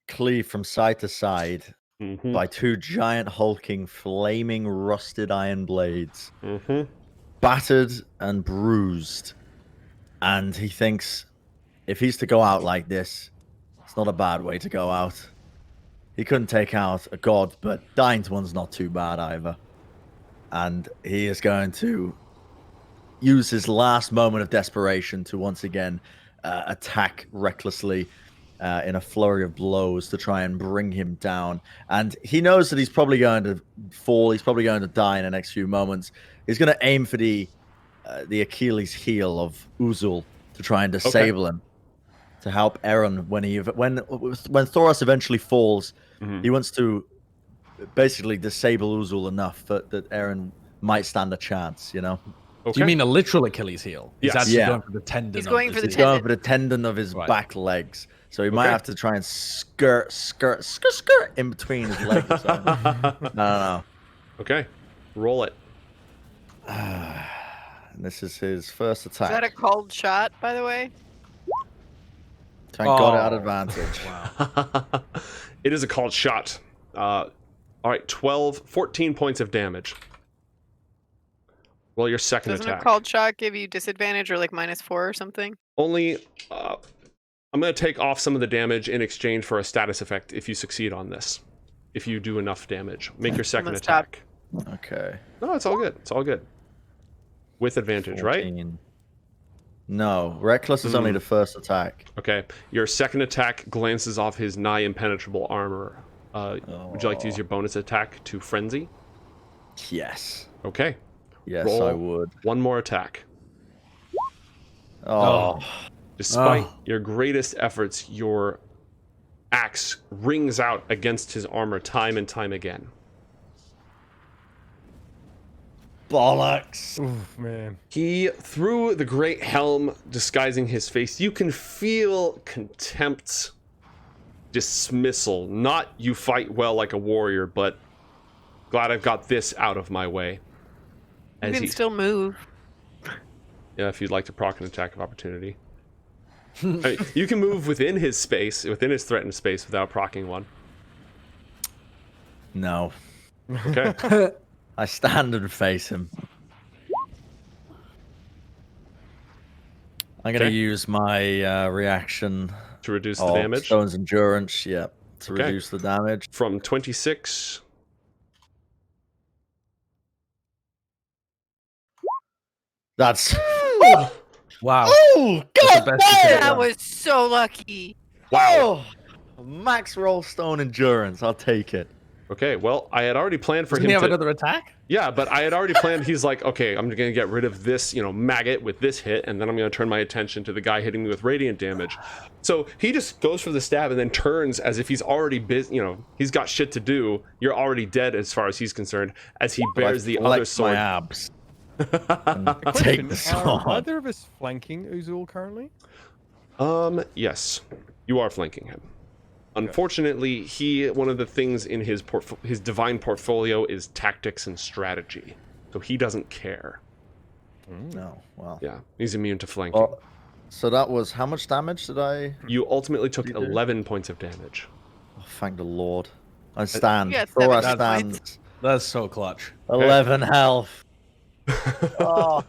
Speaker 2: cleaved from side to side
Speaker 1: Mm-hmm.
Speaker 2: by 2 giant hulking flaming rusted iron blades,
Speaker 1: Mm-hmm.
Speaker 2: battered and bruised, and he thinks if he's to go out like this, it's not a bad way to go out. He couldn't take out a god, but dying to one's not too bad either, and he is going to use his last moment of desperation to once again attack recklessly in a flurry of blows to try and bring him down. And he knows that he's probably going to fall. He's probably going to die in the next few moments. He's going to aim for the Achilles heel of Uzul to try and disable him, to help Eren when Thoras eventually falls.
Speaker 1: Mm-hmm.
Speaker 2: He wants to basically disable Uzul enough that Eren might stand a chance, you know?
Speaker 1: Okay.
Speaker 5: Do you mean a literal Achilles heel? He's
Speaker 1: Yes.
Speaker 5: actually
Speaker 2: Yeah.
Speaker 5: going for the tendon.
Speaker 4: He's going for the
Speaker 2: He's
Speaker 4: tendon.
Speaker 2: going for the tendon of his
Speaker 5: Right.
Speaker 2: back legs. So he might
Speaker 1: Okay.
Speaker 2: have to try and skirt in between his legs or something. No.
Speaker 1: Okay, roll it.
Speaker 2: And this is his first
Speaker 4: Is that a
Speaker 2: attack.
Speaker 4: called shot, by the way?
Speaker 2: Thank God it had
Speaker 5: Oh.
Speaker 2: advantage.
Speaker 5: Wow.
Speaker 1: It is a called shot. All right, 14 points of damage. Roll your second
Speaker 4: Doesn't
Speaker 1: attack.
Speaker 4: a called shot give you disadvantage or like -4 or something?
Speaker 1: Only, I'm going to take off some of the damage in exchange for a status effect if you succeed on this. If you do enough damage. Make your second
Speaker 4: Let's stop.
Speaker 1: attack.
Speaker 2: Okay.
Speaker 1: No, it's all good. It's all good. With advantage, right?
Speaker 2: 14. No, reckless is only the first attack.
Speaker 1: Okay. Your second attack glances off his nigh impenetrable armor. Would you like to use your bonus attack to frenzy?
Speaker 2: Yes.
Speaker 1: Okay.
Speaker 2: Yes,
Speaker 1: Roll.
Speaker 2: I would.
Speaker 1: One more attack.
Speaker 2: Oh.
Speaker 1: Despite your greatest efforts, your axe rings out against his armor time and time again.
Speaker 2: Bollocks.
Speaker 3: Oof, man.
Speaker 1: He, through the great helm disguising his face, you can feel contempt, dismissal. Not you fight well like a warrior, but glad I've got this out of my way.
Speaker 4: You can still move.
Speaker 1: Yeah, if you'd like to proc an attack of opportunity. I mean, you can move within his space, within his threatened space, without procking one.
Speaker 2: No.
Speaker 1: Okay.
Speaker 2: I stand and face him. I'm going to
Speaker 1: Okay.
Speaker 2: use my reaction
Speaker 1: To reduce the
Speaker 2: of
Speaker 1: damage.
Speaker 2: Stone's Endurance, to
Speaker 1: Okay.
Speaker 2: reduce the damage.
Speaker 1: From 26.
Speaker 2: That's...
Speaker 5: Wow.
Speaker 2: Oh,
Speaker 5: That's
Speaker 2: God
Speaker 5: the best you could
Speaker 2: damn!
Speaker 5: have
Speaker 4: That
Speaker 5: done.
Speaker 4: was so lucky.
Speaker 2: Wow! Max roll Stone Endurance, I'll take it.
Speaker 1: Okay, well, I had already planned for
Speaker 5: Doesn't
Speaker 1: him
Speaker 5: he have
Speaker 1: to...
Speaker 5: another attack?
Speaker 1: Yeah, but I had already planned, he's like, okay, I'm gonna get rid of this, maggot with this hit, and then I'm gonna turn my attention to the guy hitting me with radiant damage. So he just goes for the stab and then turns as if he's already busy, he's got shit to do. You're already dead as far as he's concerned, as he bears the other
Speaker 2: Flex my
Speaker 1: sword.
Speaker 2: abs. And
Speaker 3: Question,
Speaker 2: take the
Speaker 3: are
Speaker 2: sword.
Speaker 3: either of us flanking Uzul currently?
Speaker 1: Yes, you are flanking him. Unfortunately, one of the things in his divine portfolio is tactics and strategy, so he doesn't care.
Speaker 2: No, well.
Speaker 1: Yeah, he's immune to flanking.
Speaker 2: Well, so that was... How much damage did I...
Speaker 1: You ultimately took
Speaker 2: You do?
Speaker 1: 11 points of damage.
Speaker 2: Oh, thank the Lord. I stand.
Speaker 4: Yeah,
Speaker 2: Thora
Speaker 4: 7 points.
Speaker 2: stands.
Speaker 5: That's so clutch.
Speaker 2: 11 health. Oh.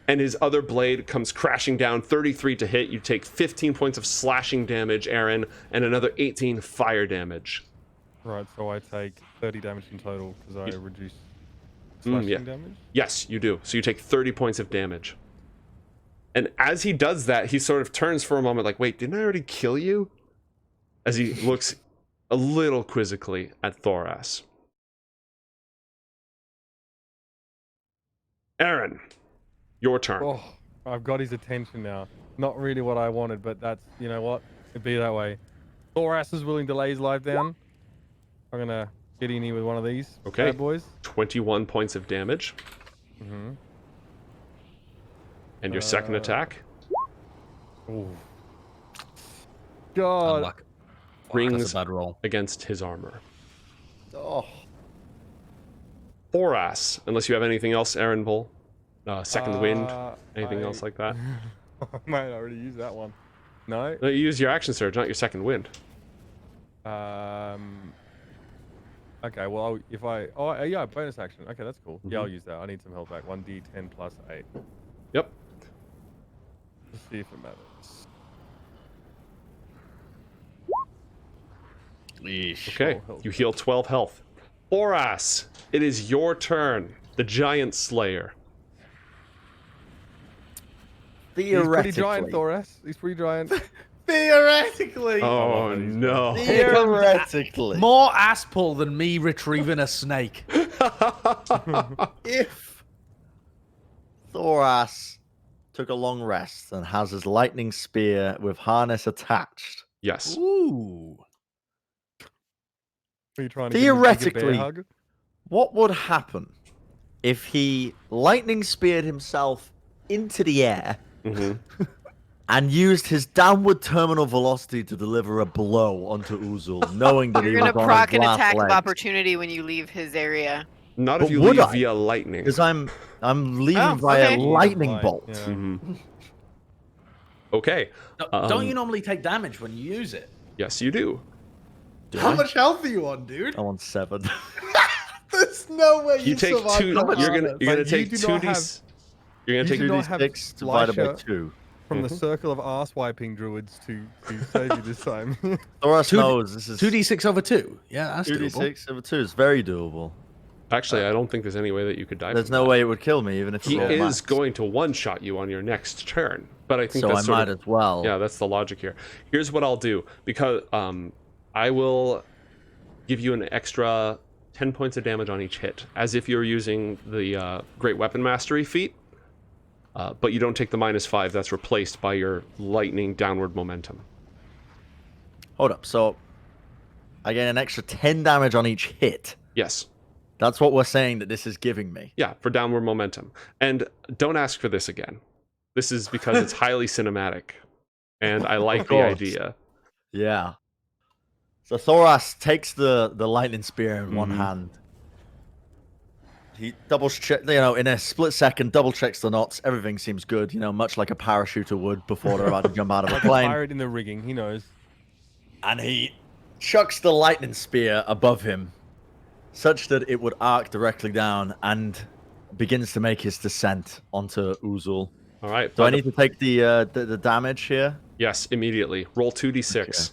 Speaker 1: And his other blade comes crashing down, 33 to hit. You take 15 points of slashing damage, Eren, and another 18 fire damage.
Speaker 3: Right, so I take 30 damage in total because I reduce. slashing
Speaker 1: yeah.
Speaker 3: damage?
Speaker 1: Yes, you do. So you take 30 points of damage. And as he does that, he sort of turns for a moment like, wait, didn't I already kill you? As he looks a little quizzically at Thoras. Eren, your turn.
Speaker 3: Oh, I've got his attention now. Not really what I wanted, but that's, you know what? It'd be that way. Thoras is willing to lay his life down. I'm gonna get in here with one of these bad boys.
Speaker 1: 21 points of damage.
Speaker 3: Mm-hmm.
Speaker 1: And your second attack
Speaker 3: Ooh. God.
Speaker 5: Unlucky.
Speaker 1: rings
Speaker 5: That's a bad roll.
Speaker 1: against his armor.
Speaker 2: Oh.
Speaker 1: Thoras, unless you have anything else, Eren Bull. Second wind, anything
Speaker 3: I-
Speaker 1: else like that?
Speaker 3: I might already use that one. No.
Speaker 1: No, you use your action surge, not your second wind.
Speaker 3: Okay, well, yeah, bonus action. Okay, that's cool. Yeah, I'll use that. I need some health back. 1d10 plus 8.
Speaker 1: Yep.
Speaker 3: Let's see if it matters.
Speaker 1: Okay,
Speaker 3: health.
Speaker 1: you heal 12 health. Thoras, it is your turn. The Giant Slayer.
Speaker 3: He's pretty giant, Thoras. He's pretty giant.
Speaker 5: Theoretically.
Speaker 1: Oh no.
Speaker 2: Theoretically.
Speaker 5: More ass pull than me retrieving a snake.
Speaker 2: If Thoras took a long rest and has his lightning spear with harness attached,
Speaker 1: Yes.
Speaker 5: Ooh.
Speaker 3: Are you trying to give him a bear
Speaker 2: theoretically,
Speaker 3: hug?
Speaker 2: what would happen if he lightning speared himself into the air and used his downward terminal velocity to deliver a blow onto Uzul, knowing that
Speaker 4: You're
Speaker 2: he was
Speaker 4: going to
Speaker 2: on
Speaker 4: proc
Speaker 2: his
Speaker 4: an
Speaker 2: last
Speaker 4: attack of
Speaker 2: legs?
Speaker 4: opportunity when you leave his area.
Speaker 1: Not
Speaker 2: But
Speaker 1: if you
Speaker 2: would
Speaker 1: leave
Speaker 2: I?
Speaker 1: via lightning.
Speaker 2: Because I'm leaving
Speaker 4: Oh,
Speaker 2: via
Speaker 4: okay.
Speaker 2: lightning
Speaker 3: Light,
Speaker 2: bolt.
Speaker 3: yeah.
Speaker 1: Mhm. Okay.
Speaker 5: Don't you normally take damage when you use it?
Speaker 1: Yes, you do.
Speaker 2: Do
Speaker 5: How
Speaker 2: I?
Speaker 5: much health are you on, dude?
Speaker 2: I'm on 7.
Speaker 5: There's no way
Speaker 1: You take
Speaker 5: survived
Speaker 1: 2.
Speaker 5: that
Speaker 1: You're gonna
Speaker 5: hard.
Speaker 3: But
Speaker 1: take
Speaker 3: you do
Speaker 1: 2
Speaker 3: not
Speaker 1: d.
Speaker 3: have-
Speaker 1: You're gonna
Speaker 3: you
Speaker 1: take
Speaker 3: do not have
Speaker 2: 2d6 divided by
Speaker 3: Lysha
Speaker 2: 2.
Speaker 3: from the circle of ass wiping druids to save you this time.
Speaker 2: Thoras
Speaker 5: 2d-
Speaker 2: knows this is
Speaker 5: 2d6 over 2. Yeah, that's doable.
Speaker 2: 2d6 over 2 is very doable.
Speaker 1: Actually, I don't think there's any way that you could die.
Speaker 2: There's
Speaker 1: from
Speaker 2: no
Speaker 1: that.
Speaker 2: way it would kill me, even if
Speaker 1: He
Speaker 2: it rolled
Speaker 1: is
Speaker 2: max.
Speaker 1: going to one-shot you on your next turn, but I think
Speaker 2: So I
Speaker 1: that's sort
Speaker 2: might
Speaker 1: of,
Speaker 2: as well.
Speaker 1: yeah, that's the logic here. Here's what I'll do, because I will give you an extra 10 points of damage on each hit, as if you're using the Great Weapon Mastery feat, but you don't take the -5. That's replaced by your lightning downward momentum.
Speaker 2: Hold up. So I get an extra 10 damage on each hit.
Speaker 1: Yes.
Speaker 2: That's what we're saying that this is giving me.
Speaker 1: Yeah, for downward momentum. And don't ask for this again. This is because it's highly cinematic, and I like the
Speaker 2: course.
Speaker 1: idea.
Speaker 2: Yeah. So Thoras takes the lightning spear in one hand. He double check, in a split second, double checks the knots. Everything seems good, much like a parachuter would before they're about to jump out of a
Speaker 3: Like a
Speaker 2: plane.
Speaker 3: pirate in the rigging, he knows.
Speaker 2: And he chucks the lightning spear above him, such that it would arc directly down, and begins to make his descent onto Uzul.
Speaker 1: All right.
Speaker 2: Do I need to take the damage here?
Speaker 1: Yes, immediately. Roll 2d6.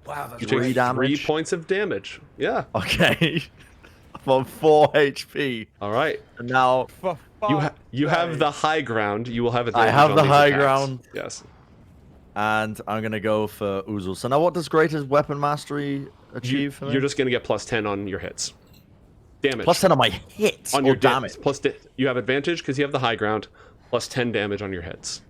Speaker 5: Wow, that's
Speaker 1: You take 3
Speaker 2: damage.
Speaker 1: points of damage. Yeah.
Speaker 2: Okay. I'm on 4 HP.
Speaker 1: All right.
Speaker 2: And now
Speaker 3: For
Speaker 1: You have the high ground. You will have advantage.
Speaker 2: have
Speaker 1: on
Speaker 2: the
Speaker 1: these
Speaker 2: high
Speaker 1: attacks.
Speaker 2: ground.
Speaker 1: Yes.
Speaker 2: and I'm gonna go for Uzul. So now what does greatest weapon mastery achieve for me?
Speaker 1: You're just gonna get +10 on your hits. Damage.
Speaker 2: +10 on my hits
Speaker 1: on
Speaker 2: or
Speaker 1: your
Speaker 2: damage.
Speaker 1: You have advantage because you have the high ground. +10 damage on your hits.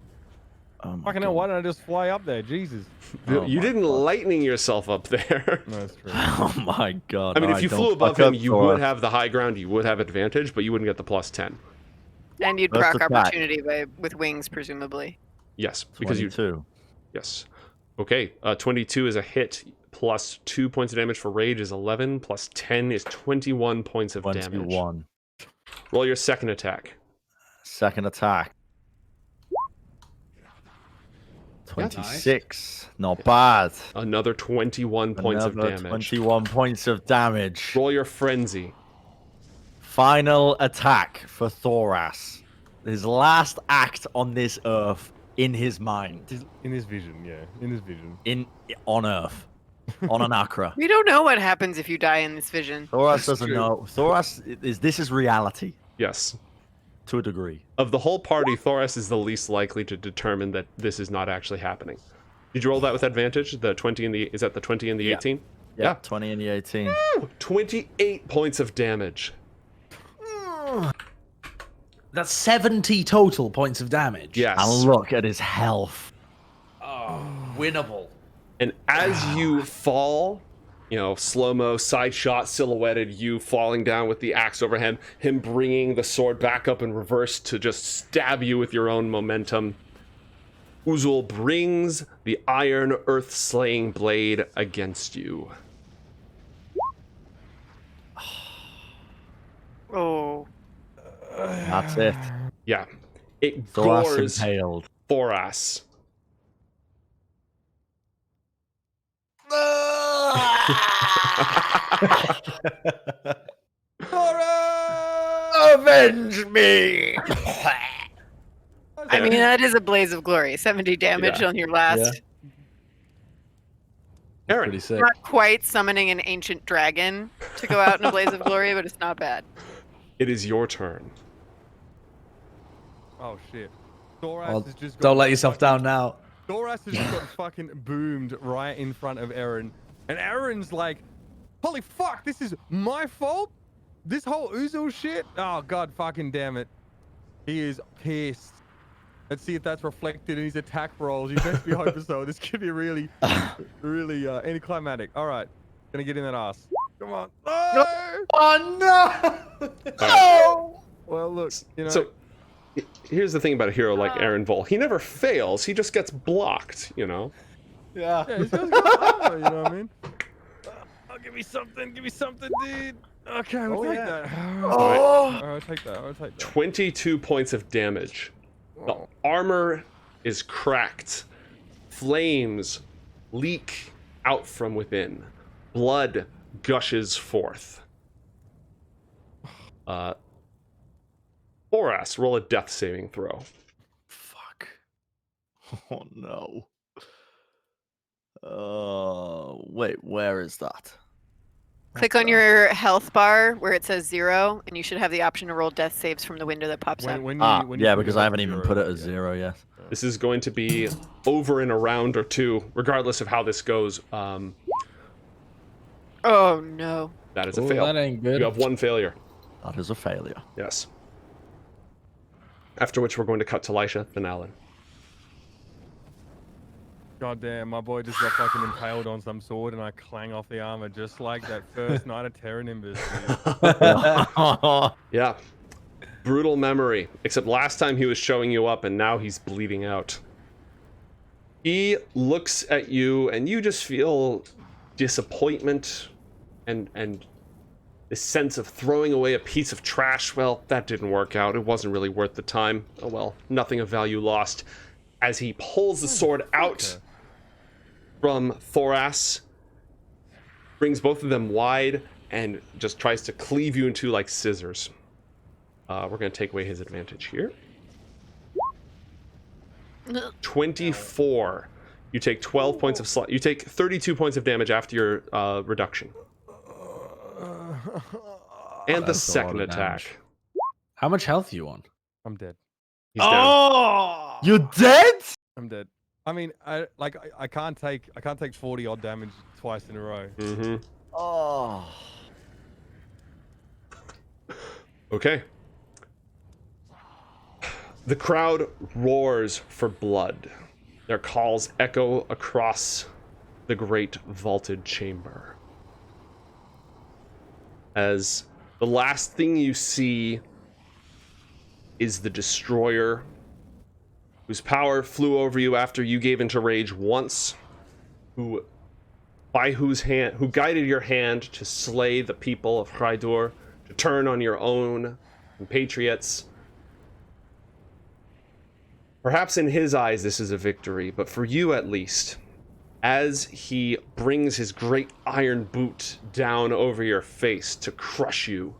Speaker 2: Oh my
Speaker 3: Fucking hell,
Speaker 2: God.
Speaker 3: why don't I just fly up there? Jesus.
Speaker 2: Oh
Speaker 1: You
Speaker 2: my
Speaker 1: didn't
Speaker 2: God.
Speaker 1: lightning yourself up there.
Speaker 3: No, that's true.
Speaker 2: Oh my God.
Speaker 1: I mean, if
Speaker 2: Alright,
Speaker 1: you
Speaker 2: don't
Speaker 1: flew above
Speaker 2: fuck
Speaker 1: him,
Speaker 2: up,
Speaker 1: you
Speaker 2: Thoras.
Speaker 1: would have the high ground. You would have advantage, but you wouldn't get the +10.
Speaker 4: And you'd
Speaker 2: First
Speaker 4: proc
Speaker 2: attack.
Speaker 4: opportunity with wings, presumably.
Speaker 1: Yes, because you.
Speaker 2: 22.
Speaker 1: Yes. Okay. 22 is a hit. +2 points of damage for rage is 11. +10 is 21 points of damage.
Speaker 2: 21.
Speaker 1: Roll your second attack.
Speaker 2: Second attack. 26. Not bad.
Speaker 1: Another 21 points of
Speaker 2: Another
Speaker 1: damage.
Speaker 2: 21 points of damage.
Speaker 1: Roll your frenzy.
Speaker 2: Final attack for Thoras. His last act on this earth in his mind.
Speaker 3: In his vision, yeah. In his vision.
Speaker 2: On Earth. on an Acra.
Speaker 4: We don't know what happens if you die in this vision.
Speaker 2: Thoras doesn't know. Thoras this is reality
Speaker 1: Yes.
Speaker 2: to a degree.
Speaker 1: Of the whole party, Thoras is the least likely to determine that this is not actually happening. Did you roll that with advantage? The 20 and the is that the 20 and the 18?
Speaker 2: Yeah, 20 and the 18.
Speaker 1: 28 points of damage.
Speaker 5: That's 70 total points of damage.
Speaker 1: Yes.
Speaker 2: And look at his health.
Speaker 5: Oh, winnable.
Speaker 1: And as you fall, you know, slow-mo, side shot, silhouetted, you falling down with the axe overhand, him bringing the sword back up in reverse to just stab you with your own momentum. Uzul brings the iron earth-slaying blade against you.
Speaker 4: Oh.
Speaker 2: That's it.
Speaker 1: Yeah. It
Speaker 2: Thoras
Speaker 1: gores
Speaker 2: impaled.
Speaker 1: Thoras.
Speaker 2: Avenge me!
Speaker 4: I mean, that is a blaze of glory. 70 damage
Speaker 1: Yeah.
Speaker 4: on your last.
Speaker 1: Eren.
Speaker 5: Pretty sick.
Speaker 4: Not quite summoning an ancient dragon to go out in a blaze of glory, but it's not bad.
Speaker 1: It is your turn.
Speaker 3: Oh shit. Thoras
Speaker 5: Well,
Speaker 3: has just
Speaker 5: don't
Speaker 3: got
Speaker 5: let yourself down now.
Speaker 3: Thoras has just got fucking boomed right in front of Eren. And Eren's like, holy fuck, this is my fault? This whole Uzul shit? Oh god fucking damn it. He is pissed. Let's see if that's reflected in his attack rolls. You best be hoping so. This could be really, really anticlimactic. Alright. Gonna get in that ass. Come on. Oh!
Speaker 5: Oh no!
Speaker 1: No!
Speaker 3: Well look, you know.
Speaker 1: So, here's the thing about a hero like Eren Vol. He never fails, he just gets blocked, you know?
Speaker 5: Yeah.
Speaker 3: Yeah, he's got armor, you know what I mean? Oh, give me something, dude. Okay, we'll take that.
Speaker 1: Alright.
Speaker 3: I'll take that.
Speaker 1: 22 points of damage. The
Speaker 3: Oh.
Speaker 1: armor is cracked. Flames leak out from within. Blood gushes forth. Thoras, roll a death saving throw.
Speaker 2: Fuck. Oh no. Oh, wait, where is that?
Speaker 4: Click on your health bar where it says 0, and you should have the option to roll death saves from the window that pops up.
Speaker 3: When
Speaker 2: Yeah,
Speaker 3: put
Speaker 2: because
Speaker 3: it
Speaker 2: I
Speaker 3: on
Speaker 2: haven't even
Speaker 3: zero,
Speaker 2: put it at
Speaker 3: yeah.
Speaker 2: 0 yet.
Speaker 1: This is going to be over in a round or two, regardless of how this goes.
Speaker 4: Oh no.
Speaker 1: That is a
Speaker 5: Ooh,
Speaker 1: fail.
Speaker 5: that ain't good.
Speaker 1: You have one failure.
Speaker 2: That is a failure.
Speaker 1: Yes. After which we're going to cut to Lysha, then Allan.
Speaker 3: God damn, my boy just got fucking impaled on some sword and I clang off the armor just like that first night of Terra Nimbus. Dude.
Speaker 1: Yeah. Brutal memory. Except last time he was showing you up and now he's bleeding out. He looks at you and you just feel disappointment and this sense of throwing away a piece of trash. Well, that didn't work out. It wasn't really worth the time. Oh well, nothing of value lost. As he pulls the sword out from Thoras, brings both of them wide, and just tries to cleave you in two like scissors. We're going to take away his advantage here. 24. You take 12 points of you take 32 points of damage after your reduction. And the
Speaker 5: That's a lot
Speaker 1: second
Speaker 5: of damage.
Speaker 1: attack.
Speaker 5: How much health are you on?
Speaker 3: I'm dead.
Speaker 1: He's down.
Speaker 5: Oh!
Speaker 2: You're dead?
Speaker 3: I'm dead. I mean, I can't take 40 odd damage twice in a row.
Speaker 1: Mm-hmm.
Speaker 2: Oh.
Speaker 1: Okay. The crowd roars for blood. Their calls echo across the great vaulted chamber. As the last thing you see is the destroyer, whose power flew over you after you gave into rage once, who guided your hand to slay the people of Hrydur, to turn on your own compatriots. Perhaps in his eyes this is a victory, but for you at least, as he brings his great iron boot down over your face to crush you,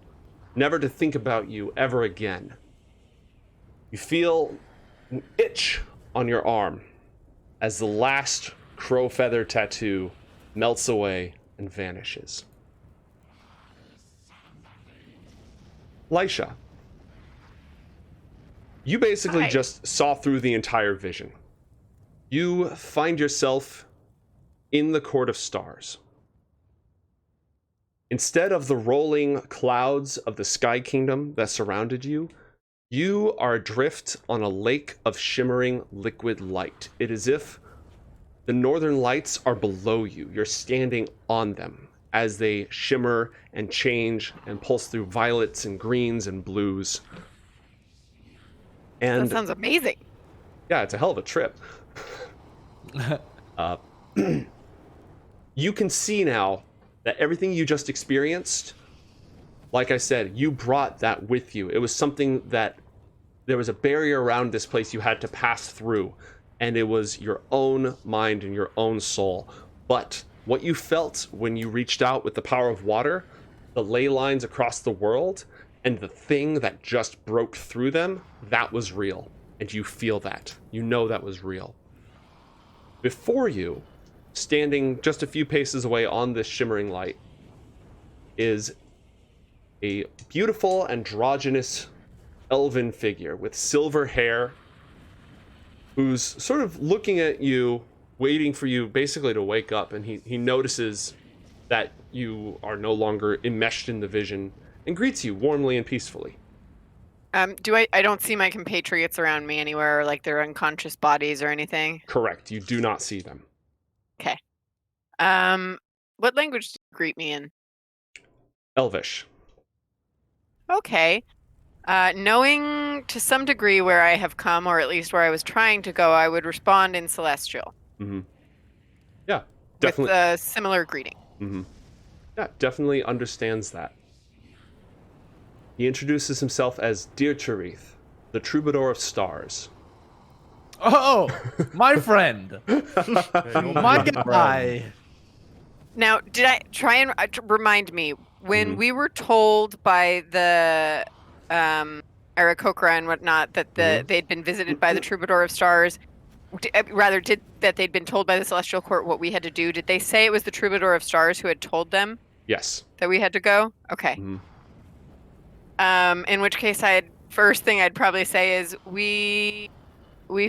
Speaker 1: never to think about you ever again, you feel an itch on your arm as the last crow feather tattoo melts away and vanishes. Lysha, you basically
Speaker 4: Hi.
Speaker 1: just saw through the entire vision. You find yourself in the Court of Stars. Instead of the rolling clouds of the Sky Kingdom that surrounded you, you are adrift on a lake of shimmering liquid light. It is as if the northern lights are below you. You're standing on them as they shimmer and change and pulse through violets and greens and blues. And
Speaker 4: That sounds amazing.
Speaker 1: yeah, it's a hell of a trip. You can see now that everything you just experienced, like I said, you brought that with you. It was something that there was a barrier around this place you had to pass through, and it was your own mind and your own soul. But what you felt when you reached out with the power of water, the ley lines across the world, and the thing that just broke through them, that was real. And you feel that. You know that was real. Before you, standing just a few paces away on this shimmering light, is a beautiful androgynous elven figure with silver hair, who's sort of looking at you, waiting for you basically to wake up, and he notices that you are no longer enmeshed in the vision and greets you warmly and peacefully.
Speaker 4: I don't see my compatriots around me anywhere, or like their unconscious bodies or anything.
Speaker 1: Correct, you do not see them.
Speaker 4: Okay. What language do you greet me in?
Speaker 1: Elvish.
Speaker 4: Okay. Knowing to some degree where I have come, or at least where I was trying to go, I would respond in Celestial.
Speaker 1: Mm-hmm. Yeah, definitely.
Speaker 4: With a similar greeting.
Speaker 1: Mm-hmm. Yeah, definitely understands that. He introduces himself as Dear Cherith, the Troubadour of Stars.
Speaker 5: Oh, my friend. My guy.
Speaker 4: Now, did I try and remind me when we were told by the Aarakocra and whatnot that they'd been visited by the Troubadour of Stars? Did that they'd been told by the Celestial Court what we had to do? Did they say it was the Troubadour of Stars who had told them?
Speaker 1: Yes.
Speaker 4: That we had to go? Okay.
Speaker 1: Mm-hmm.
Speaker 4: In which case, first thing I'd probably say is we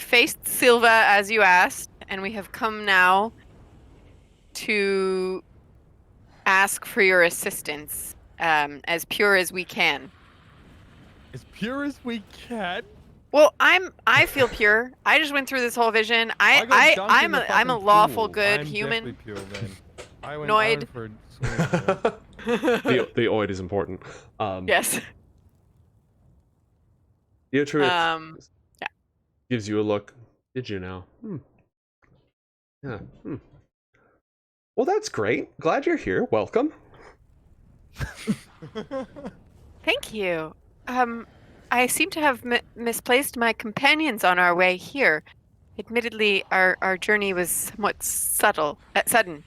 Speaker 4: faced Silva as you asked, and we have come now to ask for your assistance, as pure as we can.
Speaker 3: As pure as we can.
Speaker 4: Well, I feel pure. I just went through this whole vision. I'm a lawful good human.
Speaker 3: I'm pure then. I went
Speaker 4: Noid.
Speaker 3: for a swing.
Speaker 1: The oid is important.
Speaker 4: Yes.
Speaker 1: Dear Cherith
Speaker 4: Yeah.
Speaker 1: gives you a look. Did you now? Yeah. Well, that's great. Glad you're here. Welcome.
Speaker 4: Thank you. I seem to have misplaced my companions on our way here. Admittedly, our journey was somewhat sudden.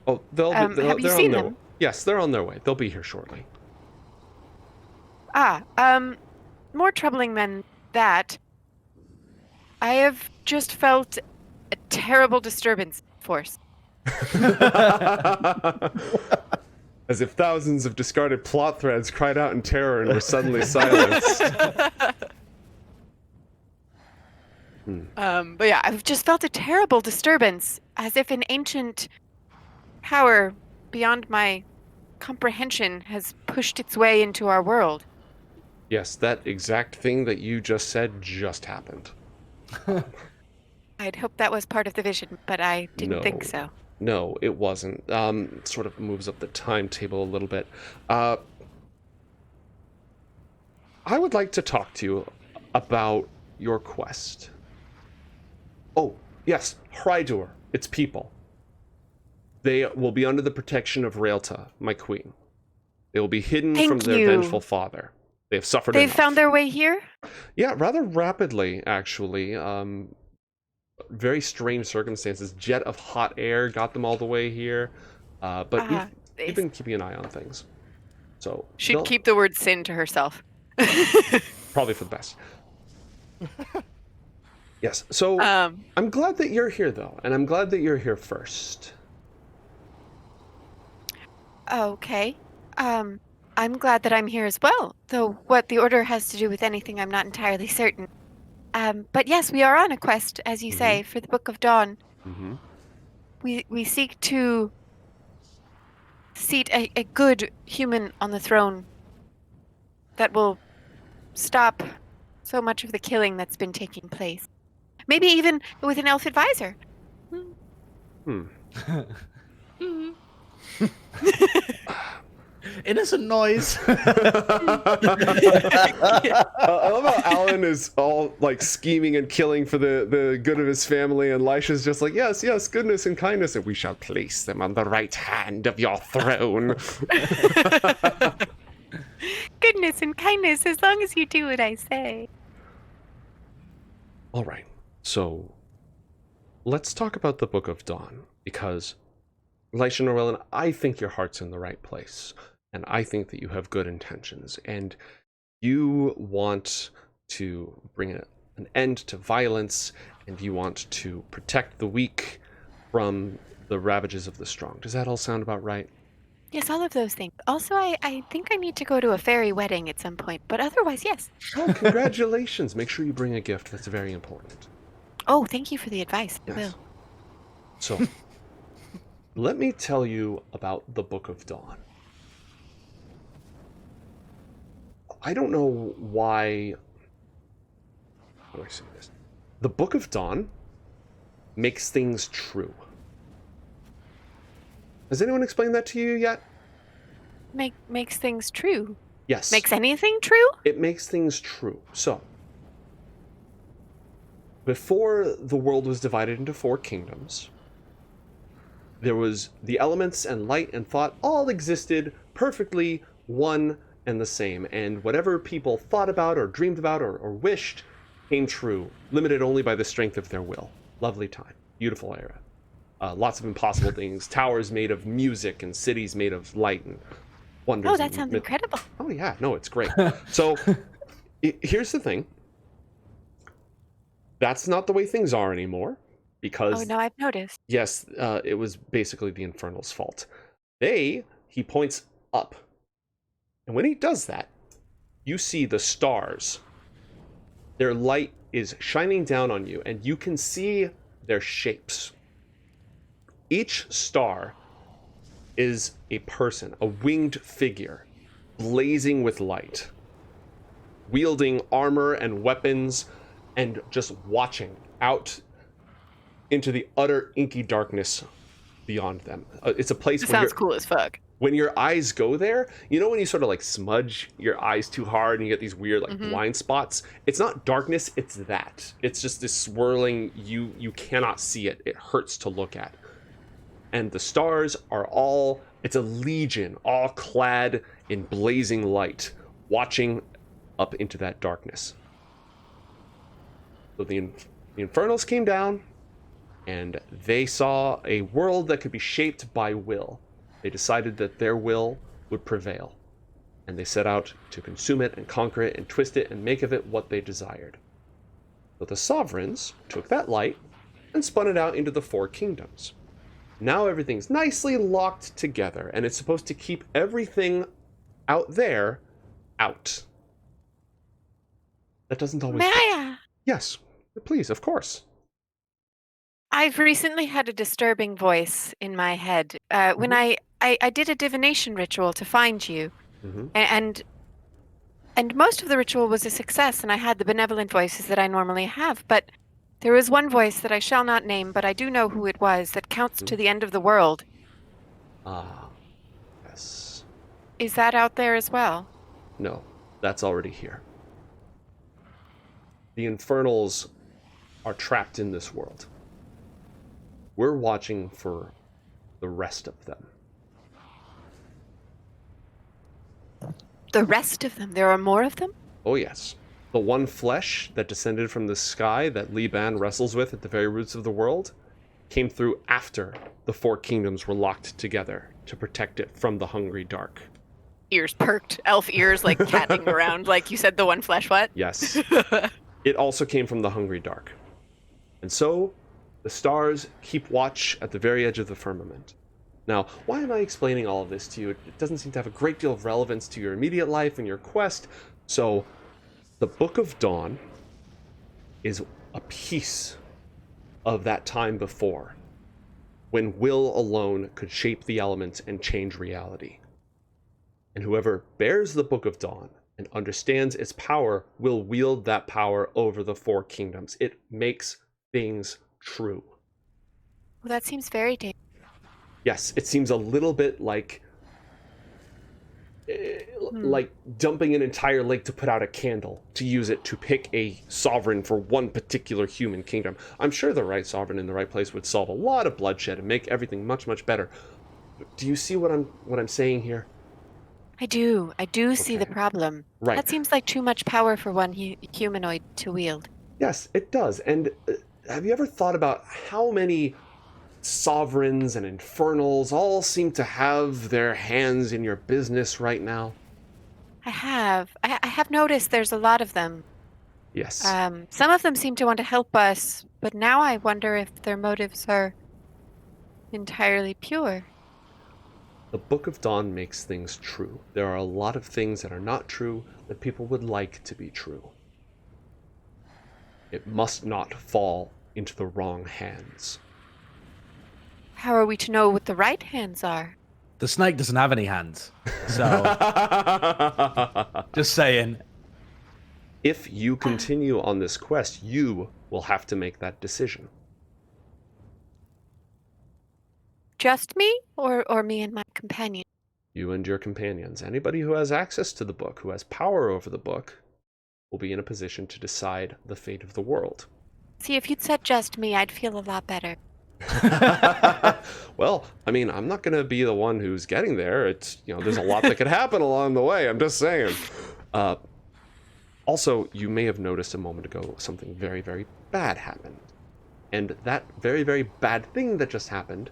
Speaker 1: Oh,
Speaker 4: have you seen them?
Speaker 1: Yes, they're on their way. They'll be here shortly.
Speaker 4: More troubling than that, I have just felt a terrible disturbance in force.
Speaker 1: As if thousands of discarded plot threads cried out in terror and were suddenly silenced.
Speaker 4: But yeah, I've just felt a terrible disturbance, as if an ancient power beyond my comprehension has pushed its way into our world.
Speaker 1: Yes, that exact thing that you just said just happened.
Speaker 4: I'd hoped that was part of the vision, but I didn't think so.
Speaker 1: No, it wasn't. Sort of moves up the timetable a little bit. I would like to talk to you about your quest. Oh, yes, Hrydur, its people. They will be under the protection of Raelta, my queen. They will be hidden from their vengeful father. They have suffered enough.
Speaker 4: They found their way here?
Speaker 1: Yeah, rather rapidly, actually. Very strange circumstances. Jet of hot air got them all the way here. But we've been keeping an eye on things. So
Speaker 4: she'd keep the word sin to herself.
Speaker 1: Probably for the best. Yes. So I'm glad that you're here, though, and I'm glad that you're here first.
Speaker 4: Okay. I'm glad that I'm here as well, though what the order has to do with anything I'm not entirely certain. But yes, we are on a quest, as you say, for the Book of Dawn.
Speaker 1: Mm-hmm.
Speaker 4: We seek to seat a good human on the throne that will stop so much of the killing that's been taking place. Maybe even with an elf advisor.
Speaker 5: Innocent noise.
Speaker 1: I love how Allan is all like scheming and killing for the good of his family, and Lysha's just like, yes, goodness and kindness, and we shall place them on the right hand of your throne.
Speaker 4: Goodness and kindness, as long as you do what I say.
Speaker 1: All right, so let's talk about the Book of Dawn, because Lysha Norwalyn, I think your heart's in the right place, and I think that you have good intentions, and you want to bring an end to violence, and you want to protect the weak from the ravages of the strong. Does that all sound about right?
Speaker 4: Yes, all of those things. Also, I think I need to go to a fairy wedding at some point, but otherwise, yes.
Speaker 1: Oh, congratulations. Make sure you bring a gift. That's very important.
Speaker 4: Oh, thank you for the advice. I
Speaker 1: Yes.
Speaker 4: will.
Speaker 1: So, let me tell you about the Book of Dawn. I don't know why... How do I say this? The Book of Dawn makes things true. Has anyone explained that to you yet?
Speaker 4: Makes things true.
Speaker 1: Yes.
Speaker 4: Makes anything true?
Speaker 1: It makes things true. So, before the world was divided into 4 kingdoms, there was the elements and light and thought all existed perfectly one and the same, and whatever people thought about or dreamed about or wished came true, limited only by the strength of their will. Lovely time. Beautiful era. Lots of impossible things. Towers made of music and cities made of light and wonders.
Speaker 4: Oh, that sounds incredible.
Speaker 1: Oh yeah, no, it's great. So here's the thing. That's not the way things are anymore, because
Speaker 4: Oh, no, I've noticed.
Speaker 1: yes, it was basically the Infernal's fault. He points up, and when he does that, you see the stars. Their light is shining down on you, and you can see their shapes. Each star is a person, a winged figure, blazing with light, wielding armor and weapons, and just watching out into the utter inky darkness beyond them. It's a place
Speaker 4: It
Speaker 1: where
Speaker 4: sounds cool as fuck.
Speaker 1: when your eyes go there, you know when you sort of like smudge your eyes too hard and you get these weird like blind spots? It's not darkness, it's that. It's just this swirling, you cannot see it. It hurts to look at. And the stars are all, it's a legion, all clad in blazing light, watching up into that darkness. So the Infernals came down, and they saw a world that could be shaped by will. They decided that their will would prevail, and they set out to consume it and conquer it and twist it and make of it what they desired. So the sovereigns took that light and spun it out into the 4 kingdoms. Now everything's nicely locked together, and it's supposed to keep everything out there out. That doesn't always...
Speaker 4: Maya!
Speaker 1: Yes, please, of course.
Speaker 4: I've recently had a disturbing voice in my head. When I did a divination ritual to find you, and most of the ritual was a success, and I had the benevolent voices that I normally have, but there was one voice that I shall not name, but I do know who it was, that counts to the end of the world.
Speaker 1: Ah, yes.
Speaker 4: Is that out there as well?
Speaker 1: No, that's already here. The Infernals are trapped in this world. We're watching for the rest of them.
Speaker 4: The rest of them? There are more of them?
Speaker 1: Oh yes. The one flesh that descended from the sky that Liban wrestles with at the very roots of the world came through after the 4 kingdoms were locked together to protect it from the hungry dark.
Speaker 4: Ears perked, elf ears like catting around, like you said, the one flesh what?
Speaker 1: Yes. It also came from the hungry dark. And so the stars keep watch at the very edge of the firmament. Now, why am I explaining all of this to you? It doesn't seem to have a great deal of relevance to your immediate life and your quest. So, the Book of Dawn is a piece of that time before, when will alone could shape the elements and change reality. And whoever bears the Book of Dawn and understands its power will wield that power over the four kingdoms. It makes things true.
Speaker 4: Well, that seems very dangerous.
Speaker 1: Yes, it seems a little bit like dumping an entire lake to put out a candle, to use it to pick a sovereign for one particular human kingdom. I'm sure the right sovereign in the right place would solve a lot of bloodshed and make everything much, much better. Do you see what I'm saying here?
Speaker 4: I do see the problem.
Speaker 1: Right.
Speaker 4: That seems like too much power for one humanoid to wield.
Speaker 1: Yes, it does. And have you ever thought about how many sovereigns and infernals all seem to have their hands in your business right now?
Speaker 4: I have noticed there's a lot of them.
Speaker 1: Yes.
Speaker 4: Some of them seem to want to help us, but now I wonder if their motives are entirely pure.
Speaker 1: The Book of Dawn makes things true. There are a lot of things that are not true that people would like to be true. It must not fall into the wrong hands.
Speaker 4: How are we to know what the right hands are?
Speaker 5: The snake doesn't have any hands. So, just saying.
Speaker 1: If you continue on this quest, you will have to make that decision.
Speaker 4: Just me, or me and my companion?
Speaker 1: You and your companions. Anybody who has access to the book, who has power over the book, will be in a position to decide the fate of the world.
Speaker 4: See, if you'd said just me, I'd feel a lot better.
Speaker 1: Well, I mean, I'm not going to be the one who's getting there. It's, there's a lot that could happen along the way. I'm just saying. Also, you may have noticed a moment ago something very, very bad happened. And that very, very bad thing that just happened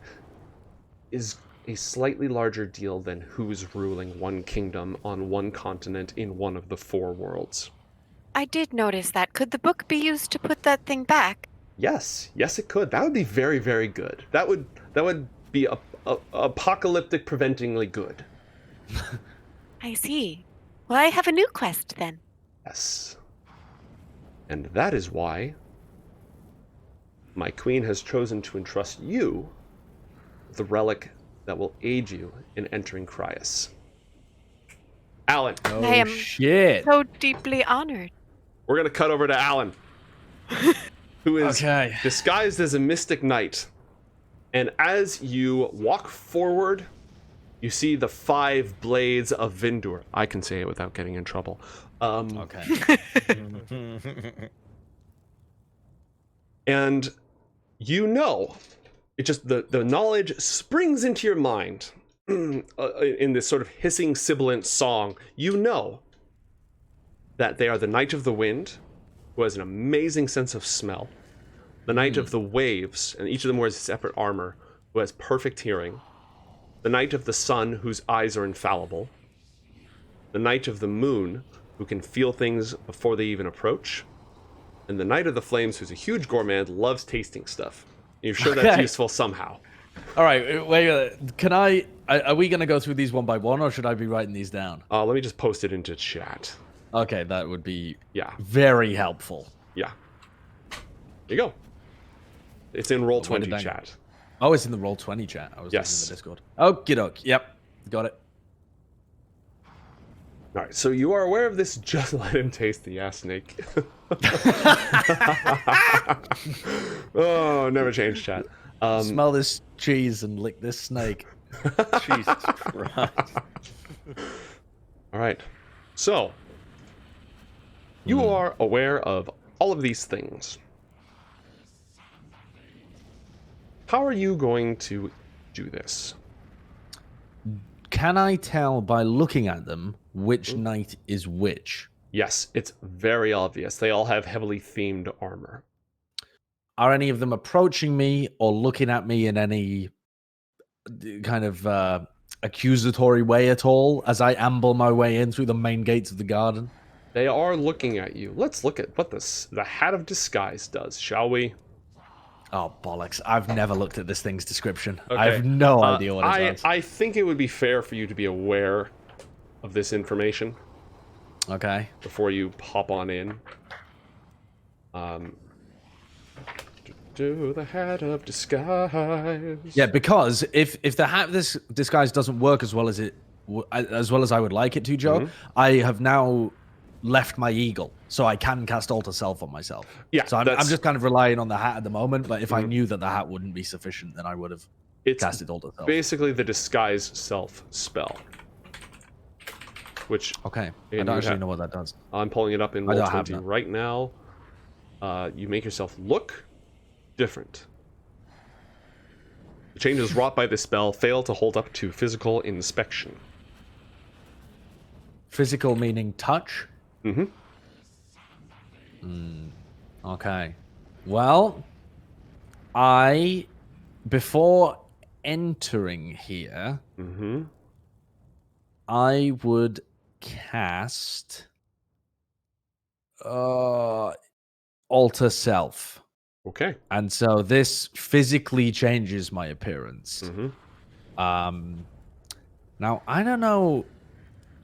Speaker 1: is a slightly larger deal than who's ruling one kingdom on one continent in one of the four worlds.
Speaker 4: I did notice that. Could the book be used to put that thing back?
Speaker 1: Yes, it could. That would be very, very good. That would be apocalyptic preventingly good.
Speaker 4: I see. Well, I have a new quest then.
Speaker 1: Yes. And that is why my queen has chosen to entrust you with the relic that will aid you in entering Cryas. Allan.
Speaker 5: Oh,
Speaker 4: I am
Speaker 5: shit.
Speaker 4: so deeply honored.
Speaker 1: We're going to cut over to Allan, who is disguised as a mystic knight. And as you walk forward, you see the 5 blades of Vindur. I can say it without getting in trouble.
Speaker 2: Okay.
Speaker 1: And it just the knowledge springs into your mind in this sort of hissing, sibilant song. You know that they are the Knight of the Wind, who has an amazing sense of smell. The Knight of the Waves, and each of them wears separate armor, who has perfect hearing. The Knight of the Sun, whose eyes are infallible. The Knight of the Moon, who can feel things before they even approach. And the Knight of the Flames, who's a huge gourmand, loves tasting stuff. You're sure that's useful somehow.
Speaker 5: All right, wait. Are we going to go through these one by one, or should I be writing these down?
Speaker 1: Let me just post it into chat.
Speaker 5: Okay, that would be
Speaker 1: very
Speaker 5: helpful.
Speaker 1: Yeah. There you go. It's in Roll20 chat.
Speaker 5: Oh, it's in the Roll20 chat. I was looking in the Discord. Okie doke. Yep. Got it.
Speaker 1: All right, so you are aware of this. Just let him taste the ass snake. Oh, never change chat.
Speaker 5: Smell this cheese and lick this snake.
Speaker 2: Jesus Christ.
Speaker 1: All right. So, you are aware of all of these things. How are you going to do this?
Speaker 5: Can I tell by looking at them which knight is which?
Speaker 1: Yes, it's very obvious. They all have heavily themed armor.
Speaker 5: Are any of them approaching me or looking at me in any kind of accusatory way at all as I amble my way in through the main gates of the garden?
Speaker 1: They are looking at you. Let's look at what the Hat of Disguise does, shall we?
Speaker 5: Oh, bollocks. I've never looked at this thing's description.
Speaker 1: Okay.
Speaker 5: I have no idea what it does.
Speaker 1: I think it would be fair for you to be aware of this information
Speaker 5: Okay.
Speaker 1: before you hop on in. Do the hat of disguise.
Speaker 5: Yeah, because if the hat of this disguise doesn't work as well as I would like it to, Joe, I have now left my eagle, so I can cast Alter Self on myself.
Speaker 1: Yeah,
Speaker 5: so I'm just kind of relying on the hat at the moment. But if I knew that the hat wouldn't be sufficient, then I would have casted Alter Self.
Speaker 1: Basically the disguise self spell. Which
Speaker 5: I don't actually know what that does.
Speaker 1: I'm pulling it up in Roll20 right now. You make yourself look different. The changes wrought by this spell fail to hold up to physical inspection.
Speaker 5: Physical meaning touch?
Speaker 1: Mm-hmm.
Speaker 5: Okay. Well, before entering here, I would cast Alter Self.
Speaker 1: Okay.
Speaker 5: And so this physically changes my appearance. Now, I don't know.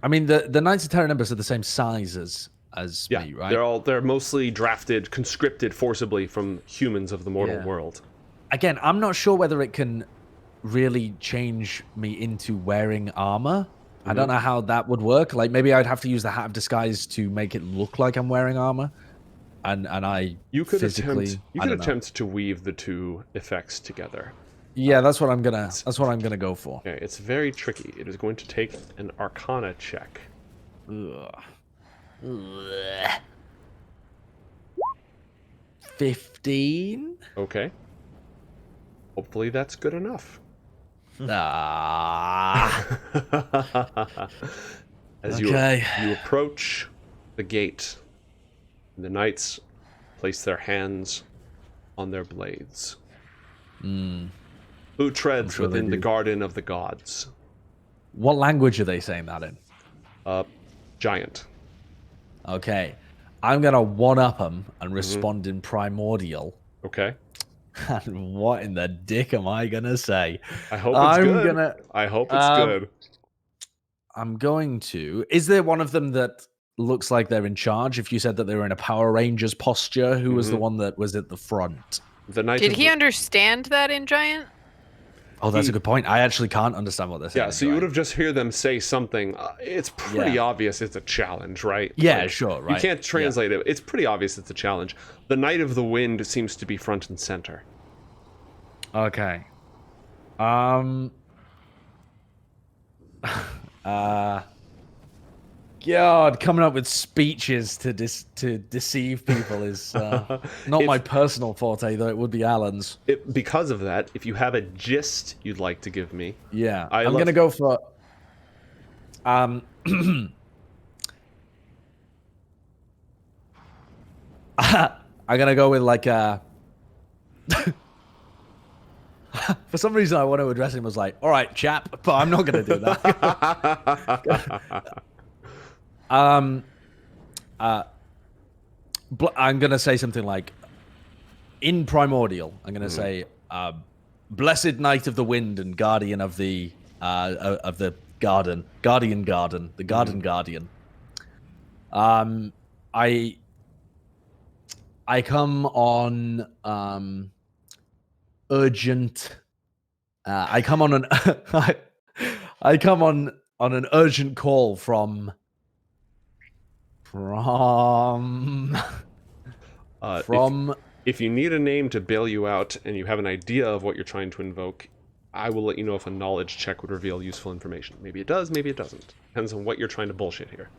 Speaker 5: I mean, the Knights of Terra Nimbus are the same size as me, right?
Speaker 1: They're mostly drafted, conscripted forcibly from humans of the mortal world.
Speaker 5: Again, I'm not sure whether it can really change me into wearing armor. I don't know how that would work. Like, maybe I'd have to use the Hat of Disguise to make it look like I'm wearing armor. You could
Speaker 1: attempt to weave the two effects together.
Speaker 5: Yeah, that's what I'm gonna go for.
Speaker 1: Okay, it's very tricky. It is going to take an Arcana check.
Speaker 5: Ugh. 15.
Speaker 1: Okay. Hopefully that's good enough. As you approach the gate, the knights place their hands on their blades. Who treads within the garden of the gods?
Speaker 5: What language are they saying that in?
Speaker 1: Giant.
Speaker 5: Okay. I'm going to one-up them and respond in primordial.
Speaker 1: Okay.
Speaker 5: And what in the dick am I going to say?
Speaker 1: I hope it's good. I hope it's good.
Speaker 5: I'm going to... Is there one of them that looks like they're in charge? If you said that they were in a Power Rangers posture, who was the one that was at the front?
Speaker 4: Did he understand that in Giant?
Speaker 5: Oh, that's a good point. I actually can't understand what they're saying.
Speaker 1: Yeah, so you would have just heard them say something. It's pretty obvious it's a challenge, right?
Speaker 5: Yeah,
Speaker 1: like,
Speaker 5: sure, right.
Speaker 1: You can't translate it. It's pretty obvious it's a challenge. The Knight of the Wind seems to be front and center.
Speaker 5: Okay. God, coming up with speeches to deceive people is not my personal forte, though it would be Allan's.
Speaker 1: Because of that, if you have a gist you'd like to give me,
Speaker 5: I'm gonna go for I'm gonna go with like a. For some reason, I want to address him as like, "All right, chap," but I'm not gonna do that. I'm gonna say something like, in primordial, I'm gonna say, "Blessed Knight of the Wind and Guardian of the Garden, Guardian, the Garden Guardian." I come on urgent. I come on an I come on an urgent call from.
Speaker 1: If you need a name to bail you out and you have an idea of what you're trying to invoke, I will let you know if a knowledge check would reveal useful information. Maybe it does, maybe it doesn't. Depends on what you're trying to bullshit here.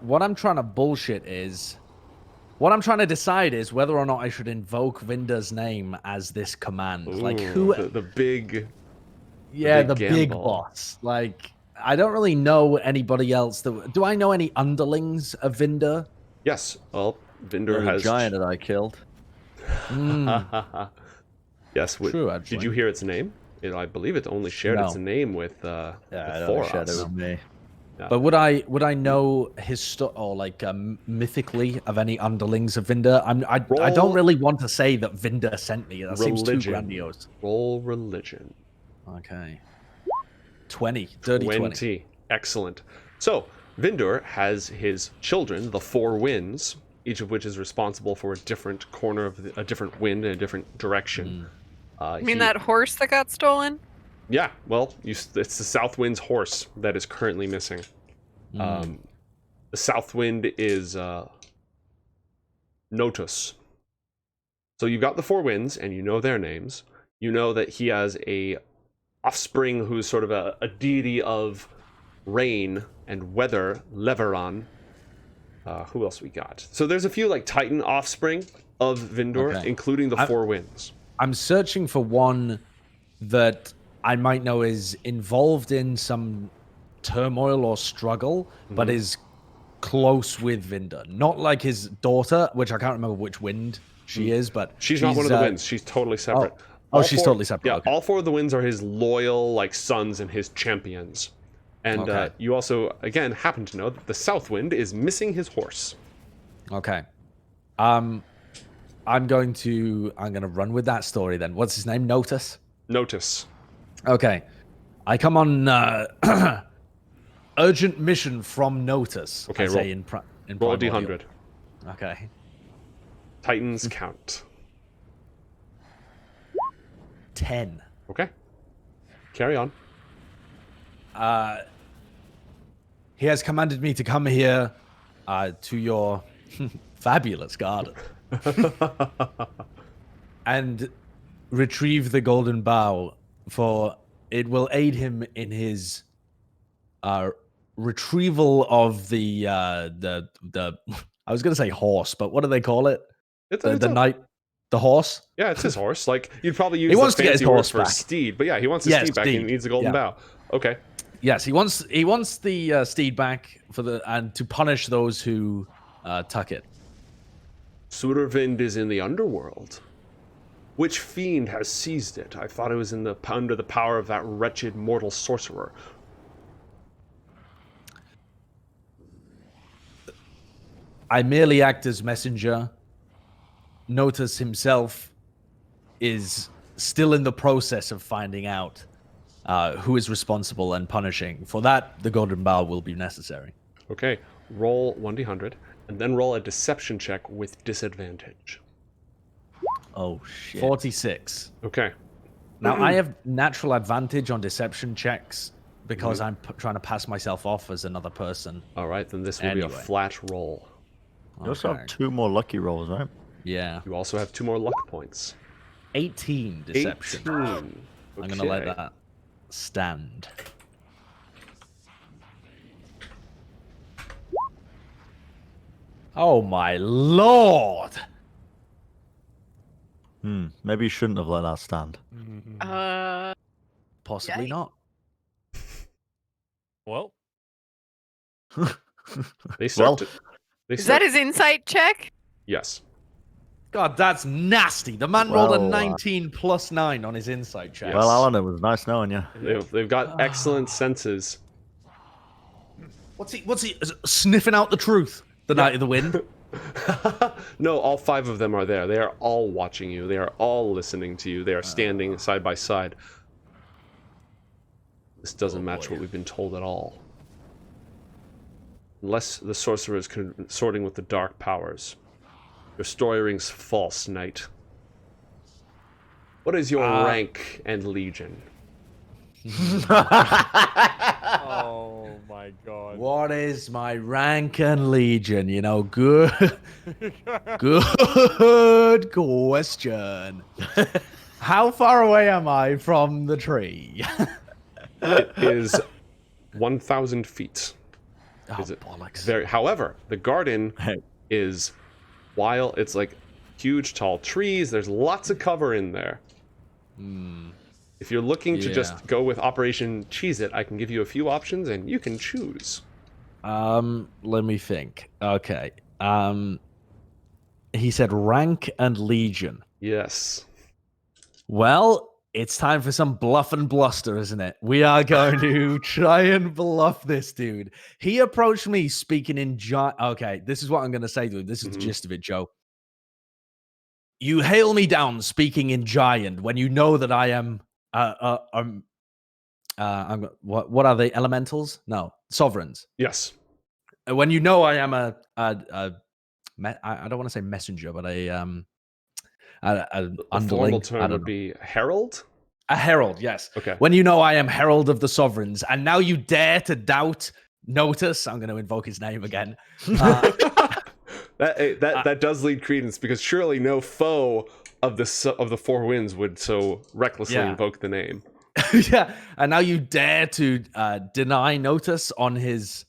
Speaker 5: What I'm trying to bullshit is... What I'm trying to decide is whether or not I should invoke Vindur's name as this command.
Speaker 1: Ooh,
Speaker 5: like, who...
Speaker 1: The big...
Speaker 5: Yeah, the big boss. Like... I don't really know anybody else. Do I know any underlings of Vindur?
Speaker 1: Yes. Well, Vindur has...
Speaker 2: a giant that I killed.
Speaker 1: Yes.
Speaker 5: True, actually.
Speaker 1: Did you hear its name? I believe it only shared its name with
Speaker 2: yeah,
Speaker 1: Thoras.
Speaker 2: shared it with me.
Speaker 1: Yeah.
Speaker 5: But would I know or like mythically of any underlings of Vindur? I don't really want to say that Vindur sent me. That seems too grandiose.
Speaker 1: Roll religion.
Speaker 5: Okay. 20. Dirty 20.
Speaker 1: Excellent. So Vindur has his children, the four winds, each of which is responsible for a different corner of a different wind in a different direction.
Speaker 4: You mean that horse that got stolen?
Speaker 1: Yeah, well, it's the South Wind's horse that is currently missing. The South Wind is Notus. So you've got the four winds, and you know their names. You know that he has a offspring who's sort of a deity of rain and weather, Leveron. Who else we got? So there's a few like Titan offspring of Vindur, including the four winds.
Speaker 5: I'm searching for one that I might know is involved in some turmoil or struggle, but is close with Vindur. Not like his daughter, which I can't remember which wind she is, but
Speaker 1: she's not one of the winds. She's totally separate.
Speaker 5: She's totally separate.
Speaker 1: Yeah,
Speaker 5: okay.
Speaker 1: all four of the winds are his loyal like sons and his champions. And you also, again, happen to know that the South Wind is missing his horse.
Speaker 5: Okay. I'm gonna run with that story then. What's his name? Notus?
Speaker 1: Notus.
Speaker 5: Okay. I come on urgent mission from Notus.
Speaker 1: Okay, roll a D100.
Speaker 5: Okay.
Speaker 1: Titans count.
Speaker 5: 10.
Speaker 1: Okay. Carry on.
Speaker 5: He has commanded me to come here to your fabulous garden and retrieve the golden bow, for it will aid him in his retrieval of the I was gonna say horse, but what do they call it? The horse?
Speaker 1: Yeah, it's his horse. Like you'd probably use
Speaker 5: he wants
Speaker 1: the
Speaker 5: to get his
Speaker 1: fancy word
Speaker 5: horse
Speaker 1: for
Speaker 5: back.
Speaker 1: steed, but yeah, he wants his steed back and he needs a golden bow. Okay.
Speaker 5: Yes, he wants the steed back and to punish those who tuck it.
Speaker 1: Survind is in the underworld. Which fiend has seized it? I thought it was under the power of that wretched mortal sorcerer.
Speaker 5: I merely act as messenger. Notus himself is still in the process of finding out who is responsible and punishing. For that, the golden bow will be necessary.
Speaker 1: Okay, roll 1d100, and then roll a deception check with disadvantage.
Speaker 2: Oh, shit.
Speaker 5: 46.
Speaker 1: Okay.
Speaker 5: Now, I have natural advantage on deception checks because I'm trying to pass myself off as another person.
Speaker 1: All right, then this will be a flat roll.
Speaker 2: You also have 2 more lucky rolls, right?
Speaker 5: Yeah.
Speaker 1: You also have 2 more luck points.
Speaker 5: 18 deception.
Speaker 1: 18.
Speaker 5: I'm going to let that stand. Oh my lord!
Speaker 2: Maybe you shouldn't have let that stand.
Speaker 5: Possibly not.
Speaker 3: Well,
Speaker 1: Is
Speaker 4: that his insight check?
Speaker 1: Yes.
Speaker 5: God, that's nasty. The man rolled a 19 plus 9 on his insight check.
Speaker 2: Well, Alan, it was nice knowing you.
Speaker 1: They've got excellent senses.
Speaker 5: What's he sniffing out the truth? The Night of the Wind?
Speaker 1: No, all 5 of them are there. They are all watching you. They are all listening to you. They are standing side by side. This doesn't match what we've been told at all. Unless the sorcerer is consorting with the dark powers. Your story rings false, knight. What is your rank and legion?
Speaker 3: oh my god.
Speaker 5: What is my rank and legion? You know, good question. How far away am I from the tree?
Speaker 1: It is 1,000 feet.
Speaker 5: Oh, bollocks.
Speaker 1: However, the garden is wild. It's like huge, tall trees. There's lots of cover in there. If you're looking to just go with Operation Cheese It, I can give you a few options and you can choose.
Speaker 5: Let me think. Okay. He said rank and legion.
Speaker 1: Yes.
Speaker 5: Well, It's time for some bluff and bluster, isn't it? We are going to try and bluff this dude. He approached me speaking in giant. Okay, this is what I'm going to say to him. This is the gist of it, Joe. You hail me down speaking in giant when you know that I am. What are they? Elementals? No, sovereigns.
Speaker 1: Yes.
Speaker 5: When you know I am I don't want to say messenger, but an
Speaker 1: The
Speaker 5: underling.
Speaker 1: formal
Speaker 5: I
Speaker 1: term
Speaker 5: don't
Speaker 1: would
Speaker 5: know.
Speaker 1: be herald.
Speaker 5: A herald, yes.
Speaker 1: Okay.
Speaker 5: When you know I am herald of the sovereigns, and now you dare to doubt Notice. I'm going to invoke his name again.
Speaker 1: That does lead credence, because surely no foe of the four winds would so recklessly invoke the name.
Speaker 5: Yeah, and now you dare to deny Notice on his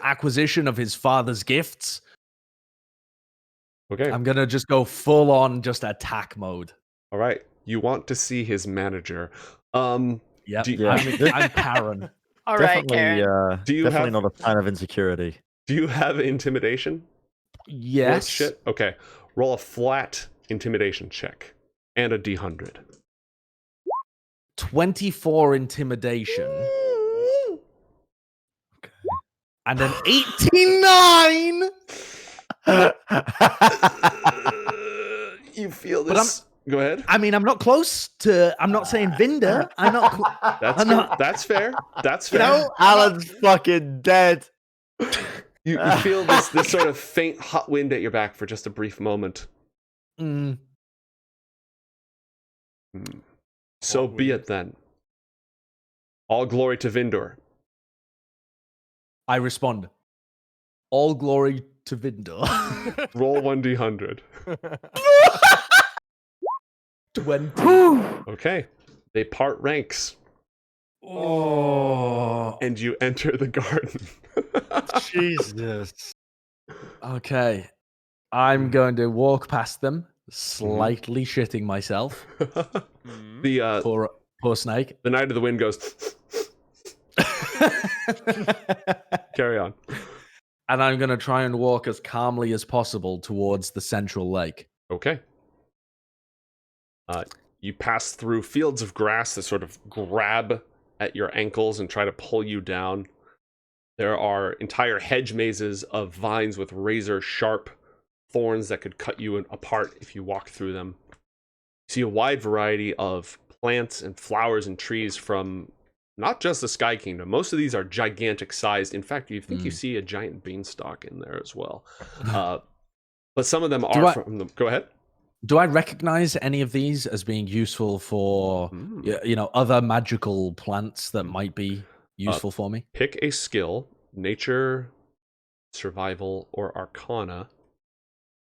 Speaker 5: acquisition of his father's gifts.
Speaker 1: Okay.
Speaker 5: I'm gonna just go full on just attack mode.
Speaker 1: All right. You want to see his manager.
Speaker 5: Yep.
Speaker 2: Yeah.
Speaker 5: I'm Karen.
Speaker 4: All right,
Speaker 2: Definitely,
Speaker 4: Karen.
Speaker 2: definitely not a sign of insecurity.
Speaker 1: Do you have intimidation?
Speaker 5: Yes.
Speaker 1: Shit. Okay. Roll a flat intimidation check and a D100.
Speaker 5: 24 intimidation. Okay. And an 89.
Speaker 1: You feel this? Go ahead.
Speaker 5: I mean, I'm not close to. I'm not saying Vindur. I'm not.
Speaker 1: That's fair. That's fair.
Speaker 5: You know,
Speaker 2: Alan's fucking dead.
Speaker 1: You feel this sort of faint hot wind at your back for just a brief moment. So be it then. All glory to Vindur.
Speaker 5: I respond. All glory to Vindur.
Speaker 1: Roll 1d100.
Speaker 5: 20.
Speaker 1: Okay. They part ranks.
Speaker 5: Oh.
Speaker 1: And you enter the garden.
Speaker 2: Jesus.
Speaker 5: Okay. I'm going to walk past them, slightly shitting myself.
Speaker 1: The
Speaker 5: Poor snake.
Speaker 1: the Knight of the Wind goes. Carry on.
Speaker 5: And I'm going to try and walk as calmly as possible towards the central lake.
Speaker 1: Okay. You pass through fields of grass that sort of grab at your ankles and try to pull you down. There are entire hedge mazes of vines with razor-sharp thorns that could cut you apart if you walk through them. You see a wide variety of plants and flowers and trees from not just the Sky Kingdom. Most of these are gigantic sized. In fact, you think you see a giant beanstalk in there as well. But some of them are from the... Go ahead.
Speaker 5: Do I recognize any of these as being useful for, other magical plants that might be useful for me?
Speaker 1: Pick a skill, nature, survival, or arcana.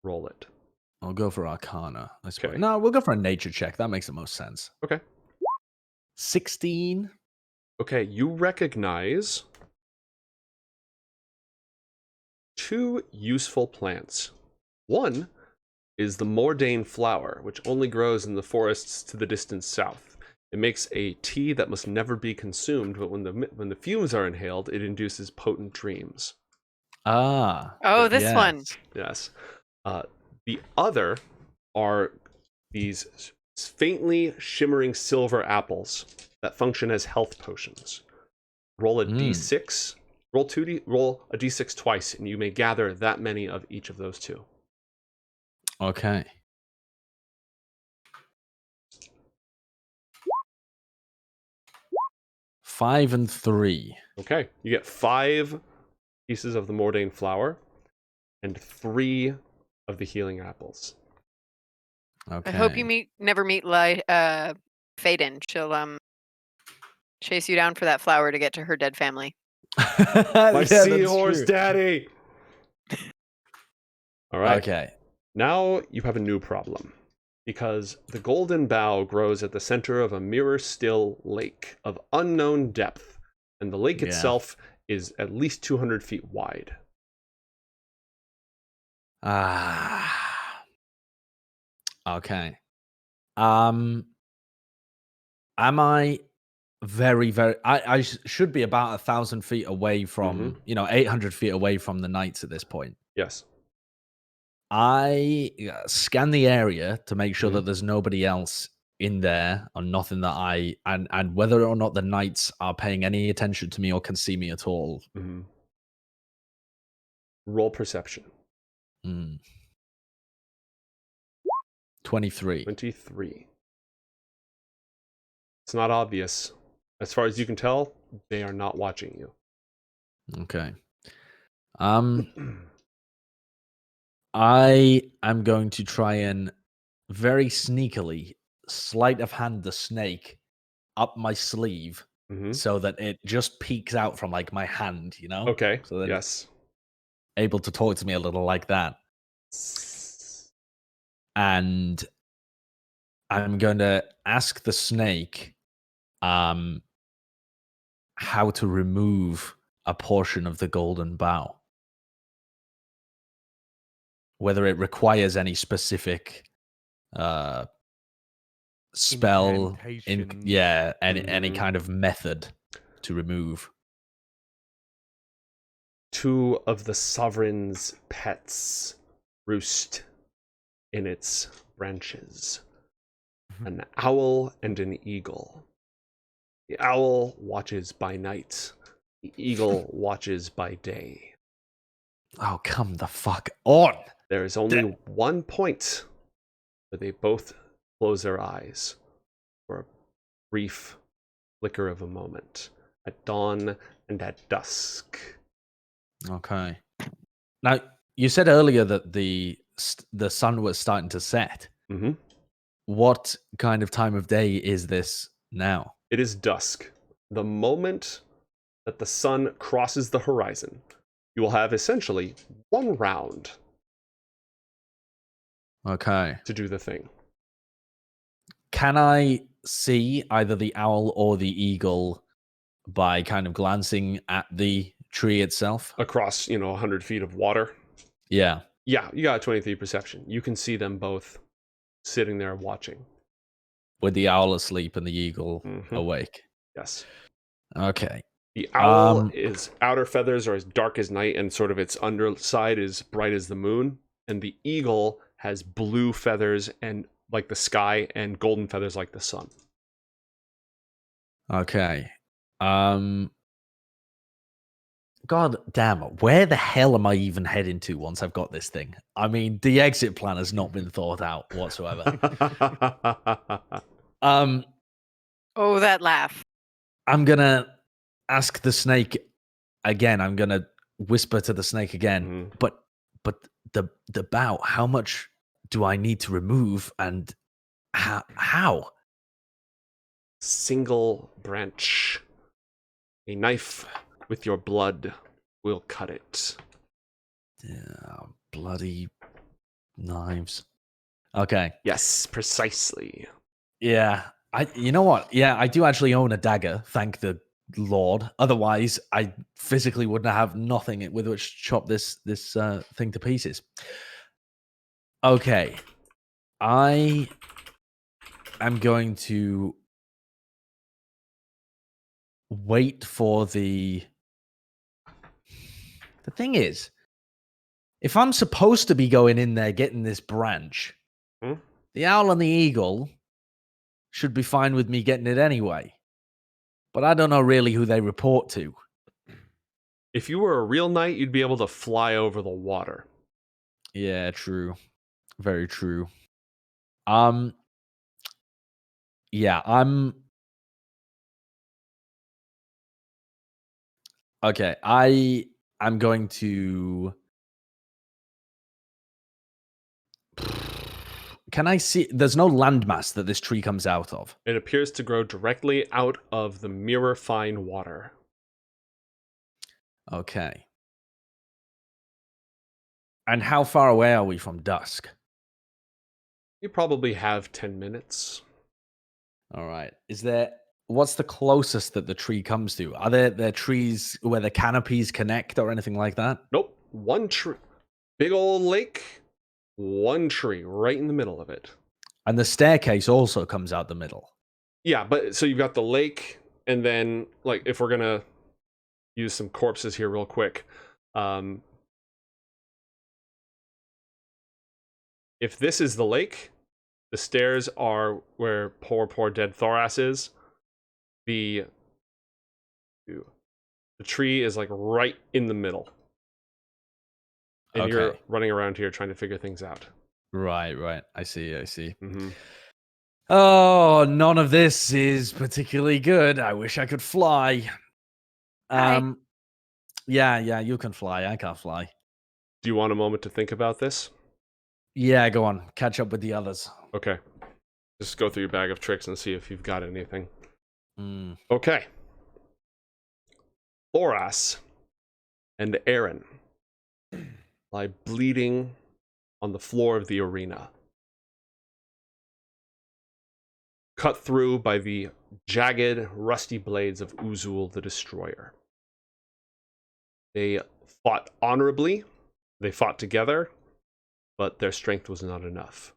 Speaker 1: Roll it.
Speaker 5: I'll go for arcana, I suppose.
Speaker 1: Okay.
Speaker 5: No, we'll go for a nature check. That makes the most sense.
Speaker 1: Okay.
Speaker 5: 16.
Speaker 1: Okay, you recognize 2 useful plants. One is the Mordane flower, which only grows in the forests to the distant south. It makes a tea that must never be consumed, but when the fumes are inhaled, it induces potent dreams.
Speaker 5: Ah.
Speaker 4: Oh, this one.
Speaker 1: Yes. The other are these faintly shimmering silver apples that function as health potions. Roll a d6. Roll a d6 twice, and you may gather that many of each of those 2.
Speaker 5: Okay. Five and 3.
Speaker 1: Okay, you get 5 pieces of the Mordane flower and 3 of the healing apples.
Speaker 5: Okay.
Speaker 4: I hope you never meet Faden. She'll chase you down for that flower to get to her dead family.
Speaker 1: My seahorse daddy! All right.
Speaker 5: Okay.
Speaker 1: Now you have a new problem, because the golden bough grows at the center of a mirror-still lake of unknown depth, and the lake itself is at least 200 feet wide.
Speaker 5: Okay. Am I very, very... I should be about 1,000 feet away from, 800 feet away from the knights at this point.
Speaker 1: Yes.
Speaker 5: I scan the area to make sure
Speaker 1: Mhm.
Speaker 5: that there's nobody else in there or nothing that and whether or not the knights are paying any attention to me or can see me at all.
Speaker 1: Mhm. Roll perception.
Speaker 5: 23.
Speaker 1: 23. It's not obvious. As far as you can tell, they are not watching you.
Speaker 5: Okay. I am going to try and very sneakily sleight of hand the snake up my sleeve
Speaker 1: Mhm.
Speaker 5: so that it just peeks out from like my hand, you know?
Speaker 1: Okay.
Speaker 5: So that it's
Speaker 1: Yes.
Speaker 5: able to talk to me a little like that. And I'm going to ask the snake how to remove a portion of the golden bough. Whether it requires any specific spell,
Speaker 3: Incantation.
Speaker 5: any
Speaker 1: Mhm.
Speaker 5: kind of method to remove.
Speaker 1: 2 of the sovereign's pets roost in its branches. An owl and an eagle. The owl watches by night. The eagle watches by day.
Speaker 5: Oh, come the fuck on!
Speaker 1: There is only one point where they both close their eyes for a brief flicker of a moment. At dawn and at dusk.
Speaker 5: Okay. Now, you said earlier that the sun was starting to set.
Speaker 1: Mm-hmm.
Speaker 5: What kind of time of day is this now?
Speaker 1: It is dusk. The moment that the sun crosses the horizon, you will have essentially 1 round
Speaker 5: Okay.
Speaker 1: to do the thing.
Speaker 5: Can I see either the owl or the eagle by kind of glancing at the tree itself?
Speaker 1: Across, 100 feet of water.
Speaker 5: Yeah.
Speaker 1: Yeah, you got a 23 perception. You can see them both sitting there watching.
Speaker 5: With the owl asleep and the eagle awake.
Speaker 1: Yes.
Speaker 5: Okay.
Speaker 1: The owl is outer feathers are as dark as night, and sort of its underside is bright as the moon. And the eagle has blue feathers and like the sky, and golden feathers like the sun.
Speaker 5: Okay. God damn it. Where the hell am I even heading to once I've got this thing? I mean, the exit plan has not been thought out whatsoever.
Speaker 4: Oh, that laugh.
Speaker 5: I'm gonna ask the snake again. I'm gonna whisper to the snake again. But the bough, how much do I need to remove and how?
Speaker 1: Single branch. A knife with your blood will cut it.
Speaker 5: Yeah, bloody knives. Okay.
Speaker 1: Yes, precisely.
Speaker 5: Yeah. You know what? Yeah, I do actually own a dagger, thank the Lord. Otherwise, I physically wouldn't have nothing with which to chop this thing to pieces. Okay. I am going to wait for the thing is, if I'm supposed to be going in there getting this branch, the owl and the eagle should be fine with me getting it anyway. But I don't know really who they report to.
Speaker 1: If you were a real knight, you'd be able to fly over the water.
Speaker 5: Yeah, true. Very true. Yeah, okay. I'm going to. Can I see? There's no landmass that this tree comes out of.
Speaker 1: It appears to grow directly out of the mirror fine water.
Speaker 5: Okay. And how far away are we from dusk?
Speaker 1: You probably have 10 minutes.
Speaker 5: All right. What's the closest that the tree comes to? Are there trees where the canopies connect or anything like that?
Speaker 1: Nope. One tree. Big old lake. One tree right in the middle of it.
Speaker 5: And the staircase also comes out the middle.
Speaker 1: Yeah, but so you've got the lake, and then, like, if we're gonna use some corpses here real quick, if this is the lake, the stairs are where poor dead Thoras is. The tree is like right in the middle. And you're
Speaker 5: Okay.
Speaker 1: running around here trying to figure things out.
Speaker 5: Right. I see.
Speaker 1: Mm-hmm.
Speaker 5: Oh, none of this is particularly good. I wish I could fly.
Speaker 4: Hi.
Speaker 5: Yeah, you can fly. I can't fly.
Speaker 1: Do you want a moment to think about this?
Speaker 5: Yeah, go on. Catch up with the others.
Speaker 1: Okay. Just go through your bag of tricks and see if you've got anything.
Speaker 5: Mm.
Speaker 1: Okay. Thoras and Eren lie bleeding on the floor of the arena, cut through by the jagged, rusty blades of Uzul the Destroyer. They fought honorably, they fought together, but their strength was not enough.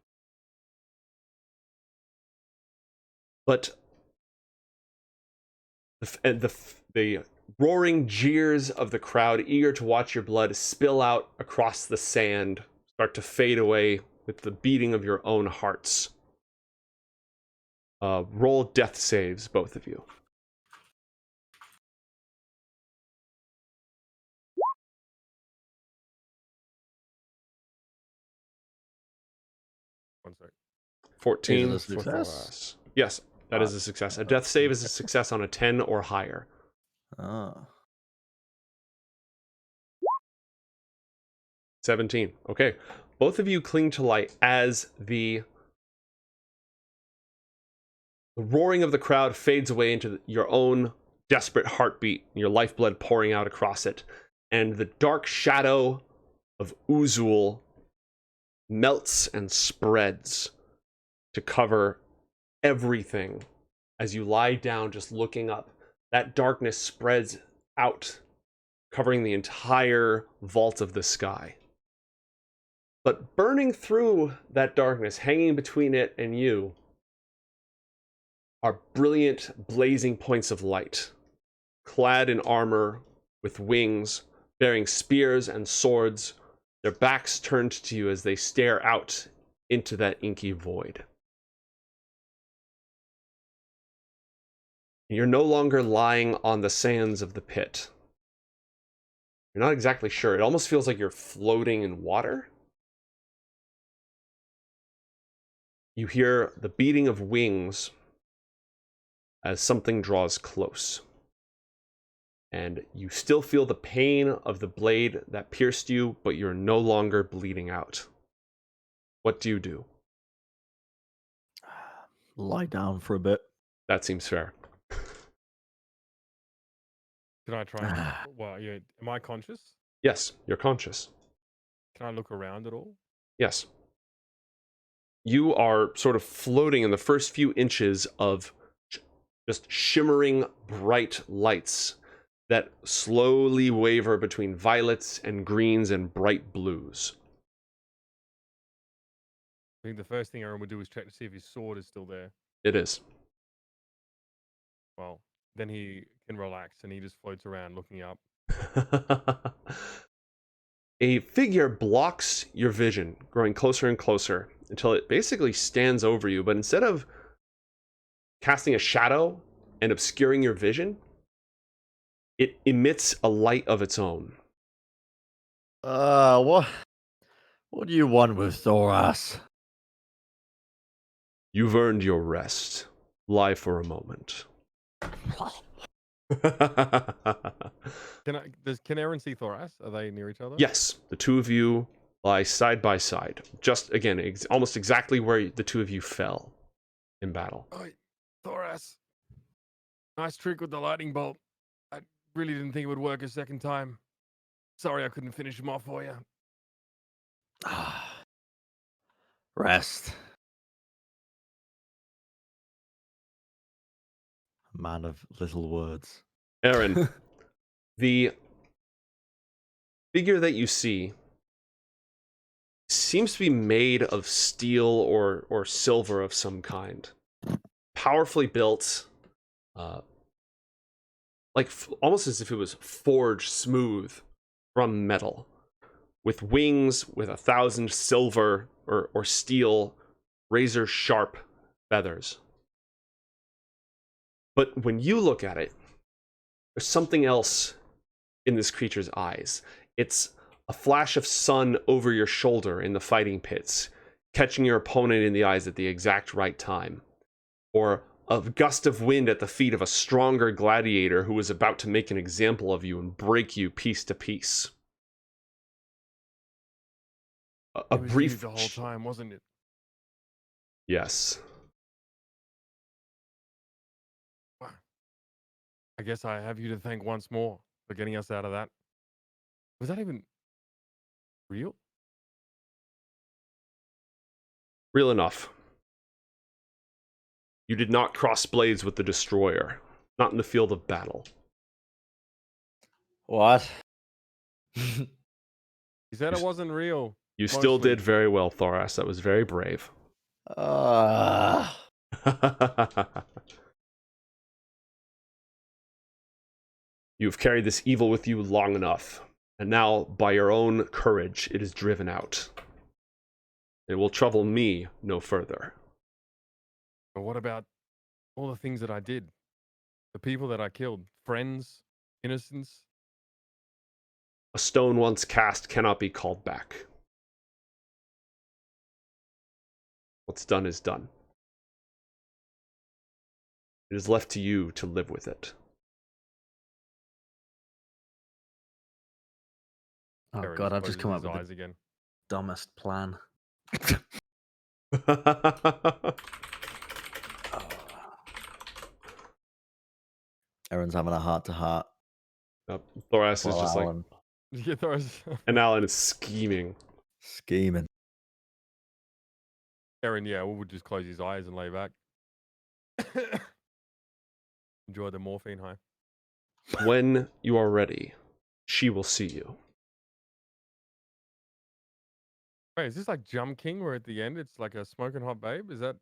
Speaker 1: But the roaring jeers of the crowd, eager to watch your blood spill out across the sand, start to fade away with the beating of your own hearts. Roll death saves, both of you.
Speaker 3: One sec.
Speaker 1: 14
Speaker 2: Is it a
Speaker 1: for
Speaker 2: success?
Speaker 1: Thoras. Yes, that is a success. A death save is a success on a 10 or higher.
Speaker 2: Ah.
Speaker 1: 17. Okay. Both of you cling to light as the roaring of the crowd fades away into your own desperate heartbeat, your lifeblood pouring out across it. And the dark shadow of Uzul melts and spreads to cover everything as you lie down just looking up. That darkness spreads out, covering the entire vault of the sky. But burning through that darkness, hanging between it and you, are brilliant, blazing points of light, clad in armor, with wings, bearing spears and swords, their backs turned to you as they stare out into that inky void. You're no longer lying on the sands of the pit. You're not exactly sure. It almost feels like you're floating in water. You hear the beating of wings as something draws close. And you still feel the pain of the blade that pierced you, but you're no longer bleeding out. What do you do?
Speaker 2: Lie down for a bit.
Speaker 1: That seems fair.
Speaker 3: Can I try? Well, yeah. Am I conscious?
Speaker 1: Yes, you're conscious.
Speaker 3: Can I look around at all?
Speaker 1: Yes. You are sort of floating in the first few inches of just shimmering bright lights that slowly waver between violets and greens and bright blues.
Speaker 3: I think the first thing Eren would do is check to see if his sword is still there.
Speaker 1: It is.
Speaker 3: Well, then he can relax and he just floats around looking up.
Speaker 1: A figure blocks your vision, growing closer and closer until it basically stands over you, but instead of casting a shadow and obscuring your vision, it emits a light of its own.
Speaker 2: What do you want with Thoras?
Speaker 1: You've earned your rest. Lie for a moment.
Speaker 3: Can Eren see Thoras? Are they near each other?
Speaker 1: Yes, the two of you lie side by side. Just, again, almost exactly where the two of you fell in battle.
Speaker 3: Oh, Thoras. Nice trick with the lightning bolt. I really didn't think it would work a second time. Sorry I couldn't finish him off for you.
Speaker 2: Rest. Man of little words.
Speaker 1: Eren, the figure that you see seems to be made of steel or silver of some kind. Powerfully built, almost as if it was forged smooth from metal, with wings with 1,000 silver or steel, razor sharp feathers. But when you look at it, there's something else in this creature's eyes. It's a flash of sun over your shoulder in the fighting pits, catching your opponent in the eyes at the exact right time. Or a gust of wind at the feet of a stronger gladiator who is about to make an example of you and break you piece to piece. A
Speaker 3: It was
Speaker 1: brief
Speaker 3: you the whole time, wasn't it?
Speaker 1: Yes.
Speaker 3: I guess I have you to thank once more for getting us out of that. Was that even real?
Speaker 1: Real enough. You did not cross blades with the destroyer. Not in the field of battle.
Speaker 2: What?
Speaker 3: He said it wasn't real.
Speaker 1: You still
Speaker 3: Mostly.
Speaker 1: did very well, Thoras. That was very brave. You've carried this evil with you long enough, and now, by your own courage, it is driven out. It will trouble me no further.
Speaker 3: But what about all the things that I did? The people that I killed? Friends? Innocents?
Speaker 1: A stone once cast cannot be called back. What's done is done. It is left to you to live with it.
Speaker 5: Oh
Speaker 3: Eren
Speaker 5: god, I've
Speaker 3: closes
Speaker 5: just come up
Speaker 3: his
Speaker 5: with
Speaker 3: eyes
Speaker 5: the
Speaker 3: again.
Speaker 5: dumbest plan.
Speaker 2: Eren's having a heart-to-heart.
Speaker 1: Thoras is
Speaker 2: while
Speaker 1: just like,
Speaker 2: Allan
Speaker 3: Yeah, Thoras.
Speaker 1: and Allan is scheming.
Speaker 2: scheming.
Speaker 3: Eren, yeah, would just close his eyes and lay back. Enjoy the morphine high.
Speaker 1: When you are ready, she will see you.
Speaker 3: Wait, is this like Jump King where at the end it's like a smoking hot babe? Is that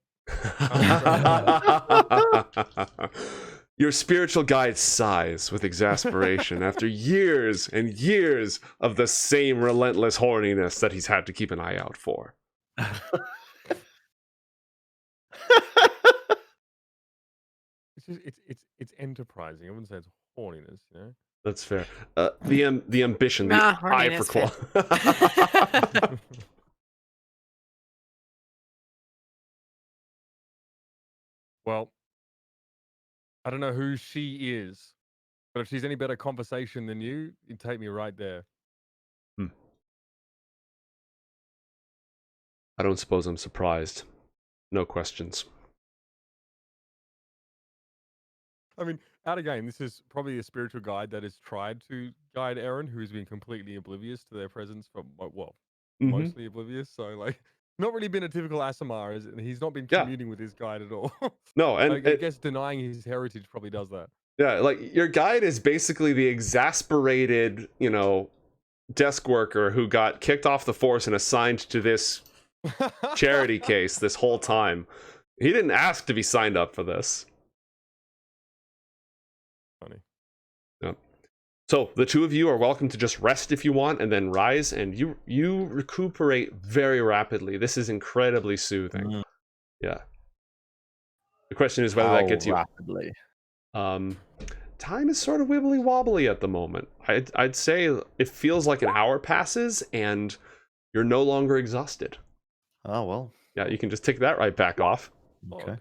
Speaker 1: Your spiritual guide sighs with exasperation after years and years of the same relentless horniness that he's had to keep an eye out for.
Speaker 3: it's enterprising. I wouldn't say it's horniness, you know?
Speaker 1: That's fair. The ambition, the
Speaker 4: Nah,
Speaker 1: eye for
Speaker 4: horniness
Speaker 1: claw.
Speaker 3: Well, I don't know who she is, but if she's any better conversation than you, you'd take me right there.
Speaker 1: I don't suppose I'm surprised. No questions.
Speaker 3: I mean, out of game, this is probably a spiritual guide that has tried to guide Eren, who's been completely oblivious to their presence for, well, mostly oblivious. So, like, not really been a typical Asimar, is it? He's not been communing with his guide at all.
Speaker 1: No, and
Speaker 3: I guess denying his heritage probably does that.
Speaker 1: Yeah, like, your guide is basically the exasperated, desk worker who got kicked off the force and assigned to this charity case this whole time. He didn't ask to be signed up for this.
Speaker 3: Funny.
Speaker 1: Yeah. So the two of you are welcome to just rest if you want and then rise, and you recuperate very rapidly. This is incredibly soothing. Yeah. The question is whether that gets you
Speaker 2: rapidly.
Speaker 1: Time is sort of wibbly wobbly at the moment. I'd say it feels like an hour passes and you're no longer exhausted.
Speaker 2: Oh well.
Speaker 1: Yeah, you can just tick that right back off.
Speaker 2: Okay.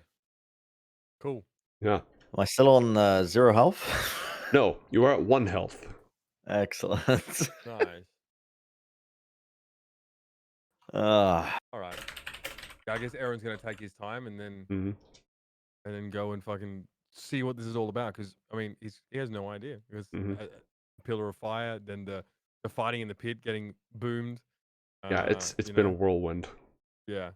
Speaker 3: Cool.
Speaker 1: Yeah.
Speaker 2: Am I still on 0 health?
Speaker 1: No, you are at 1 health.
Speaker 2: Excellent.
Speaker 3: Nice.
Speaker 2: Ah.
Speaker 3: All right. I guess Eren's gonna take his time and then
Speaker 1: Mhm.
Speaker 3: and then go and fucking see what this is all about. Because I mean, he has no idea. Because a pillar of fire, then the fighting in the pit getting boomed.
Speaker 1: Yeah, it's been a whirlwind.
Speaker 3: Yeah.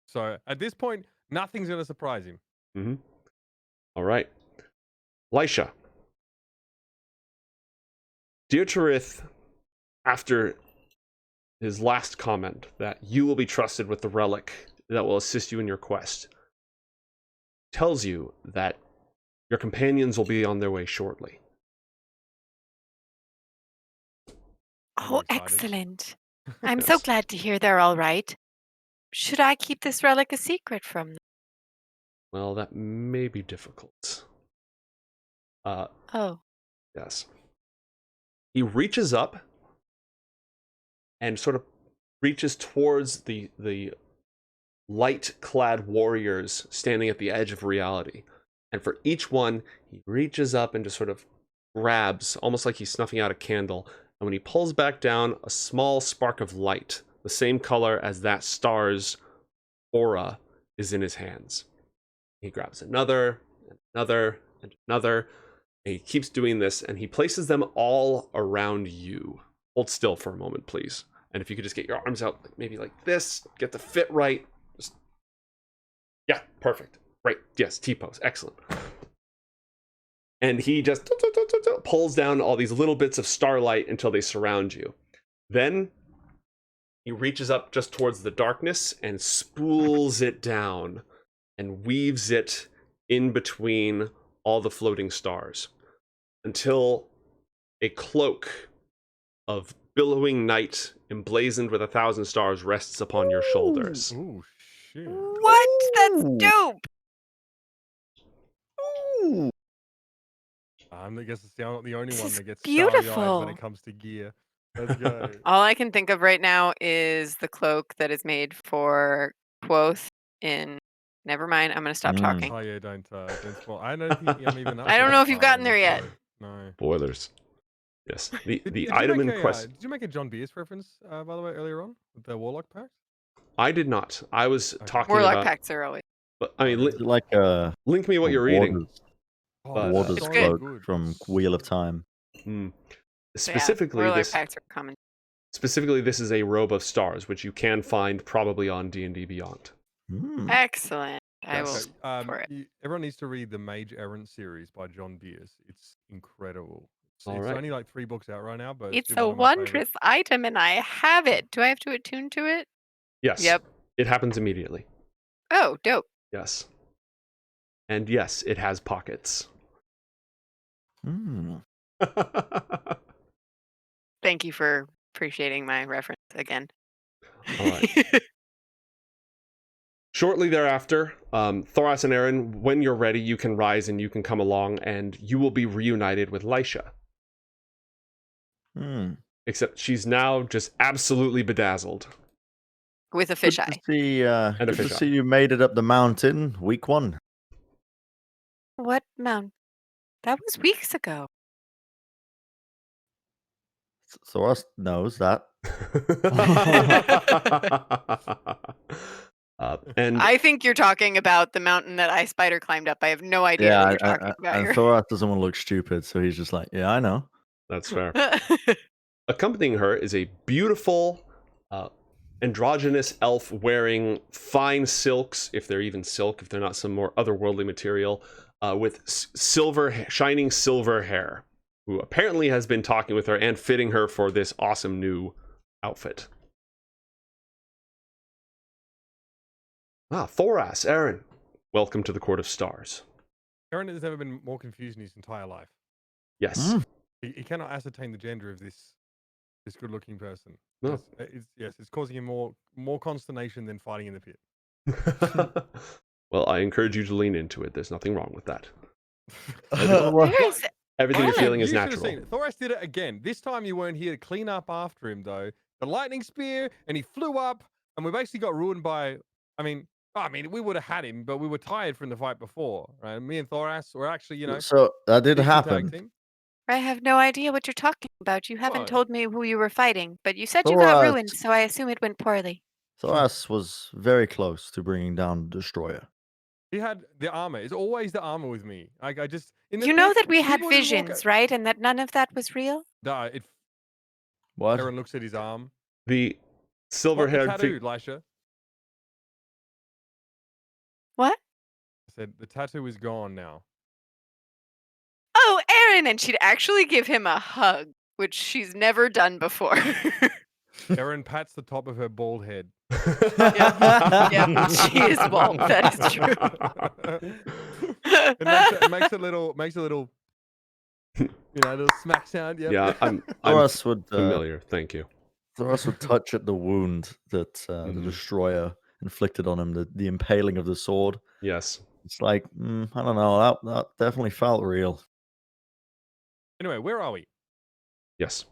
Speaker 3: So at this point, nothing's gonna surprise him.
Speaker 1: Mm-hmm. All right, Lysha. Dietrich, after his last comment that you will be trusted with the relic that will assist you in your quest, tells you that your companions will be on their way shortly.
Speaker 4: Oh,
Speaker 3: excited.
Speaker 4: excellent. I'm so glad to hear they're all right. Should I keep this relic a secret from them?
Speaker 1: Well, that may be difficult.
Speaker 4: Oh.
Speaker 1: Yes. He reaches up and sort of reaches towards the light-clad warriors standing at the edge of reality. And for each one, he reaches up and just sort of grabs, almost like he's snuffing out a candle. And when he pulls back down, a small spark of light, the same color as that star's aura, is in his hands. He grabs another, and another, and another. And he keeps doing this, and he places them all around you. Hold still for a moment, please. And if you could just get your arms out, maybe like this, get the fit right. Just... Yeah, perfect. Great. Yes, T-pose. Excellent. And he just pulls down all these little bits of starlight until they surround you. Then he reaches up just towards the darkness and spools it down and weaves it in between all the floating stars until a cloak of billowing night emblazoned with 1,000 stars rests upon your shoulders.
Speaker 3: Oh, shit.
Speaker 4: What? That's dope.
Speaker 2: Ooh.
Speaker 3: I guess I'm not the only
Speaker 4: This
Speaker 3: one
Speaker 4: is
Speaker 3: that gets starry-eyed when
Speaker 4: beautiful.
Speaker 3: it comes to gear. Let's go.
Speaker 4: All I can think of right now is the cloak that is made for Quoth in... Never mind, I'm going to stop talking.
Speaker 3: Oh yeah, don't spoil. I don't think I'm even up
Speaker 4: I
Speaker 3: to
Speaker 4: don't know
Speaker 3: that
Speaker 4: if you've
Speaker 3: far
Speaker 4: gotten
Speaker 3: in
Speaker 4: there
Speaker 3: the
Speaker 4: yet.
Speaker 3: show. No.
Speaker 1: Spoilers. Yes. The
Speaker 3: Did you
Speaker 1: item
Speaker 3: make
Speaker 1: in question.
Speaker 3: Did you make a John Bierce reference, by the way, earlier on with the Warlock pack?
Speaker 1: I did not. I was talking
Speaker 4: Warlock
Speaker 1: about...
Speaker 4: packs are always...
Speaker 1: But, I mean,
Speaker 2: Is it like a
Speaker 1: link me what you're reading.
Speaker 2: Warder's,
Speaker 3: Oh,
Speaker 1: Warder's
Speaker 4: It's
Speaker 3: so
Speaker 4: good.
Speaker 2: cloak from Wheel of Time?
Speaker 1: Specifically,
Speaker 4: Warlock
Speaker 1: this
Speaker 4: packs are coming.
Speaker 1: specifically this is a robe of stars, which you can find probably on D&D Beyond.
Speaker 4: Excellent. I will
Speaker 1: Yes.
Speaker 4: for it.
Speaker 3: Everyone needs to read the Mage Eren series by John Bierce. It's incredible. It's
Speaker 1: Alright.
Speaker 3: only like 3 books out right now, but
Speaker 4: It's
Speaker 3: still
Speaker 4: a
Speaker 3: one of my favorites.
Speaker 4: wondrous item and I have it. Do I have to attune to it?
Speaker 1: Yes.
Speaker 4: Yep.
Speaker 1: It happens immediately.
Speaker 4: Oh, dope.
Speaker 1: Yes. And yes, it has pockets.
Speaker 4: Thank you for appreciating my reference again.
Speaker 1: All right. Shortly thereafter, Thoras and Eren, when you're ready, you can rise and you can come along, and you will be reunited with Lysha. Except she's now just absolutely bedazzled.
Speaker 4: With a fisheye.
Speaker 2: Good to
Speaker 1: fisheye.
Speaker 2: see you made it up the mountain, week 1.
Speaker 4: What mount? That was weeks ago.
Speaker 2: Thoras knows that.
Speaker 1: And
Speaker 4: I think you're talking about the mountain that I spider climbed up. I have no idea what you're talking about
Speaker 2: and
Speaker 4: here.
Speaker 2: Thoras doesn't want to look stupid, so he's just like, yeah, I know.
Speaker 1: that's fair. Accompanying her is a beautiful androgynous elf wearing fine silks, if they're even silk, if they're not some more otherworldly material, with shining silver hair, who apparently has been talking with her and fitting her for this awesome new outfit. Thoras, Eren, welcome to the Court of Stars.
Speaker 3: Eren has never been more confused in his entire life.
Speaker 1: Yes.
Speaker 3: He cannot ascertain the gender of this good-looking person.
Speaker 1: No.
Speaker 3: It's causing him more consternation than fighting in the pit.
Speaker 1: Well, I encourage you to lean into it. There's nothing wrong with that. Everything you're feeling is natural.
Speaker 3: Thoras did it again. This time you weren't here to clean up after him, though. The lightning spear, and he flew up, and we basically got ruined by... I mean, we would have had him, but we were tired from the fight before, right? Me and Thoras were actually,
Speaker 2: So that did
Speaker 3: decent tag
Speaker 2: happen.
Speaker 3: team.
Speaker 4: I have no idea what you're talking about. You haven't
Speaker 3: What?
Speaker 4: told me who you were fighting, but you said you got
Speaker 2: Thoras.
Speaker 4: ruined, so I assume it went poorly.
Speaker 2: Thoras was very close to bringing down the Destroyer.
Speaker 3: He had the armor. It's always the armor with me. I just... In the
Speaker 4: You know
Speaker 3: pit,
Speaker 4: that we had
Speaker 3: people didn't walk
Speaker 4: visions, right? And that none of that was real?
Speaker 2: What?
Speaker 3: Eren looks at his arm.
Speaker 1: The
Speaker 3: What, the
Speaker 1: silver-haired
Speaker 3: tattoo, Lysha?
Speaker 4: What?
Speaker 3: I said, the tattoo is gone now.
Speaker 4: Oh, Eren! And she'd actually give him a hug, which she's never done before.
Speaker 3: Eren pats the top of her bald head.
Speaker 4: Yeah, she is bald. That is true.
Speaker 3: It makes a little, little smack sound. Yep.
Speaker 1: Yeah, I'm
Speaker 2: Thoras would
Speaker 1: familiar. Thank you.
Speaker 2: Thoras would touch at the wound that the Destroyer inflicted on him, the impaling of the sword.
Speaker 1: Yes.
Speaker 2: It's like, I don't know, that definitely felt real.
Speaker 3: Anyway, where are we?
Speaker 1: Yes.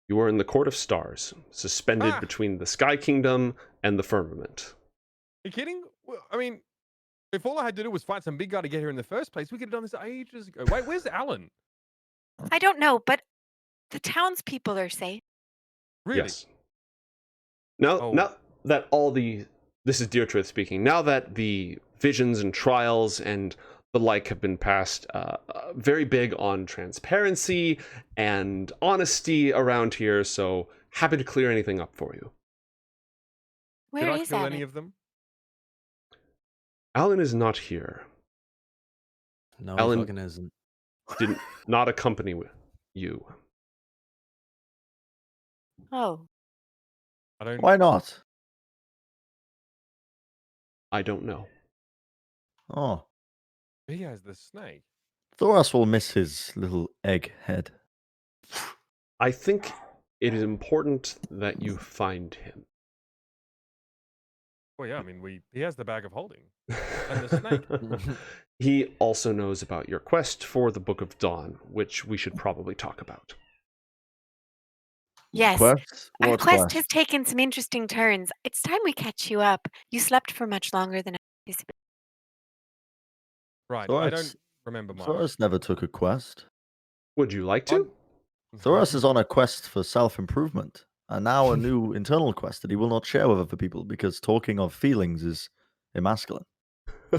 Speaker 1: You are in the Court of Stars, suspended between the Sky Kingdom and the firmament.
Speaker 3: Are you kidding? Well, I mean, if all I had to do was fight some big guy to get here in the first place, we could have done this ages ago. Wait, where's Allan?
Speaker 4: I don't know, but the townspeople are safe.
Speaker 3: Really?
Speaker 1: Yes. Now that this is Deirdre speaking. Now that the visions and trials and the like have been passed, very big on transparency and honesty around here. So happy to clear anything up for you.
Speaker 4: Where
Speaker 3: Did I
Speaker 4: is
Speaker 3: kill
Speaker 4: Allan?
Speaker 3: any of them?
Speaker 1: Allan is not here.
Speaker 5: No,
Speaker 1: Allan
Speaker 5: he fucking isn't.
Speaker 1: Did not accompany you.
Speaker 4: Oh,
Speaker 3: I don't.
Speaker 2: Why not?
Speaker 1: I don't know.
Speaker 2: Oh,
Speaker 3: He has the snake.
Speaker 2: Thoras will miss his little egg head.
Speaker 1: I think it is important that you find him.
Speaker 3: Well, yeah, I mean, he has the bag of holding and the snake.
Speaker 1: He also knows about your quest for the Book of Dawn, which we should probably talk about.
Speaker 4: yes.
Speaker 2: Quest?
Speaker 4: Our
Speaker 2: What
Speaker 4: quest
Speaker 2: quest?
Speaker 4: has taken some interesting turns. It's time we catch you up. You slept for much longer than I anticipated.
Speaker 3: Right, I
Speaker 2: Thoras,
Speaker 3: don't remember much.
Speaker 2: Thoras never took a quest.
Speaker 1: Would you like to?
Speaker 2: Thoras is on a quest for self-improvement, and now a new internal quest that he will not share with other people because talking of feelings is emasculine in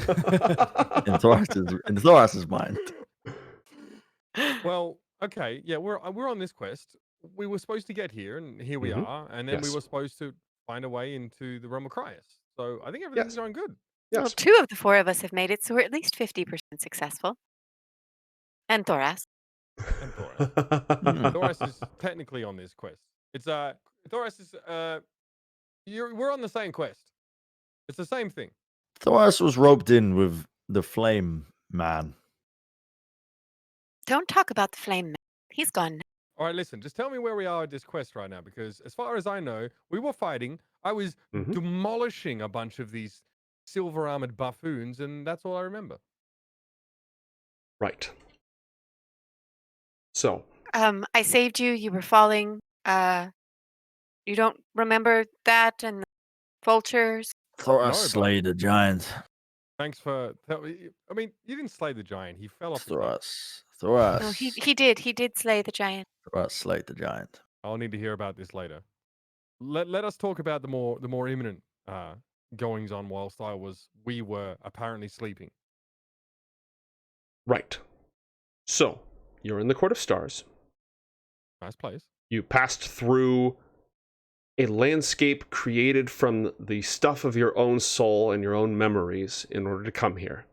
Speaker 2: Thoras's mind.
Speaker 3: Well, okay, yeah, we're on this quest. We were supposed to get here, and here we
Speaker 1: Mhm.
Speaker 3: are, and then we
Speaker 1: Yes.
Speaker 3: were supposed to find a way into the realm of Cryas. So I think everything's
Speaker 1: Yes.
Speaker 3: going good.
Speaker 4: Well,
Speaker 1: Yes.
Speaker 4: 2 of the 4 of us have made it, so we're at least 50% successful. And Thoras.
Speaker 3: And Thoras. Thoras is technically on this quest. It's Thoras is we're on the same quest. It's the same thing.
Speaker 2: Thoras was roped in with the Flame Man.
Speaker 4: Don't talk about the flame man. He's gone now.
Speaker 3: All right, listen, just tell me where we are at this quest right now, because as far as I know, we were fighting. I was
Speaker 1: Mhm.
Speaker 3: demolishing a bunch of these silver armored buffoons, and that's all I remember.
Speaker 1: Right. So,
Speaker 4: I saved you. You were falling. You don't remember that and the vultures?
Speaker 2: Thoras
Speaker 3: No, but-
Speaker 2: slayed a giant.
Speaker 3: Thanks for. I mean, you didn't slay the giant. He fell off the top.
Speaker 2: Thoras.
Speaker 4: No, he did. He did slay the giant.
Speaker 2: Thoras slayed the giant.
Speaker 3: I'll need to hear about this later. Let us talk about the more imminent goings on whilst we were apparently sleeping.
Speaker 1: right. So, you're in the Court of Stars.
Speaker 3: Nice place.
Speaker 1: You passed through a landscape created from the stuff of your own soul and your own memories in order to come here.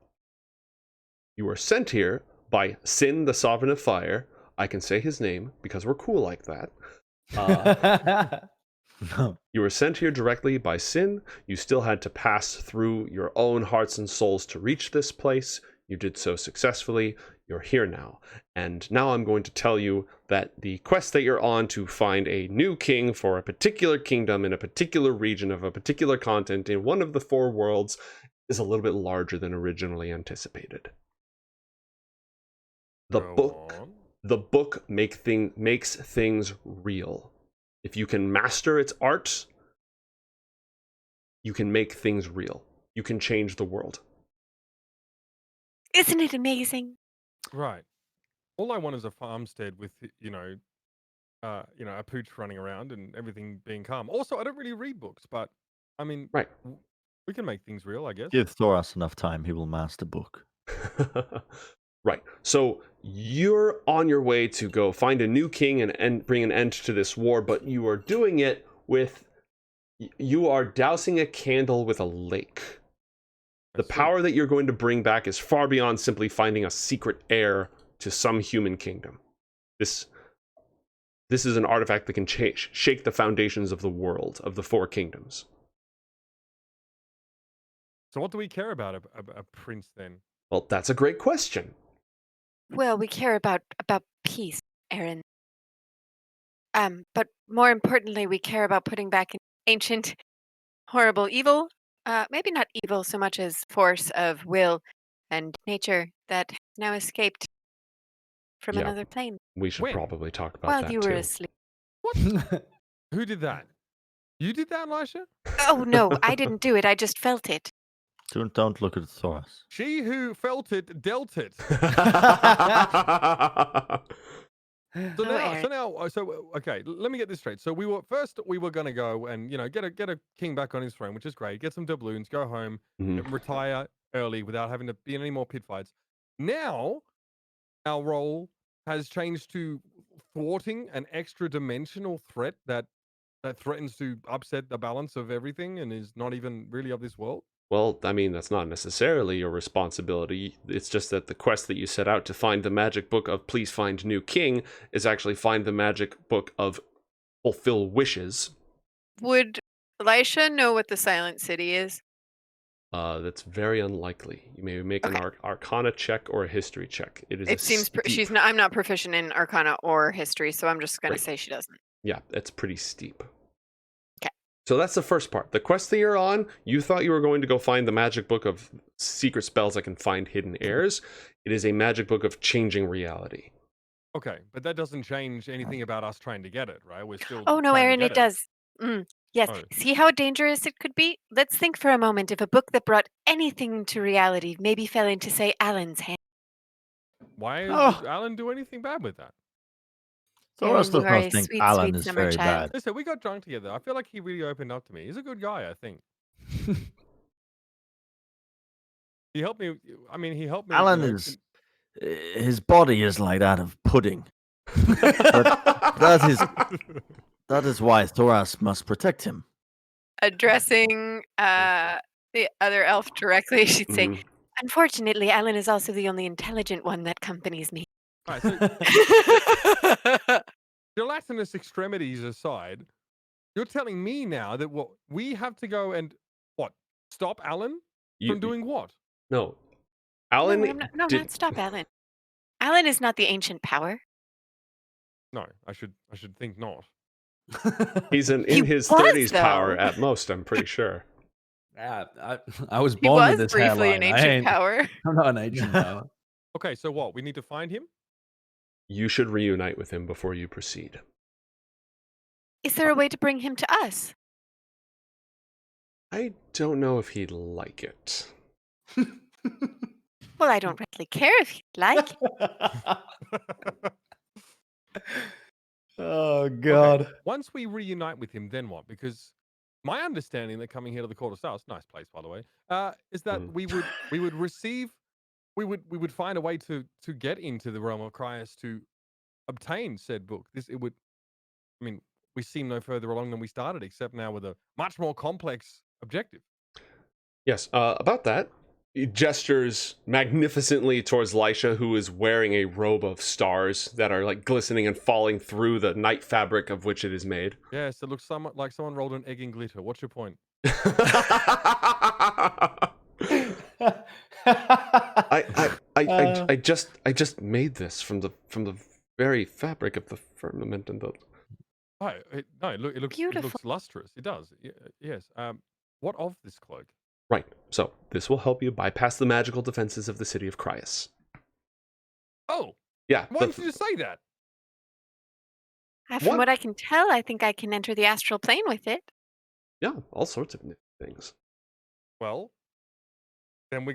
Speaker 1: You were sent here by Sin, the Sovereign of Fire. I can say his name because we're cool like that. You were sent here directly by Sin. You still had to pass through your own hearts and souls to reach this place. You did so successfully. You're here now. And now I'm going to tell you that the quest that you're on to find a new king for a particular kingdom in a particular region of a particular continent in one of the 4 worlds is a little bit larger than originally anticipated. The book makes things real. If you can master its art, you can make things real. You can change the world.
Speaker 4: Isn't it amazing?
Speaker 3: Right. All I want is a farmstead with a pooch running around and everything being calm. Also, I don't really read books, but I mean,
Speaker 1: Right.
Speaker 3: We can make things real, I guess.
Speaker 2: Give Thoras enough time, he will master book.
Speaker 1: Right. So you're on your way to go find a new king and bring an end to this war, but you are doing it with... You are dousing a candle with a lake. The power that you're going to bring back is far beyond simply finding a secret heir to some human kingdom. This is an artifact that can shake the foundations of the world, of the 4 kingdoms.
Speaker 3: So what do we care about a prince then?
Speaker 1: Well, that's a great question.
Speaker 4: Well, we care about peace, Eren. But more importantly, we care about putting back an ancient, horrible evil maybe not evil so much as force of will and nature that has now escaped from
Speaker 1: Yeah.
Speaker 4: another plane
Speaker 1: We should
Speaker 3: When?
Speaker 1: probably talk about
Speaker 4: while
Speaker 1: that
Speaker 4: you were
Speaker 1: too.
Speaker 4: asleep.
Speaker 3: Who did that? You did that, Lysha?
Speaker 4: Oh no, I didn't do it. I just felt it.
Speaker 2: Don't look at Thoras.
Speaker 3: She who felt it dealt it. So
Speaker 4: Eren.
Speaker 3: okay, let me get this straight. So we were gonna go and get a king back on his throne, which is great. Get some doubloons, go home,
Speaker 1: Mhm.
Speaker 3: and retire early without having to be in any more pit fights. Now our role has changed to thwarting an extra dimensional threat that threatens to upset the balance of everything and is not even really of this world.
Speaker 1: Well, I mean, that's not necessarily your responsibility. It's just that the quest that you set out to find the magic book of Please Find New King is actually find the magic book of Fulfill Wishes.
Speaker 4: Would Lysha know what the Silent City is?
Speaker 1: That's very unlikely. You may make an Arcana check or a History check.
Speaker 4: It seems she's not. I'm not proficient in Arcana or History, so I'm just gonna say she doesn't.
Speaker 1: Yeah, it's pretty steep.
Speaker 4: Okay.
Speaker 1: So that's the first part. The quest that you're on, you thought you were going to go find the magic book of secret spells that can find hidden heirs. It is a magic book of changing reality.
Speaker 3: Okay, but that doesn't change anything about us trying to get it, right? We're still.
Speaker 4: Oh no,
Speaker 3: trying to
Speaker 4: Eren,
Speaker 3: get
Speaker 4: it does. Yes.
Speaker 3: Oh.
Speaker 4: See how dangerous it could be? Let's think for a moment if a book that brought anything to reality maybe fell into, say, Alan's hand.
Speaker 3: Why
Speaker 2: Oh.
Speaker 3: would Alan do anything bad with that?
Speaker 2: Thoras
Speaker 4: Eren,
Speaker 2: does
Speaker 4: you are
Speaker 2: not
Speaker 4: a
Speaker 2: think
Speaker 4: sweet,
Speaker 2: Alan
Speaker 4: sweet
Speaker 2: is
Speaker 4: summer
Speaker 2: very
Speaker 4: child.
Speaker 2: bad.
Speaker 3: Listen, we got drunk together. I feel like he really opened up to me. He's a good guy, I think. He helped me. I mean, he helped me.
Speaker 2: Alan is. His body is like that of pudding. That is why Thoras must protect him.
Speaker 4: Addressing the other elf directly, she'd say,
Speaker 1: Mhm.
Speaker 4: "Unfortunately, Alan is also the only intelligent one that accompanies me."
Speaker 3: All right, so gelatinous extremities aside, you're telling me now that what we have to go and stop Alan from doing what?
Speaker 1: No. Alan
Speaker 4: Not stop Alan. Alan is not the ancient power.
Speaker 3: No, I should think not.
Speaker 1: He's in
Speaker 4: He
Speaker 1: his
Speaker 4: was,
Speaker 1: 30s
Speaker 4: though.
Speaker 1: power at most, I'm pretty sure.
Speaker 5: Yeah, I was
Speaker 4: He
Speaker 5: born with
Speaker 4: was
Speaker 5: this
Speaker 4: briefly
Speaker 5: hairline.
Speaker 4: an ancient power.
Speaker 5: I'm not an ancient power.
Speaker 3: Okay, so what? We need to find him?
Speaker 1: You should reunite with him before you proceed.
Speaker 4: Is there a way to bring him to us?
Speaker 1: I don't know if he'd like it.
Speaker 4: Well, I don't really care if he'd like.
Speaker 5: Oh God.
Speaker 3: Okay, once we reunite with him, then what? Because my understanding that coming here to the Court of Stars, nice place by the way, is that we would receive, we would find a way to get into the realm of Cryas to obtain said book. I mean, we seem no further along than we started, except now with a much more complex objective.
Speaker 1: Yes, about that, he gestures magnificently towards Lysha, who is wearing a robe of stars that are like glistening and falling through the night fabric of which it is made.
Speaker 3: Yes, it looks somewhat like someone rolled an egg in glitter. What's your point?
Speaker 1: I just made this from the very fabric of the firmament and the.
Speaker 3: It looks lustrous. It does. Yes. What of this cloak?
Speaker 1: Right. So this will help you bypass the magical defenses of the city of Cryas.
Speaker 3: Oh.
Speaker 1: Yeah.
Speaker 3: Why didn't you just say that?
Speaker 4: From what I can tell, I think I can enter the astral plane with it.
Speaker 1: Yeah, all sorts of things.
Speaker 3: Well, then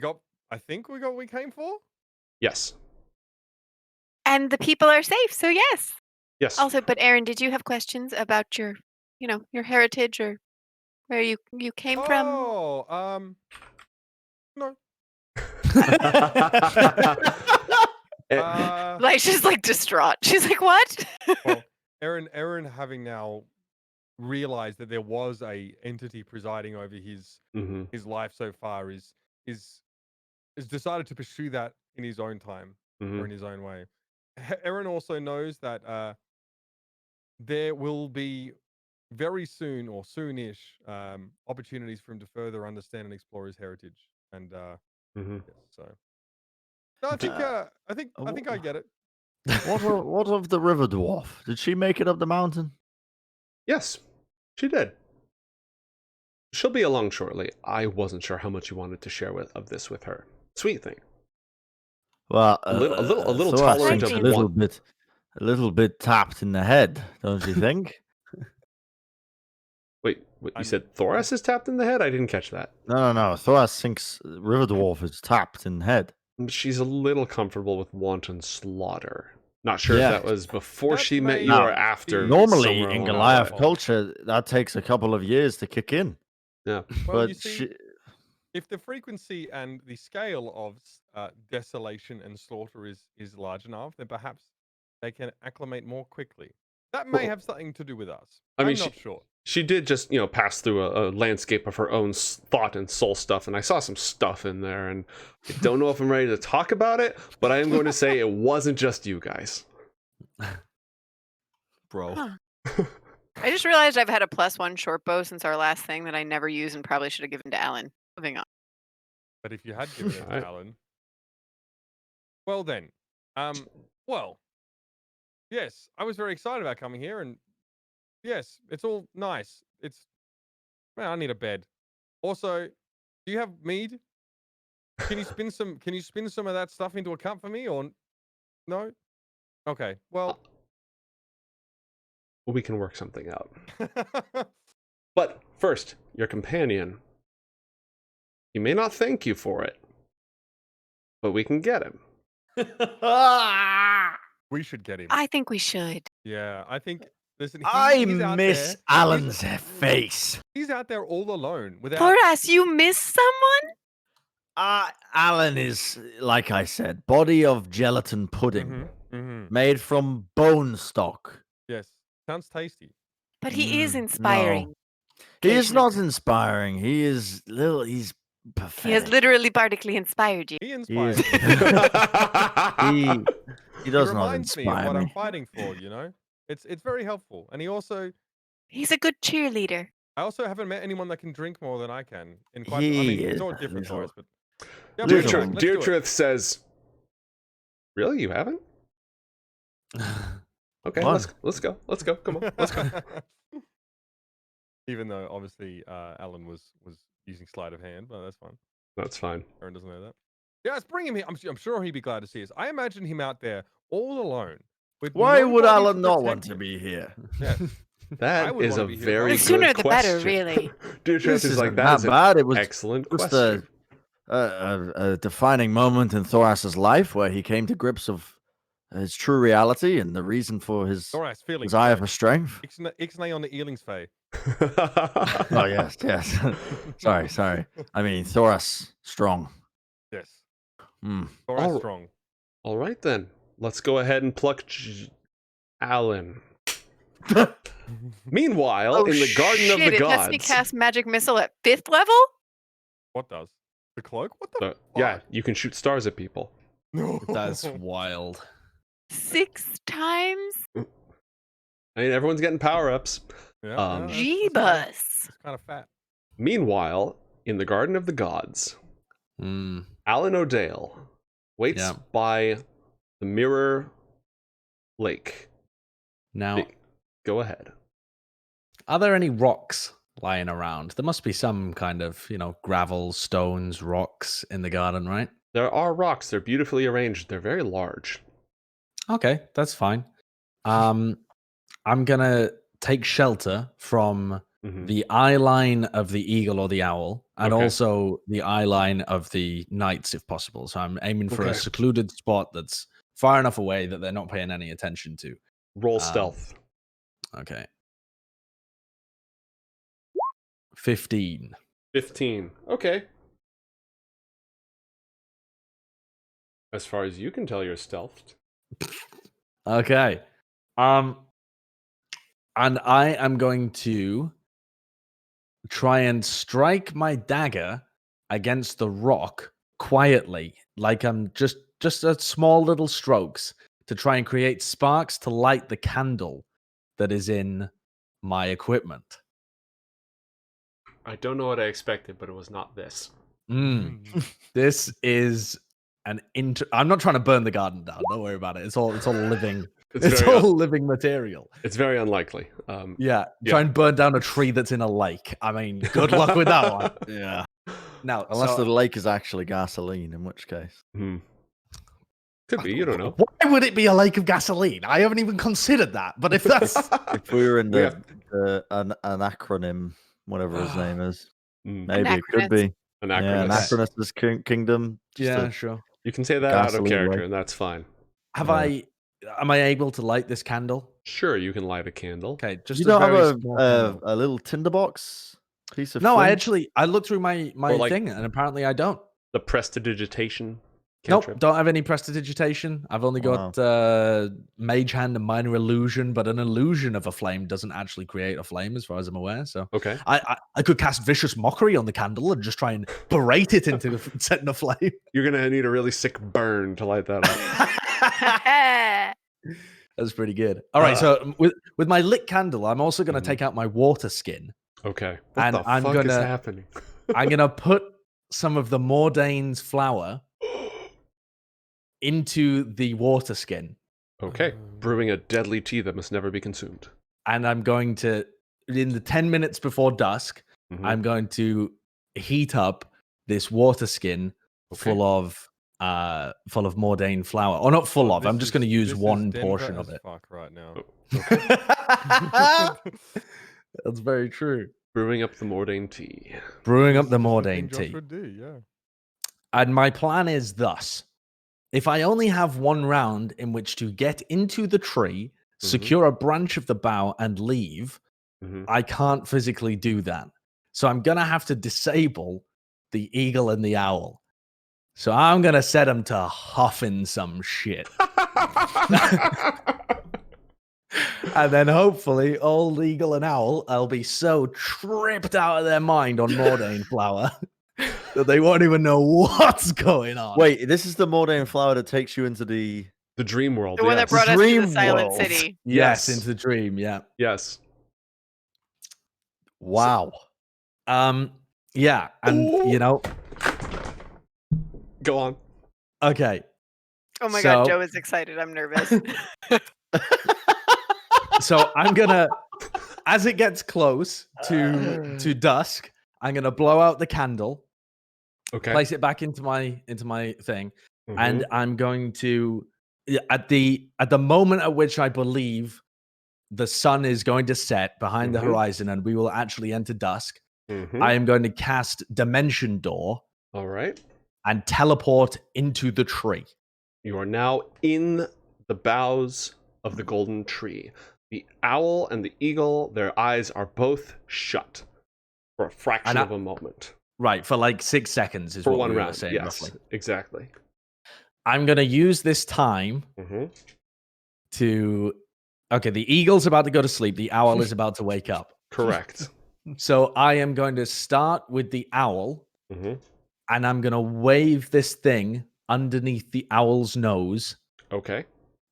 Speaker 3: I think we got what we came for?
Speaker 1: Yes.
Speaker 4: And the people are safe, so yes.
Speaker 1: Yes.
Speaker 4: Also, but Eren, did you have questions about your heritage or where you came from?
Speaker 3: Oh, no.
Speaker 4: Lysha's like distraught. She's like, "What?"
Speaker 3: Well, Eren having now realized that there was a entity presiding over his life so far is decided to pursue that in his own time or in his own way. Eren also knows that there will be very soon or soonish opportunities for him to further understand and explore his heritage. And yes, so no, I think I get it.
Speaker 2: What of the river dwarf? Did she make it up the mountain?
Speaker 1: Yes, she did. She'll be along shortly. I wasn't sure how much you wanted to share of this with her. Sweet thing.
Speaker 2: Well,
Speaker 1: A little
Speaker 2: Thoras
Speaker 1: tolerant
Speaker 2: seems
Speaker 1: of
Speaker 2: a little bit tapped in the head, don't you think?
Speaker 1: Wait, you said Thoras is tapped in the head? I didn't catch that.
Speaker 2: No. Thoras thinks River Dwarf is tapped in the head.
Speaker 1: She's a little comfortable with wanton slaughter. Not sure
Speaker 2: Yeah.
Speaker 1: if that was before
Speaker 3: That
Speaker 1: she met
Speaker 3: may
Speaker 1: you or
Speaker 3: be-
Speaker 1: after.
Speaker 2: Normally,
Speaker 1: somewhere
Speaker 2: in
Speaker 1: along the
Speaker 2: Goliath
Speaker 1: way.
Speaker 2: culture, that takes a couple of years to kick in.
Speaker 1: Yeah.
Speaker 3: Well,
Speaker 2: But
Speaker 3: you see, if the frequency and the scale of desolation and slaughter is large enough, then perhaps they can acclimate more quickly. That may
Speaker 1: Well,
Speaker 3: have something to do with us.
Speaker 1: I mean,
Speaker 3: I'm not sure.
Speaker 1: She did just, pass through a landscape of her own thought and soul stuff, and I saw some stuff in there, and I don't know if I'm ready to talk about it, but I am going to say it wasn't just you guys.
Speaker 2: bro.
Speaker 4: Huh. I just realized I've had a +1 short bow since our last thing that I never used and probably should have given to Allan. Moving on.
Speaker 3: But if you had given it to
Speaker 1: Alright.
Speaker 3: Allan, well then, well, yes, I was very excited about coming here, and yes, it's all nice. Man, I need a bed. Also, do you have mead? Can you spin some? Can you spin some of that stuff into a cup for me, or no? Okay, well,
Speaker 1: We can work something out. But first, your companion. He may not thank you for it, but we can get him.
Speaker 3: we should get him.
Speaker 4: I think we should.
Speaker 3: Yeah, I think. Listen,
Speaker 2: I
Speaker 3: he's out
Speaker 2: miss
Speaker 3: there.
Speaker 2: Alan's face.
Speaker 3: He's out there all alone without.
Speaker 4: Thoras, you miss someone?
Speaker 2: Alan is, like I said, body of gelatin pudding
Speaker 3: Mhm.
Speaker 2: made from bone stock.
Speaker 3: Yes, sounds tasty.
Speaker 4: But he is
Speaker 2: No.
Speaker 4: inspiring.
Speaker 2: He is not inspiring. He's pathetic.
Speaker 4: He has literally particularly inspired you.
Speaker 3: He
Speaker 2: He
Speaker 3: inspires
Speaker 2: is.
Speaker 3: me.
Speaker 2: he does
Speaker 3: He
Speaker 2: not
Speaker 3: reminds me of
Speaker 2: inspire
Speaker 3: what I'm
Speaker 2: me.
Speaker 3: fighting for. You know, it's very helpful. And
Speaker 4: He's a good cheerleader.
Speaker 3: I also haven't met anyone that can drink more than I can. I
Speaker 2: He
Speaker 3: mean,
Speaker 2: is
Speaker 3: it's all
Speaker 2: a
Speaker 3: different
Speaker 2: little-
Speaker 3: choice, but yeah,
Speaker 1: Dear,
Speaker 2: Little-
Speaker 3: let's do it.
Speaker 1: Truth says, "Really, you haven't? Okay,
Speaker 2: What?
Speaker 1: let's go. Let's go. Come on, let's go."
Speaker 3: Even though obviously Alan was using sleight of hand, but that's fine.
Speaker 1: That's fine.
Speaker 3: Aaron doesn't know that. Yeah, let's bring him here. I'm sure he'd be glad to see us. I imagine him out there all alone. With
Speaker 2: Why would
Speaker 3: nobody
Speaker 2: Alan
Speaker 3: to
Speaker 2: not
Speaker 3: protect
Speaker 2: want to
Speaker 3: him.
Speaker 2: be here?
Speaker 3: Yes. I
Speaker 1: That
Speaker 3: would
Speaker 1: is
Speaker 3: wanna
Speaker 1: a
Speaker 3: be here.
Speaker 1: very
Speaker 3: The
Speaker 1: good
Speaker 4: sooner the better,
Speaker 1: question.
Speaker 4: really.
Speaker 1: Dear Truth
Speaker 2: This
Speaker 1: is like
Speaker 2: isn't
Speaker 1: that is an
Speaker 2: bad. It was
Speaker 1: excellent
Speaker 2: just
Speaker 1: question.
Speaker 2: a defining moment in Thoras's life where he came to grips of his true reality and the reason for his
Speaker 3: Thoras, feelings.
Speaker 2: desire for strength.
Speaker 3: Ixnay on the Ealing's Fay.
Speaker 2: Oh yes. Sorry. I mean Thoras strong.
Speaker 3: Yes.
Speaker 2: Mm.
Speaker 3: Thoras
Speaker 1: Oh.
Speaker 3: strong.
Speaker 1: All right then, let's go ahead and pluck Alan. Meanwhile, in the Garden of the
Speaker 4: It lets me
Speaker 1: Gods,
Speaker 4: cast magic missile at 5th level?
Speaker 3: What does? The cloak? What the?
Speaker 1: yeah,
Speaker 3: fuck?
Speaker 1: you can shoot stars at people.
Speaker 3: No.
Speaker 5: That's wild.
Speaker 4: 6 times?
Speaker 1: I mean, everyone's getting power ups.
Speaker 3: Yeah,
Speaker 1: Um,
Speaker 4: Jeebus.
Speaker 3: It's kind of fat.
Speaker 1: Meanwhile, in the Garden of the Gods,
Speaker 5: Mm.
Speaker 1: Allan O'Dale waits
Speaker 5: Yeah.
Speaker 1: by the Mirror Lake.
Speaker 5: Now,
Speaker 1: Go ahead.
Speaker 5: are there any rocks lying around? There must be some kind of, gravel, stones, rocks in the garden, right?
Speaker 1: There are rocks. They're beautifully arranged. They're very large.
Speaker 5: Okay, that's fine. I'm gonna take shelter from
Speaker 1: Mhm.
Speaker 5: the eye line of the eagle or the owl, and
Speaker 1: Okay.
Speaker 5: also the eye line of the knights, if possible. So I'm aiming for
Speaker 1: Okay.
Speaker 5: a secluded spot that's far enough away that they're not paying any attention to.
Speaker 1: Roll stealth.
Speaker 5: Okay. 15.
Speaker 1: 15. Okay. As far as you can tell, you're stealthed.
Speaker 5: Okay. And I am going to try and strike my dagger against the rock quietly, like I'm just a small little strokes to try and create sparks to light the candle that is in my equipment.
Speaker 1: I don't know what I expected, but it was not this.
Speaker 5: This is I'm not trying to burn the garden down. Don't worry about it. It's all living It's all living material.
Speaker 1: It's very unlikely.
Speaker 5: Yeah, try and burn down a tree that's in a lake. I mean, good luck with that one.
Speaker 2: Yeah.
Speaker 5: Now,
Speaker 2: Unless the lake is actually gasoline, in which case.
Speaker 1: Could be, you don't know.
Speaker 5: Why would it be a lake of gasoline? I haven't even considered that. But if that's
Speaker 2: If we were in an acronym, whatever his name is, maybe it could be. Anachronous kingdom.
Speaker 5: Sure.
Speaker 1: You can say that out of character, and that's fine.
Speaker 5: Am I able to light this candle?
Speaker 1: Sure, you can light a candle.
Speaker 5: Okay, just
Speaker 2: you don't have a little tinderbox piece of.
Speaker 5: No, I looked through my thing, and apparently I don't.
Speaker 1: The prestidigitation.
Speaker 5: Nope, don't have any prestidigitation. I've only got Mage Hand and Minor Illusion, but an illusion of a flame doesn't actually create a flame, as far as I'm aware. So
Speaker 1: okay,
Speaker 5: I could cast Vicious Mockery on the candle and just try and berate it into setting a flame.
Speaker 1: You're gonna need a really sick burn to light that
Speaker 5: up. That's pretty good. All right, so with my lit candle, I'm also gonna take out my water skin.
Speaker 1: Okay,
Speaker 5: what the fuck is
Speaker 1: happening?
Speaker 5: I'm gonna put some of the Mordane's flour into the water skin.
Speaker 1: Okay. Brewing a deadly tea that must never be consumed.
Speaker 5: And I'm going to, in the 10 minutes before dusk, I'm going to heat up this water skin full of Mordane flour. Or not full of, I'm just going to use one portion of it.
Speaker 3: Fuck right now.
Speaker 5: That's very true.
Speaker 1: Brewing up the Mordane tea.
Speaker 5: Brewing up the Mordane tea.
Speaker 3: Yeah.
Speaker 5: And my plan is thus. If I only have one round in which to get into the tree, secure a branch of the bough, and leave, I can't physically do that. So I'm going to have to disable the eagle and the owl. So I'm going to set them to huffing some shit. And then hopefully old eagle and owl, I'll be so tripped out of their mind on Mordane flour that they won't even know what's going on.
Speaker 2: Wait, this is the Mordane flower that takes you into the
Speaker 1: dream world.
Speaker 4: The one that brought us to the Silent City.
Speaker 5: Yes, into the dream. Yeah.
Speaker 1: Yes.
Speaker 5: Wow. Yeah, and you know.
Speaker 1: Go on.
Speaker 5: Okay.
Speaker 4: Oh my God, Joe is excited. I'm nervous.
Speaker 5: So I'm gonna, as it gets close to dusk, I'm gonna blow out the candle.
Speaker 1: Okay.
Speaker 5: Place it back into my thing, and I'm going to at the moment at which I believe the sun is going to set behind the horizon, and we will actually enter dusk. I am going to cast Dimension Door.
Speaker 1: All right.
Speaker 5: And teleport into the tree.
Speaker 1: You are now in the boughs of the golden tree. The owl and the eagle, their eyes are both shut for a fraction of a moment.
Speaker 5: Right, for like 6 seconds is
Speaker 1: for
Speaker 5: what
Speaker 1: one
Speaker 5: we were
Speaker 1: round.
Speaker 5: saying,
Speaker 1: Yes,
Speaker 5: roughly.
Speaker 1: Exactly.
Speaker 5: I'm going to use this time to... Okay, the eagle's about to go to sleep. The owl is about to wake up.
Speaker 1: Correct.
Speaker 5: So I am going to start with the owl, and I'm going to wave this thing underneath the owl's nose.
Speaker 1: Okay.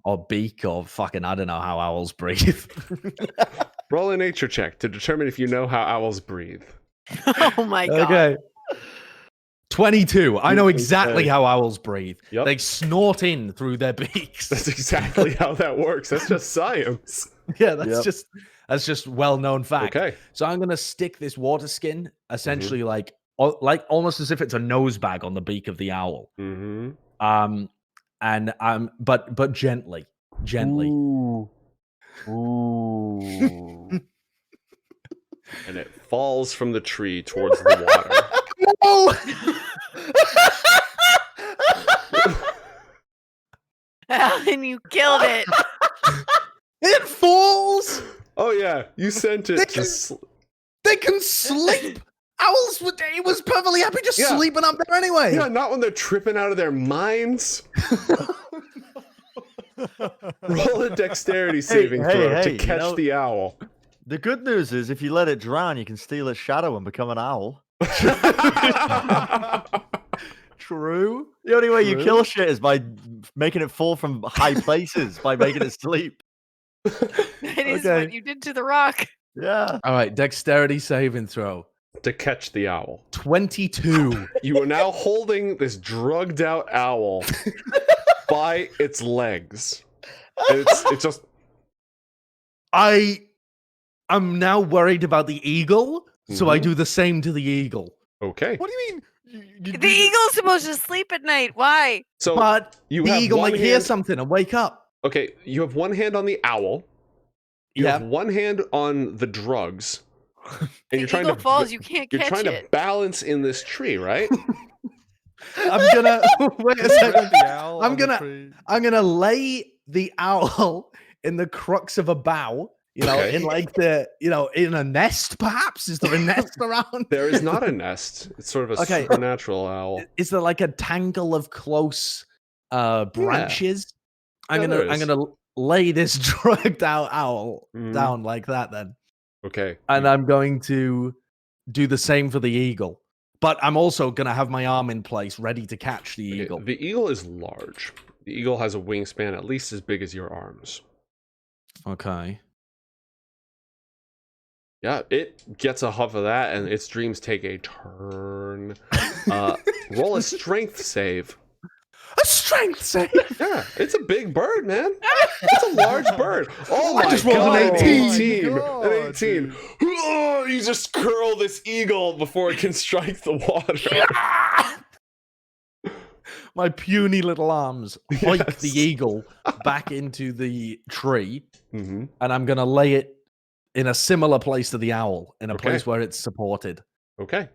Speaker 5: Or beak, or fucking, I don't know how owls breathe.
Speaker 1: Roll a nature check to determine if you know how owls breathe.
Speaker 4: Oh my God.
Speaker 5: Okay. 22. I know exactly how owls breathe.
Speaker 1: Yep.
Speaker 5: They snort in through their beaks.
Speaker 1: That's exactly how that works. That's just science.
Speaker 5: Yeah, that's just well-known fact.
Speaker 1: Okay.
Speaker 5: So I'm gonna stick this water skin essentially like almost as if it's a nose bag on the beak of the owl. But gently.
Speaker 1: Ooh. Ooh. And it falls from the tree towards the water.
Speaker 5: Oh!
Speaker 4: Allan, you killed it.
Speaker 5: It falls.
Speaker 1: Oh yeah, you sent it.
Speaker 5: They can sleep. Owls, it was perfectly happy just sleeping up there anyway.
Speaker 1: Yeah, not when they're tripping out of their minds. Roll a dexterity saving throw to catch the owl.
Speaker 2: The good news is if you let it drown, you can steal its shadow and become an owl.
Speaker 5: True.
Speaker 2: The only way you kill shit is by making it fall from high places, by making it sleep.
Speaker 4: It is what you did to the rock.
Speaker 2: Yeah.
Speaker 5: All right, dexterity saving throw.
Speaker 1: To catch the owl.
Speaker 5: 22.
Speaker 1: You are now holding this drugged out owl by its legs. it's just
Speaker 5: I'm now worried about the eagle, so I
Speaker 1: Mhm.
Speaker 5: do the same to the eagle.
Speaker 1: okay.
Speaker 3: What do you mean?
Speaker 4: The eagle's supposed to sleep at night. Why?
Speaker 1: So
Speaker 5: But
Speaker 1: you
Speaker 5: the
Speaker 1: have
Speaker 5: eagle
Speaker 1: one
Speaker 5: might hear
Speaker 1: hand-
Speaker 5: something and wake up.
Speaker 1: Okay, you have one hand on the owl. You have
Speaker 5: Yeah.
Speaker 1: one hand on the drugs, and
Speaker 4: The
Speaker 1: you're trying
Speaker 4: eagle
Speaker 1: to
Speaker 4: falls, you can't
Speaker 1: you're
Speaker 4: catch
Speaker 1: trying
Speaker 4: it.
Speaker 1: to balance in this tree, right?
Speaker 5: I'm gonna wait a second.
Speaker 3: The owl
Speaker 5: I'm
Speaker 3: on the
Speaker 5: gonna-
Speaker 3: tree.
Speaker 5: I'm gonna lay the owl in the crux of a bough. You know,
Speaker 1: Okay.
Speaker 5: in like the, you know, in a nest, perhaps? Is there a nest around?
Speaker 1: There is not a nest. It's sort of a
Speaker 5: Okay.
Speaker 1: supernatural owl.
Speaker 5: Is there like a tangle of close branches?
Speaker 1: Yeah,
Speaker 5: I'm
Speaker 1: there is.
Speaker 5: gonna lay this drugged out owl
Speaker 1: Mhm.
Speaker 5: down like that then.
Speaker 1: Okay.
Speaker 5: And I'm going to do the same for the eagle. But I'm also gonna have my arm in place ready to catch the
Speaker 1: Okay,
Speaker 5: eagle.
Speaker 1: the eagle is large. The eagle has a wingspan at least as big as your arms.
Speaker 5: Okay.
Speaker 1: Yeah, it gets a huff of that, and its dreams take a turn. Roll a strength save.
Speaker 5: A strength save.
Speaker 1: Yeah, it's a big bird, man. It's a large bird. Oh
Speaker 5: I
Speaker 1: my
Speaker 5: just rolled
Speaker 1: god,
Speaker 5: an 18.
Speaker 1: 18.
Speaker 3: God,
Speaker 1: An 18. Oh, you just curl this eagle before it can strike the water.
Speaker 5: My puny little arms hoik
Speaker 1: Yes.
Speaker 5: the eagle back into the tree,
Speaker 1: Mm-hmm.
Speaker 5: and I'm gonna lay it in a similar place to the owl, in a
Speaker 1: Okay.
Speaker 5: place where it's supported.
Speaker 1: Okay,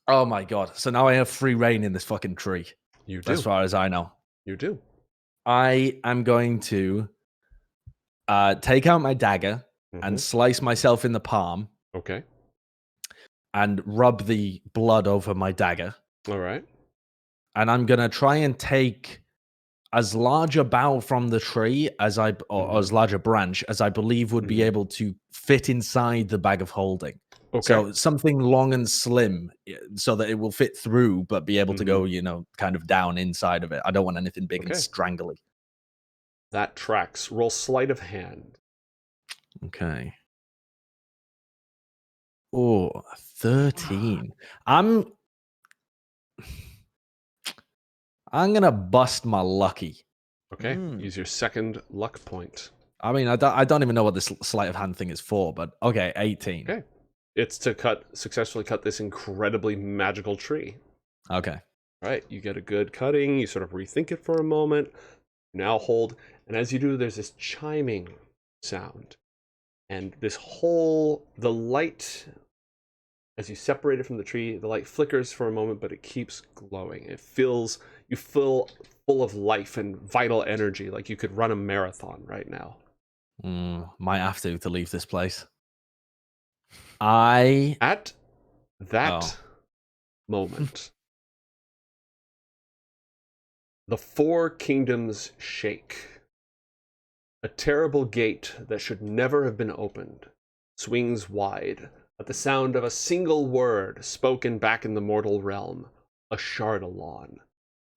Speaker 5: Oh my god! So now I have free reign in this fucking tree,
Speaker 1: you do.
Speaker 5: as far as I know.
Speaker 1: You do.
Speaker 5: I am going to take out my dagger and
Speaker 1: Mhm.
Speaker 5: slice myself in the palm
Speaker 1: Okay.
Speaker 5: and rub the blood over my dagger.
Speaker 1: All right.
Speaker 5: And I'm gonna try and take as large a bough from the tree as or as large a branch as I believe would be
Speaker 1: Mhm.
Speaker 5: able to fit inside the bag of holding.
Speaker 1: Okay.
Speaker 5: So something long and slim, so that it will fit through, but be able to go, you know, kind of down inside of it. I don't want anything big and
Speaker 1: Okay.
Speaker 5: strangly.
Speaker 1: That tracks. Roll sleight of hand.
Speaker 5: Okay. Oh, 13. I'm gonna bust my lucky.
Speaker 1: Okay.
Speaker 2: Mm.
Speaker 1: Use your second luck point.
Speaker 5: I mean, I don't even know what this sleight of hand thing is for, but okay, 18.
Speaker 1: Okay. It's to successfully cut this incredibly magical tree.
Speaker 5: Okay.
Speaker 1: Right. You get a good cutting. You sort of rethink it for a moment. Now hold. And as you do, there's this chiming sound. And the light, as you separate it from the tree, the light flickers for a moment, but it keeps glowing. You feel full of life and vital energy, like you could run a marathon right now.
Speaker 5: Might have to leave this place. I
Speaker 1: At that
Speaker 5: Oh.
Speaker 1: moment, the four kingdoms shake. A terrible gate that should never have been opened swings wide at the sound of a single word spoken back in the mortal realm, a Shardalon.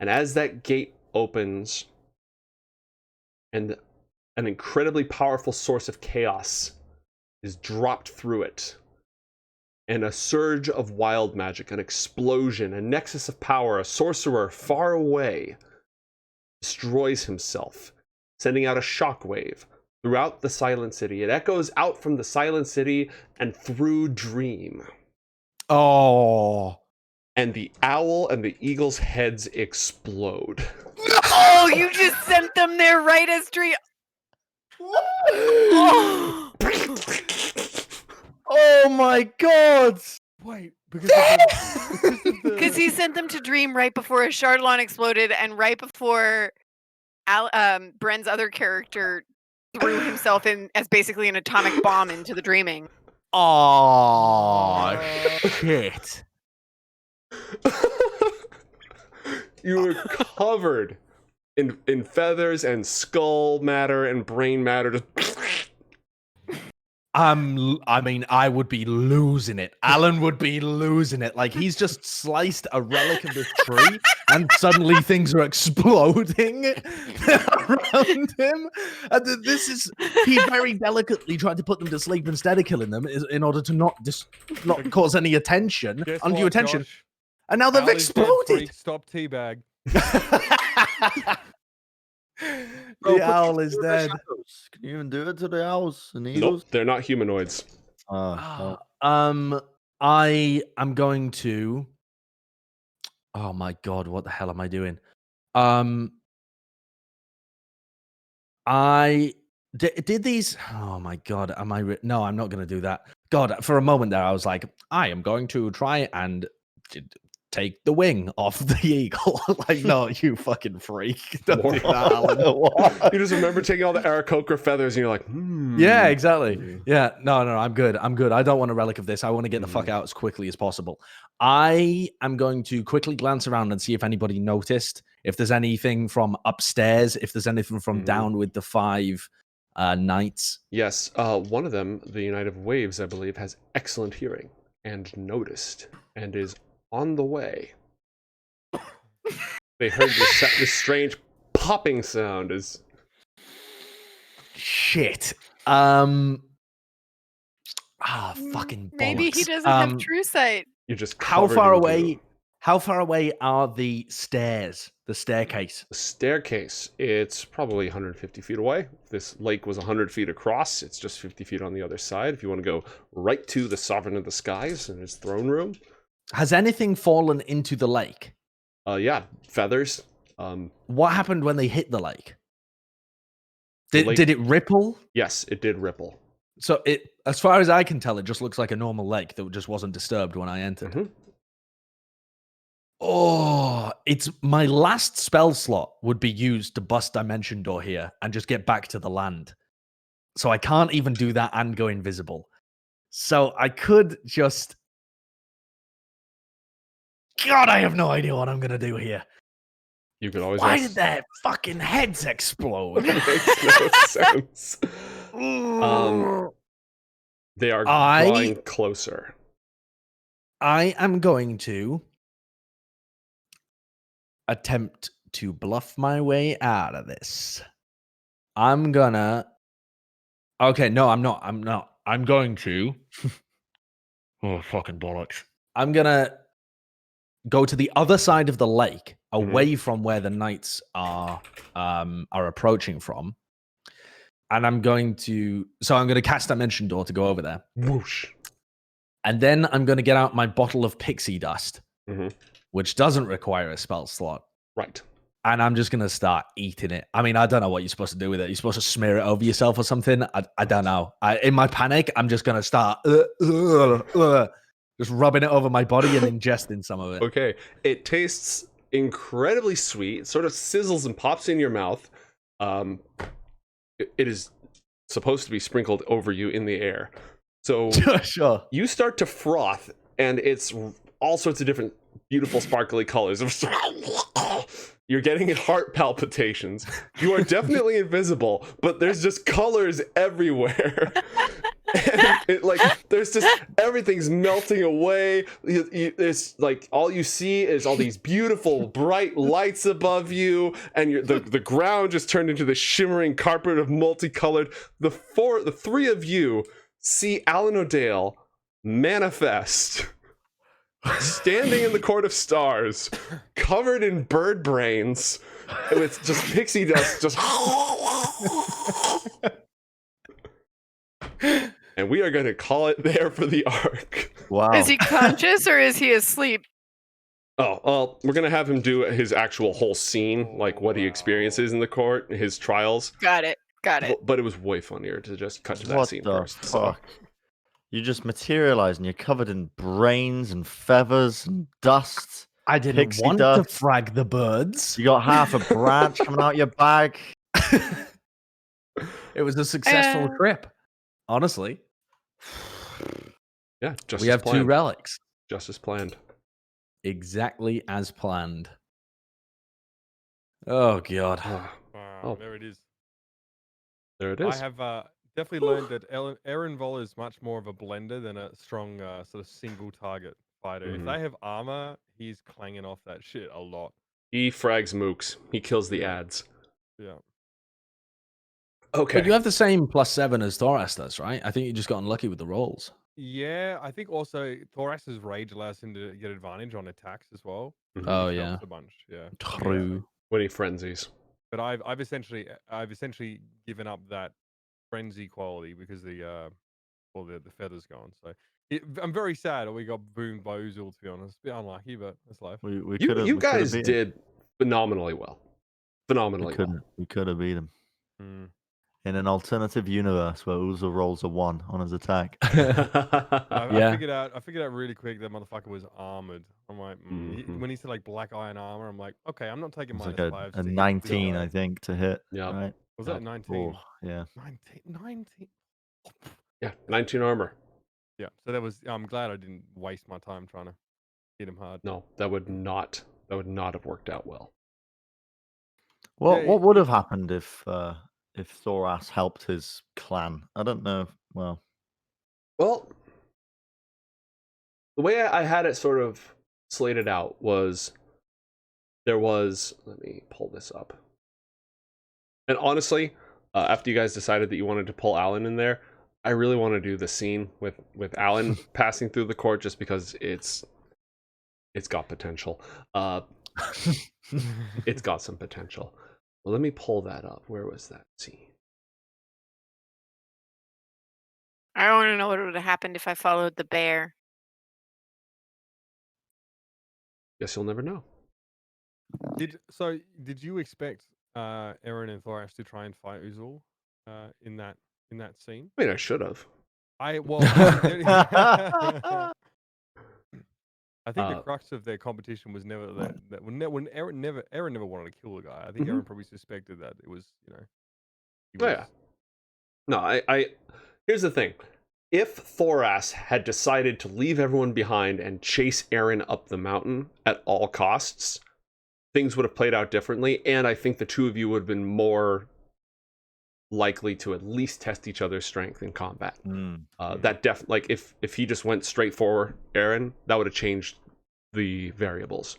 Speaker 1: And as that gate opens, and an incredibly powerful source of chaos is dropped through it, and a surge of wild magic, an explosion, a nexus of power, a sorcerer far away destroys himself, sending out a shockwave throughout the Silent City. It echoes out from the Silent City and through Dream.
Speaker 5: Oh.
Speaker 1: And the owl and the eagle's heads explode.
Speaker 4: Oh, you just sent them there right as tree. Oh.
Speaker 5: Oh my god.
Speaker 3: Wait, because of
Speaker 4: Because he sent them to Dream right before a Shardalon exploded, and right before Bren's other character threw himself in as basically an atomic bomb into the Dreaming.
Speaker 5: Oh shit.
Speaker 1: You were covered in feathers and skull matter and brain matter. Just
Speaker 5: I mean, I would be losing it. Alan would be losing it. Like, he's just sliced a relic of this tree, and suddenly things are exploding around him. And he very delicately tried to put them to sleep instead of killing them in order to not cause any attention,
Speaker 3: Guess
Speaker 5: undue
Speaker 3: what,
Speaker 5: attention.
Speaker 3: Josh?
Speaker 5: And now they've
Speaker 3: Al is dead,
Speaker 5: exploded.
Speaker 3: freak. Stop teabag.
Speaker 2: Bro,
Speaker 5: The owl is dead.
Speaker 2: Can you even do it to the owls and
Speaker 1: Nope,
Speaker 2: eagles?
Speaker 1: they're not humanoids.
Speaker 2: Oh,
Speaker 5: I am going to. Oh my god, what the hell am I doing? I did these. Oh my god, am I? No, I'm not going to do that. God, for a moment there, I was like, I am going to try and take the wing off the eagle. Like, no, you fucking freak! Don't do that, Alan.
Speaker 1: You just remember taking all the Aarakocra feathers, and you're like,
Speaker 5: Yeah, exactly. Yeah, no, I'm good. I'm good. I don't want a relic of this. I want to get the fuck out as quickly as possible. I am going to quickly glance around and see if anybody noticed, if there's anything from upstairs, if there's anything from down with the 5 knights. Yes,
Speaker 1: one of them, the United of Waves, I believe, has excellent hearing and noticed and is on the way. They heard this strange popping sound as...
Speaker 5: Shit. Fucking bollocks.
Speaker 4: Maybe he doesn't have true sight.
Speaker 1: You're just
Speaker 5: how far away are the stairs, the staircase?
Speaker 1: The staircase, it's probably 150 feet away. If this lake was 100 feet across, it's just 50 feet on the other side. If you want to go right to the Sovereign of the Skies and his throne room.
Speaker 5: Has anything fallen into the lake?
Speaker 1: Yeah, feathers.
Speaker 5: What happened when they hit the lake? Did it ripple?
Speaker 1: Yes, it did ripple.
Speaker 5: So it, as far as I can tell, it just looks like a normal lake that just wasn't disturbed when I entered. Oh, it's my last spell slot would be used to bust Dimension Door here and just get back to the land. So I can't even do that and go invisible. So I could just... God, I have no idea what I'm going to do here.
Speaker 1: You could always...
Speaker 5: Why did their fucking heads explode?
Speaker 1: It makes no sense. They are drawing closer.
Speaker 5: I am going to attempt to bluff my way out of this. I'm gonna... Okay, no, I'm not. I'm going to... Oh, fucking bollocks. I'm gonna go to the other side of the lake, away from where the knights are approaching from. And I'm going to cast Dimension Door to go over there.
Speaker 1: Whoosh.
Speaker 5: And then I'm going to get out my bottle of pixie dust, which doesn't require a spell slot.
Speaker 1: Right.
Speaker 5: And I'm just going to start eating it. I mean, I don't know what you're supposed to do with it. You're supposed to smear it over yourself or something. I don't know. In my panic, I'm just going to start just rubbing it over my body and ingesting some of it.
Speaker 1: Okay. It tastes incredibly sweet. It sort of sizzles and pops in your mouth. It is supposed to be sprinkled over you in the air. So
Speaker 5: sure.
Speaker 1: You start to froth, and it's all sorts of different beautiful sparkly colors. You're getting heart palpitations. You are definitely invisible, but there's just colors everywhere. And there's just everything's melting away. It's like all you see is all these beautiful bright lights above you, and the ground just turned into this shimmering carpet of multicolored. The three of you see Allan O'Dale manifest, standing in the Court of Stars, covered in bird brains, with just pixie dust, just. And we are going to call it there for the arc.
Speaker 2: Wow.
Speaker 4: Is he conscious or is he asleep?
Speaker 1: Oh, well, we're going to have him do his actual whole scene, like what he experiences in the court, his trials.
Speaker 4: Got it.
Speaker 1: But it was way funnier to just cut to that scene first.
Speaker 2: Fuck?
Speaker 1: So.
Speaker 2: You just materialize and you're covered in brains and feathers and dust.
Speaker 5: I didn't want to frag the birds.
Speaker 2: You got half a branch coming out your bag.
Speaker 5: It was a successful trip, honestly.
Speaker 1: Yeah, just
Speaker 5: we have
Speaker 1: planned.
Speaker 5: 2 relics.
Speaker 1: Just as planned.
Speaker 5: Exactly as planned. Oh, God.
Speaker 3: Wow, there it is.
Speaker 1: There it is.
Speaker 3: I have definitely learned that Eren Vol is much more of a blender than a strong sort of single target fighter. If they have armor, he's clanging off that shit a lot.
Speaker 1: He frags mooks. He kills the ads.
Speaker 3: Yeah.
Speaker 1: Okay.
Speaker 5: But you have the same +7 as Thoras does, right? I think you just got unlucky with the rolls.
Speaker 3: Yeah, I think also Thoras' rage allows him to get advantage on attacks as well.
Speaker 5: Oh, yeah.
Speaker 3: A bunch. Yeah.
Speaker 5: True.
Speaker 1: When he frenzies.
Speaker 3: But I've essentially given up that frenzy quality because the feather's gone. So I'm very sad that we got boomed by Uzul, to be honest. A bit unlucky, but that's life.
Speaker 2: We
Speaker 1: You
Speaker 2: could have.
Speaker 1: you
Speaker 2: We could have
Speaker 1: guys
Speaker 2: beat him.
Speaker 1: did phenomenally well.
Speaker 2: We
Speaker 1: Phenomenally well.
Speaker 2: could. We could have beat him.
Speaker 3: Mm.
Speaker 2: In an alternative universe where Uzo rolls a 1 on his attack.
Speaker 3: I
Speaker 5: Yeah.
Speaker 3: figured out really quick that motherfucker was armored. I'm like,
Speaker 1: Mhm.
Speaker 3: when he said like black iron armor, I'm like, okay, I'm not taking
Speaker 2: It's
Speaker 3: minus
Speaker 2: like
Speaker 3: 5.
Speaker 2: a
Speaker 3: to hit
Speaker 2: 19,
Speaker 3: the
Speaker 2: I think, to hit.
Speaker 1: Yeah.
Speaker 2: Right?
Speaker 3: Was
Speaker 1: Yep.
Speaker 3: that 19?
Speaker 2: Oh, yeah.
Speaker 3: 19?
Speaker 1: Yeah, 19 armor.
Speaker 3: Yeah. So that was. I'm glad I didn't waste my time trying to hit him hard.
Speaker 1: No, that would not have worked out well.
Speaker 2: What
Speaker 3: Yeah,
Speaker 2: what would have happened if Thoras helped his clan? I don't know. Well,
Speaker 1: Well, the way I had it sort of slated out was there was, let me pull this up. And honestly, after you guys decided that you wanted to pull Allan in there, I really want to do the scene with Allan passing through the court just because it's got potential. It's got some potential. Well, let me pull that up. Where was that scene?
Speaker 4: I want to know what would have happened if I followed the bear.
Speaker 1: Guess you'll never know.
Speaker 3: Did you expect Eren and Thoras to try and fight Uzul in that scene?
Speaker 1: I mean, I should have.
Speaker 3: I think the crux of their competition was never that when Eren never wanted to kill a guy. I think Eren probably suspected that it was, he was,
Speaker 1: Yeah. No, I here's the thing. If Thoras had decided to leave everyone behind and chase Eren up the mountain at all costs, things would have played out differently, and I think the two of you would have been more likely to at least test each other's strength in combat. That like if he just went straight for Eren, that would have changed the variables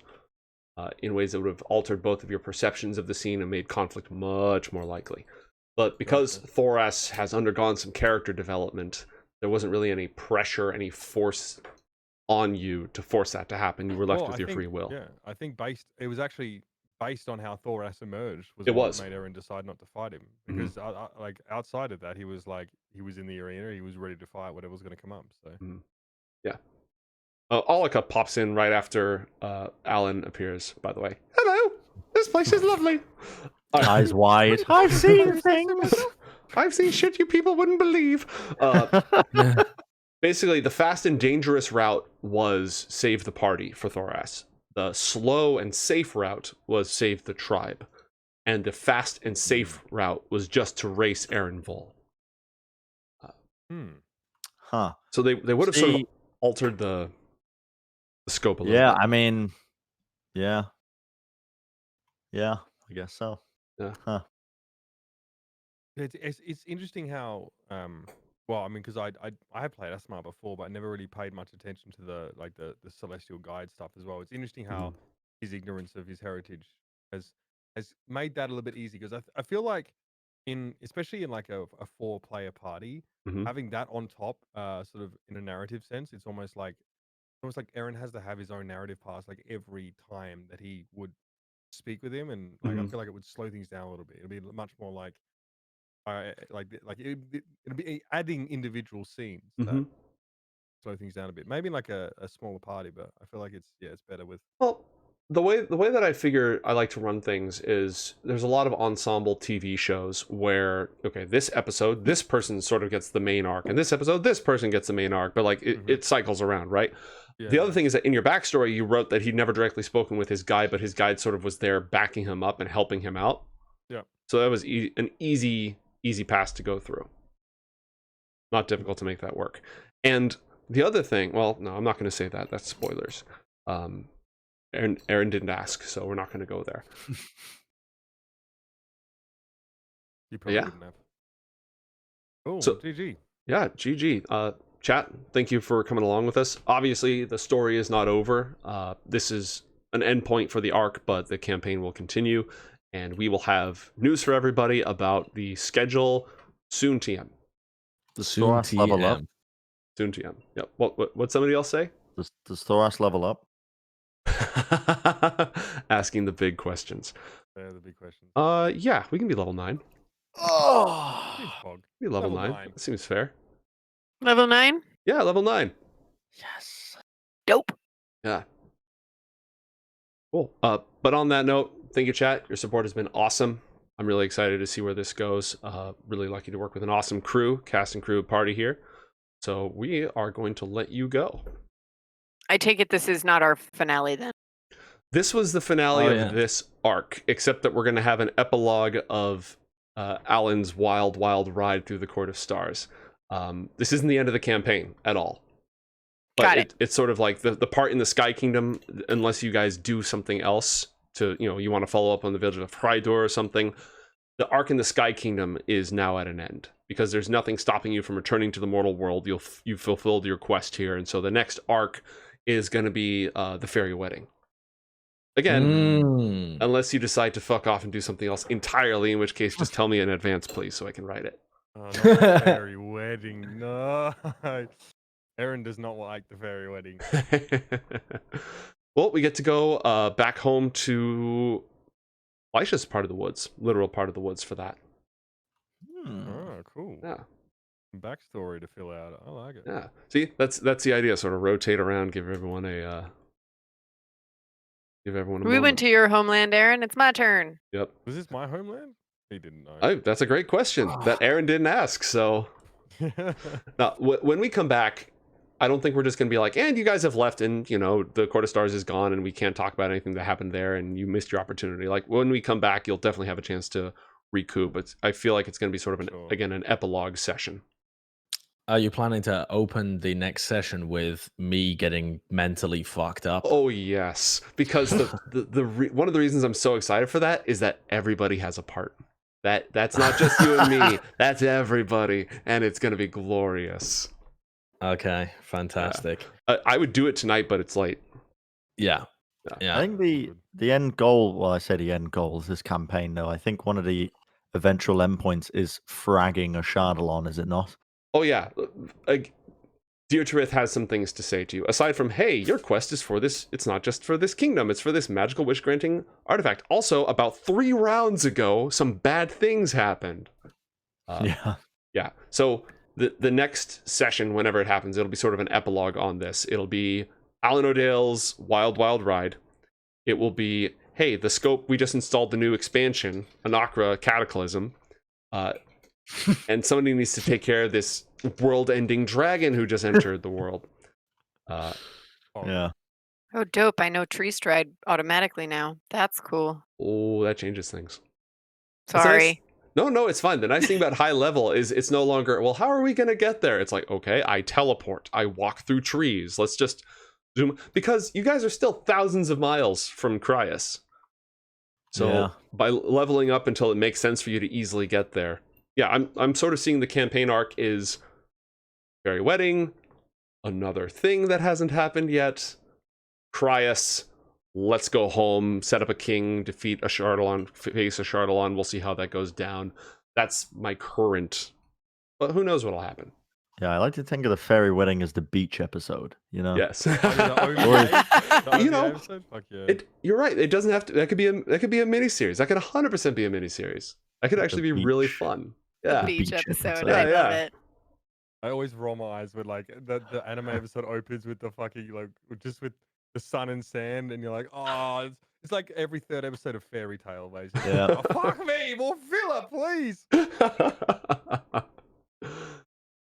Speaker 1: in ways that would have altered both of your perceptions of the scene and made conflict much more likely. But because Thoras has undergone some character development, there wasn't really any pressure, any force on you to force that to happen. You were left with your free will.
Speaker 3: Yeah, I think it was actually based on how Thoras emerged
Speaker 1: It
Speaker 3: what
Speaker 1: was.
Speaker 3: made Eren decide not to fight him, because like outside of that, he was in the arena, he was ready to fight whatever was going to come up. So
Speaker 1: yeah. Alika pops in right after Allan appears, by the way. Hello! This place is lovely!
Speaker 2: eyes wide. I've seen things.
Speaker 1: I've seen shit you people wouldn't believe. Basically, the fast and dangerous route was save the party for Thoras. The slow and safe route was save the tribe. And the fast and safe route was just to race Eren Vol.
Speaker 2: Huh.
Speaker 1: So they would have sort of altered the scope a little bit.
Speaker 2: Yeah, I mean, yeah, I guess so.
Speaker 1: Yeah.
Speaker 2: Huh.
Speaker 3: it's interesting how well, I mean, because I have played Asmar before, but I never really paid much attention to the Celestial Guide stuff as well. It's interesting how his ignorance of his heritage has made that a little bit easy, because I feel like especially in like a 4-player party, having that on top, sort of in a narrative sense, it's almost like Eren has to have his own narrative pass like every time that he would speak with him, and like I feel like it would slow things down a little bit. It'd be much more like it'd be adding individual scenes that slow things down a bit. Maybe in like a smaller party, but I feel like it's better with.
Speaker 1: Well, the way that I figure I like to run things is there's a lot of ensemble TV shows where, okay, this episode, this person sort of gets the main arc, and this episode, this person gets the main arc, but like it cycles around, right? Yeah, the other thing is that in your backstory, you wrote that he'd never directly spoken with his guide, but his guide sort of was there backing him up and helping him out.
Speaker 3: Yeah. So
Speaker 1: that was an easy pass to go through. Not difficult to make that work. And the other thing, well, no, I'm not going to say that. That's spoilers. Eren didn't ask, so we're not going to go there.
Speaker 3: You probably wouldn't have. Oh,
Speaker 1: so,
Speaker 3: GG.
Speaker 1: Yeah, GG. Chat, thank you for coming along with us. Obviously, the story is not over. This is an endpoint for the arc, but the campaign will continue, and we will have news for everybody about the schedule soon. TM.
Speaker 2: The Thoras level up.
Speaker 1: Soon TM. Yep. What somebody else say?
Speaker 2: Does Thoras level up?
Speaker 1: Asking the big questions.
Speaker 3: They're the big questions.
Speaker 1: Yeah, we can be level 9.
Speaker 3: Seems fog.
Speaker 1: Be level
Speaker 3: Level
Speaker 1: 9.
Speaker 3: 9.
Speaker 1: That seems fair.
Speaker 4: Level 9?
Speaker 1: Yeah, level 9.
Speaker 2: Yes.
Speaker 4: Dope.
Speaker 1: Yeah. Cool. But on that note, thank you, chat. Your support has been awesome. I'm really excited to see where this goes. Really lucky to work with an awesome crew, cast and crew party here. So we are going to let you go.
Speaker 4: I take it this is not our finale then.
Speaker 1: This was the finale
Speaker 2: Oh,
Speaker 1: of this arc, except that we're going to have an epilogue of Allan's wild ride through the Court of Stars. This isn't the end of the campaign at all. But
Speaker 4: Got it.
Speaker 1: It's sort of like the part in the Sky Kingdom, unless you guys do something else to, you want to follow up on the Village of Frydor or something, the arc in the Sky Kingdom is now at an end. Because there's nothing stopping you from returning to the mortal world. You've fulfilled your quest here. And so the next arc is going to be the Fairy Wedding. Again, unless you decide to fuck off and do something else entirely, in which case just tell me in advance, please, so I can write it.
Speaker 3: Oh, not the fairy wedding. No. Eren does not like the fairy wedding.
Speaker 1: Well, we get to go back home to Lysha's part of the woods, literal part of the woods for that.
Speaker 3: Oh, cool.
Speaker 1: Yeah.
Speaker 3: Backstory to fill out. I like it.
Speaker 1: Yeah. See, that's the idea. Sort of rotate around, give everyone a
Speaker 4: We
Speaker 1: moment.
Speaker 4: went to your homeland, Eren. It's my turn.
Speaker 1: Yep.
Speaker 3: Was this my homeland? He didn't know.
Speaker 1: That's a great question that Eren didn't ask. So now, when we come back, I don't think we're just going to be like, and you guys have left and, the Court of Stars is gone and we can't talk about anything that happened there and you missed your opportunity. Like, when we come back, you'll definitely have a chance to recoup. But I feel like it's going to be sort of an epilogue session.
Speaker 6: Are you planning to open the next session with me getting mentally fucked up?
Speaker 1: Oh, yes. Because one of the reasons I'm so excited for that is that everybody has a part. That's not just you and me. That's everybody. And it's going to be glorious.
Speaker 6: Okay, fantastic.
Speaker 1: I would do it tonight, but it's late.
Speaker 6: Yeah.
Speaker 2: I think the end goal, well, I say the end goal is this campaign, though. I think one of the eventual endpoints is fragging a Shardalon, is it not?
Speaker 1: Oh, yeah. Dietrich has some things to say to you. Aside from, hey, your quest is for this, it's not just for this kingdom, it's for this magical wish-granting artifact. Also, about 3 rounds ago, some bad things happened. Yeah. So the next session, whenever it happens, it'll be sort of an epilogue on this. It'll be Allan O'Dale's wild ride. It will be, hey, the scope, we just installed the new expansion, Anakra Cataclysm. And somebody needs to take care of this world-ending dragon who just entered the world.
Speaker 2: Yeah.
Speaker 4: Oh, dope. I know Tree Stride automatically now. That's cool.
Speaker 1: Oh, that changes things.
Speaker 4: Sorry.
Speaker 1: No, it's fine. The nice thing about high level is it's no longer, well, how are we going to get there? It's like, okay, I teleport. I walk through trees. Let's just zoom. Because you guys are still thousands of miles from Cryas. So by leveling up until it makes sense for you to easily get there. Yeah, I'm sort of seeing the campaign arc is Fairy Wedding, another thing that hasn't happened yet, Cryas, let's go home, set up a king, defeat a Shardalon, face a Shardalon, we'll see how that goes down. That's my current, but who knows what'll happen.
Speaker 2: Yeah, I like to think of the Fairy Wedding as the beach episode,
Speaker 1: Yes. You're right. It doesn't have to, that could be a mini-series. That could 100% be a mini-series. That could actually be really fun. Yeah.
Speaker 4: The beach episode.
Speaker 1: Yeah,
Speaker 4: I love it.
Speaker 3: I always roll my eyes with like the anime episode opens with the fucking just with the sun and sand, and you're like, oh, it's like every third episode of Fairy Tale, basically.
Speaker 2: Yeah.
Speaker 3: Oh, fuck me, more filler, please.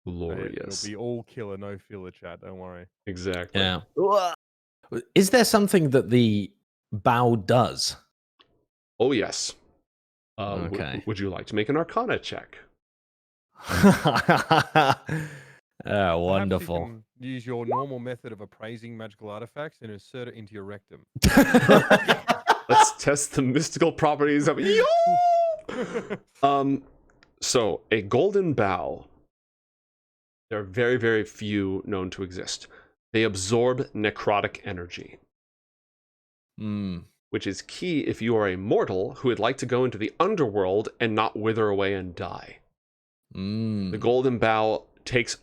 Speaker 1: Glorious.
Speaker 3: It'll be all killer, no filler, chat. Don't worry.
Speaker 1: Exactly.
Speaker 6: Yeah. Is there something that the bow does?
Speaker 1: Oh yes.
Speaker 6: Okay.
Speaker 1: Would you like to make an Arcana check?
Speaker 6: Wonderful.
Speaker 3: Perhaps you can use your normal method of appraising magical artifacts and insert it into your rectum.
Speaker 1: Let's test the mystical properties of So a golden bow. There are very, very few known to exist. They absorb necrotic energy. Which is key if you are a mortal who would like to go into the underworld and not wither away and die. The golden bow takes,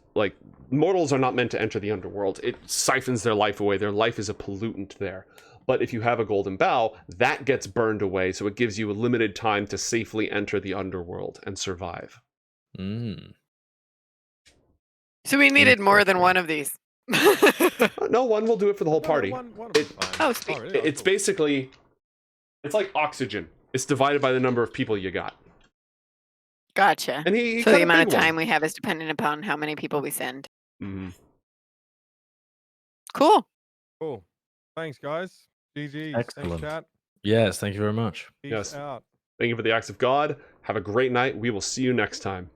Speaker 1: mortals are not meant to enter the underworld. It siphons their life away. Their life is a pollutant there. but if you have a golden bow, that gets burned away, so it gives you a limited time to safely enter the underworld and survive.
Speaker 6: Mm.
Speaker 4: So we needed more than one of these.
Speaker 1: No, one will do it for the whole party.
Speaker 3: One
Speaker 4: Oh, sweet.
Speaker 3: really? Oh,
Speaker 1: It's
Speaker 3: cool.
Speaker 1: basically, it's like oxygen. It's divided by the number of people you got.
Speaker 4: Gotcha.
Speaker 1: And he
Speaker 4: So
Speaker 1: cut
Speaker 4: the
Speaker 1: a
Speaker 4: amount of
Speaker 1: big one.
Speaker 4: time we have is dependent upon how many people we send.
Speaker 1: Mhm.
Speaker 4: Cool.
Speaker 3: Cool. Thanks, guys. GG.
Speaker 2: Excellent.
Speaker 3: Thanks, chat.
Speaker 6: Yes, thank you very much.
Speaker 3: Peace
Speaker 1: Yes.
Speaker 3: out.
Speaker 1: Thank you for the acts of God. Have a great night. We will see you next time.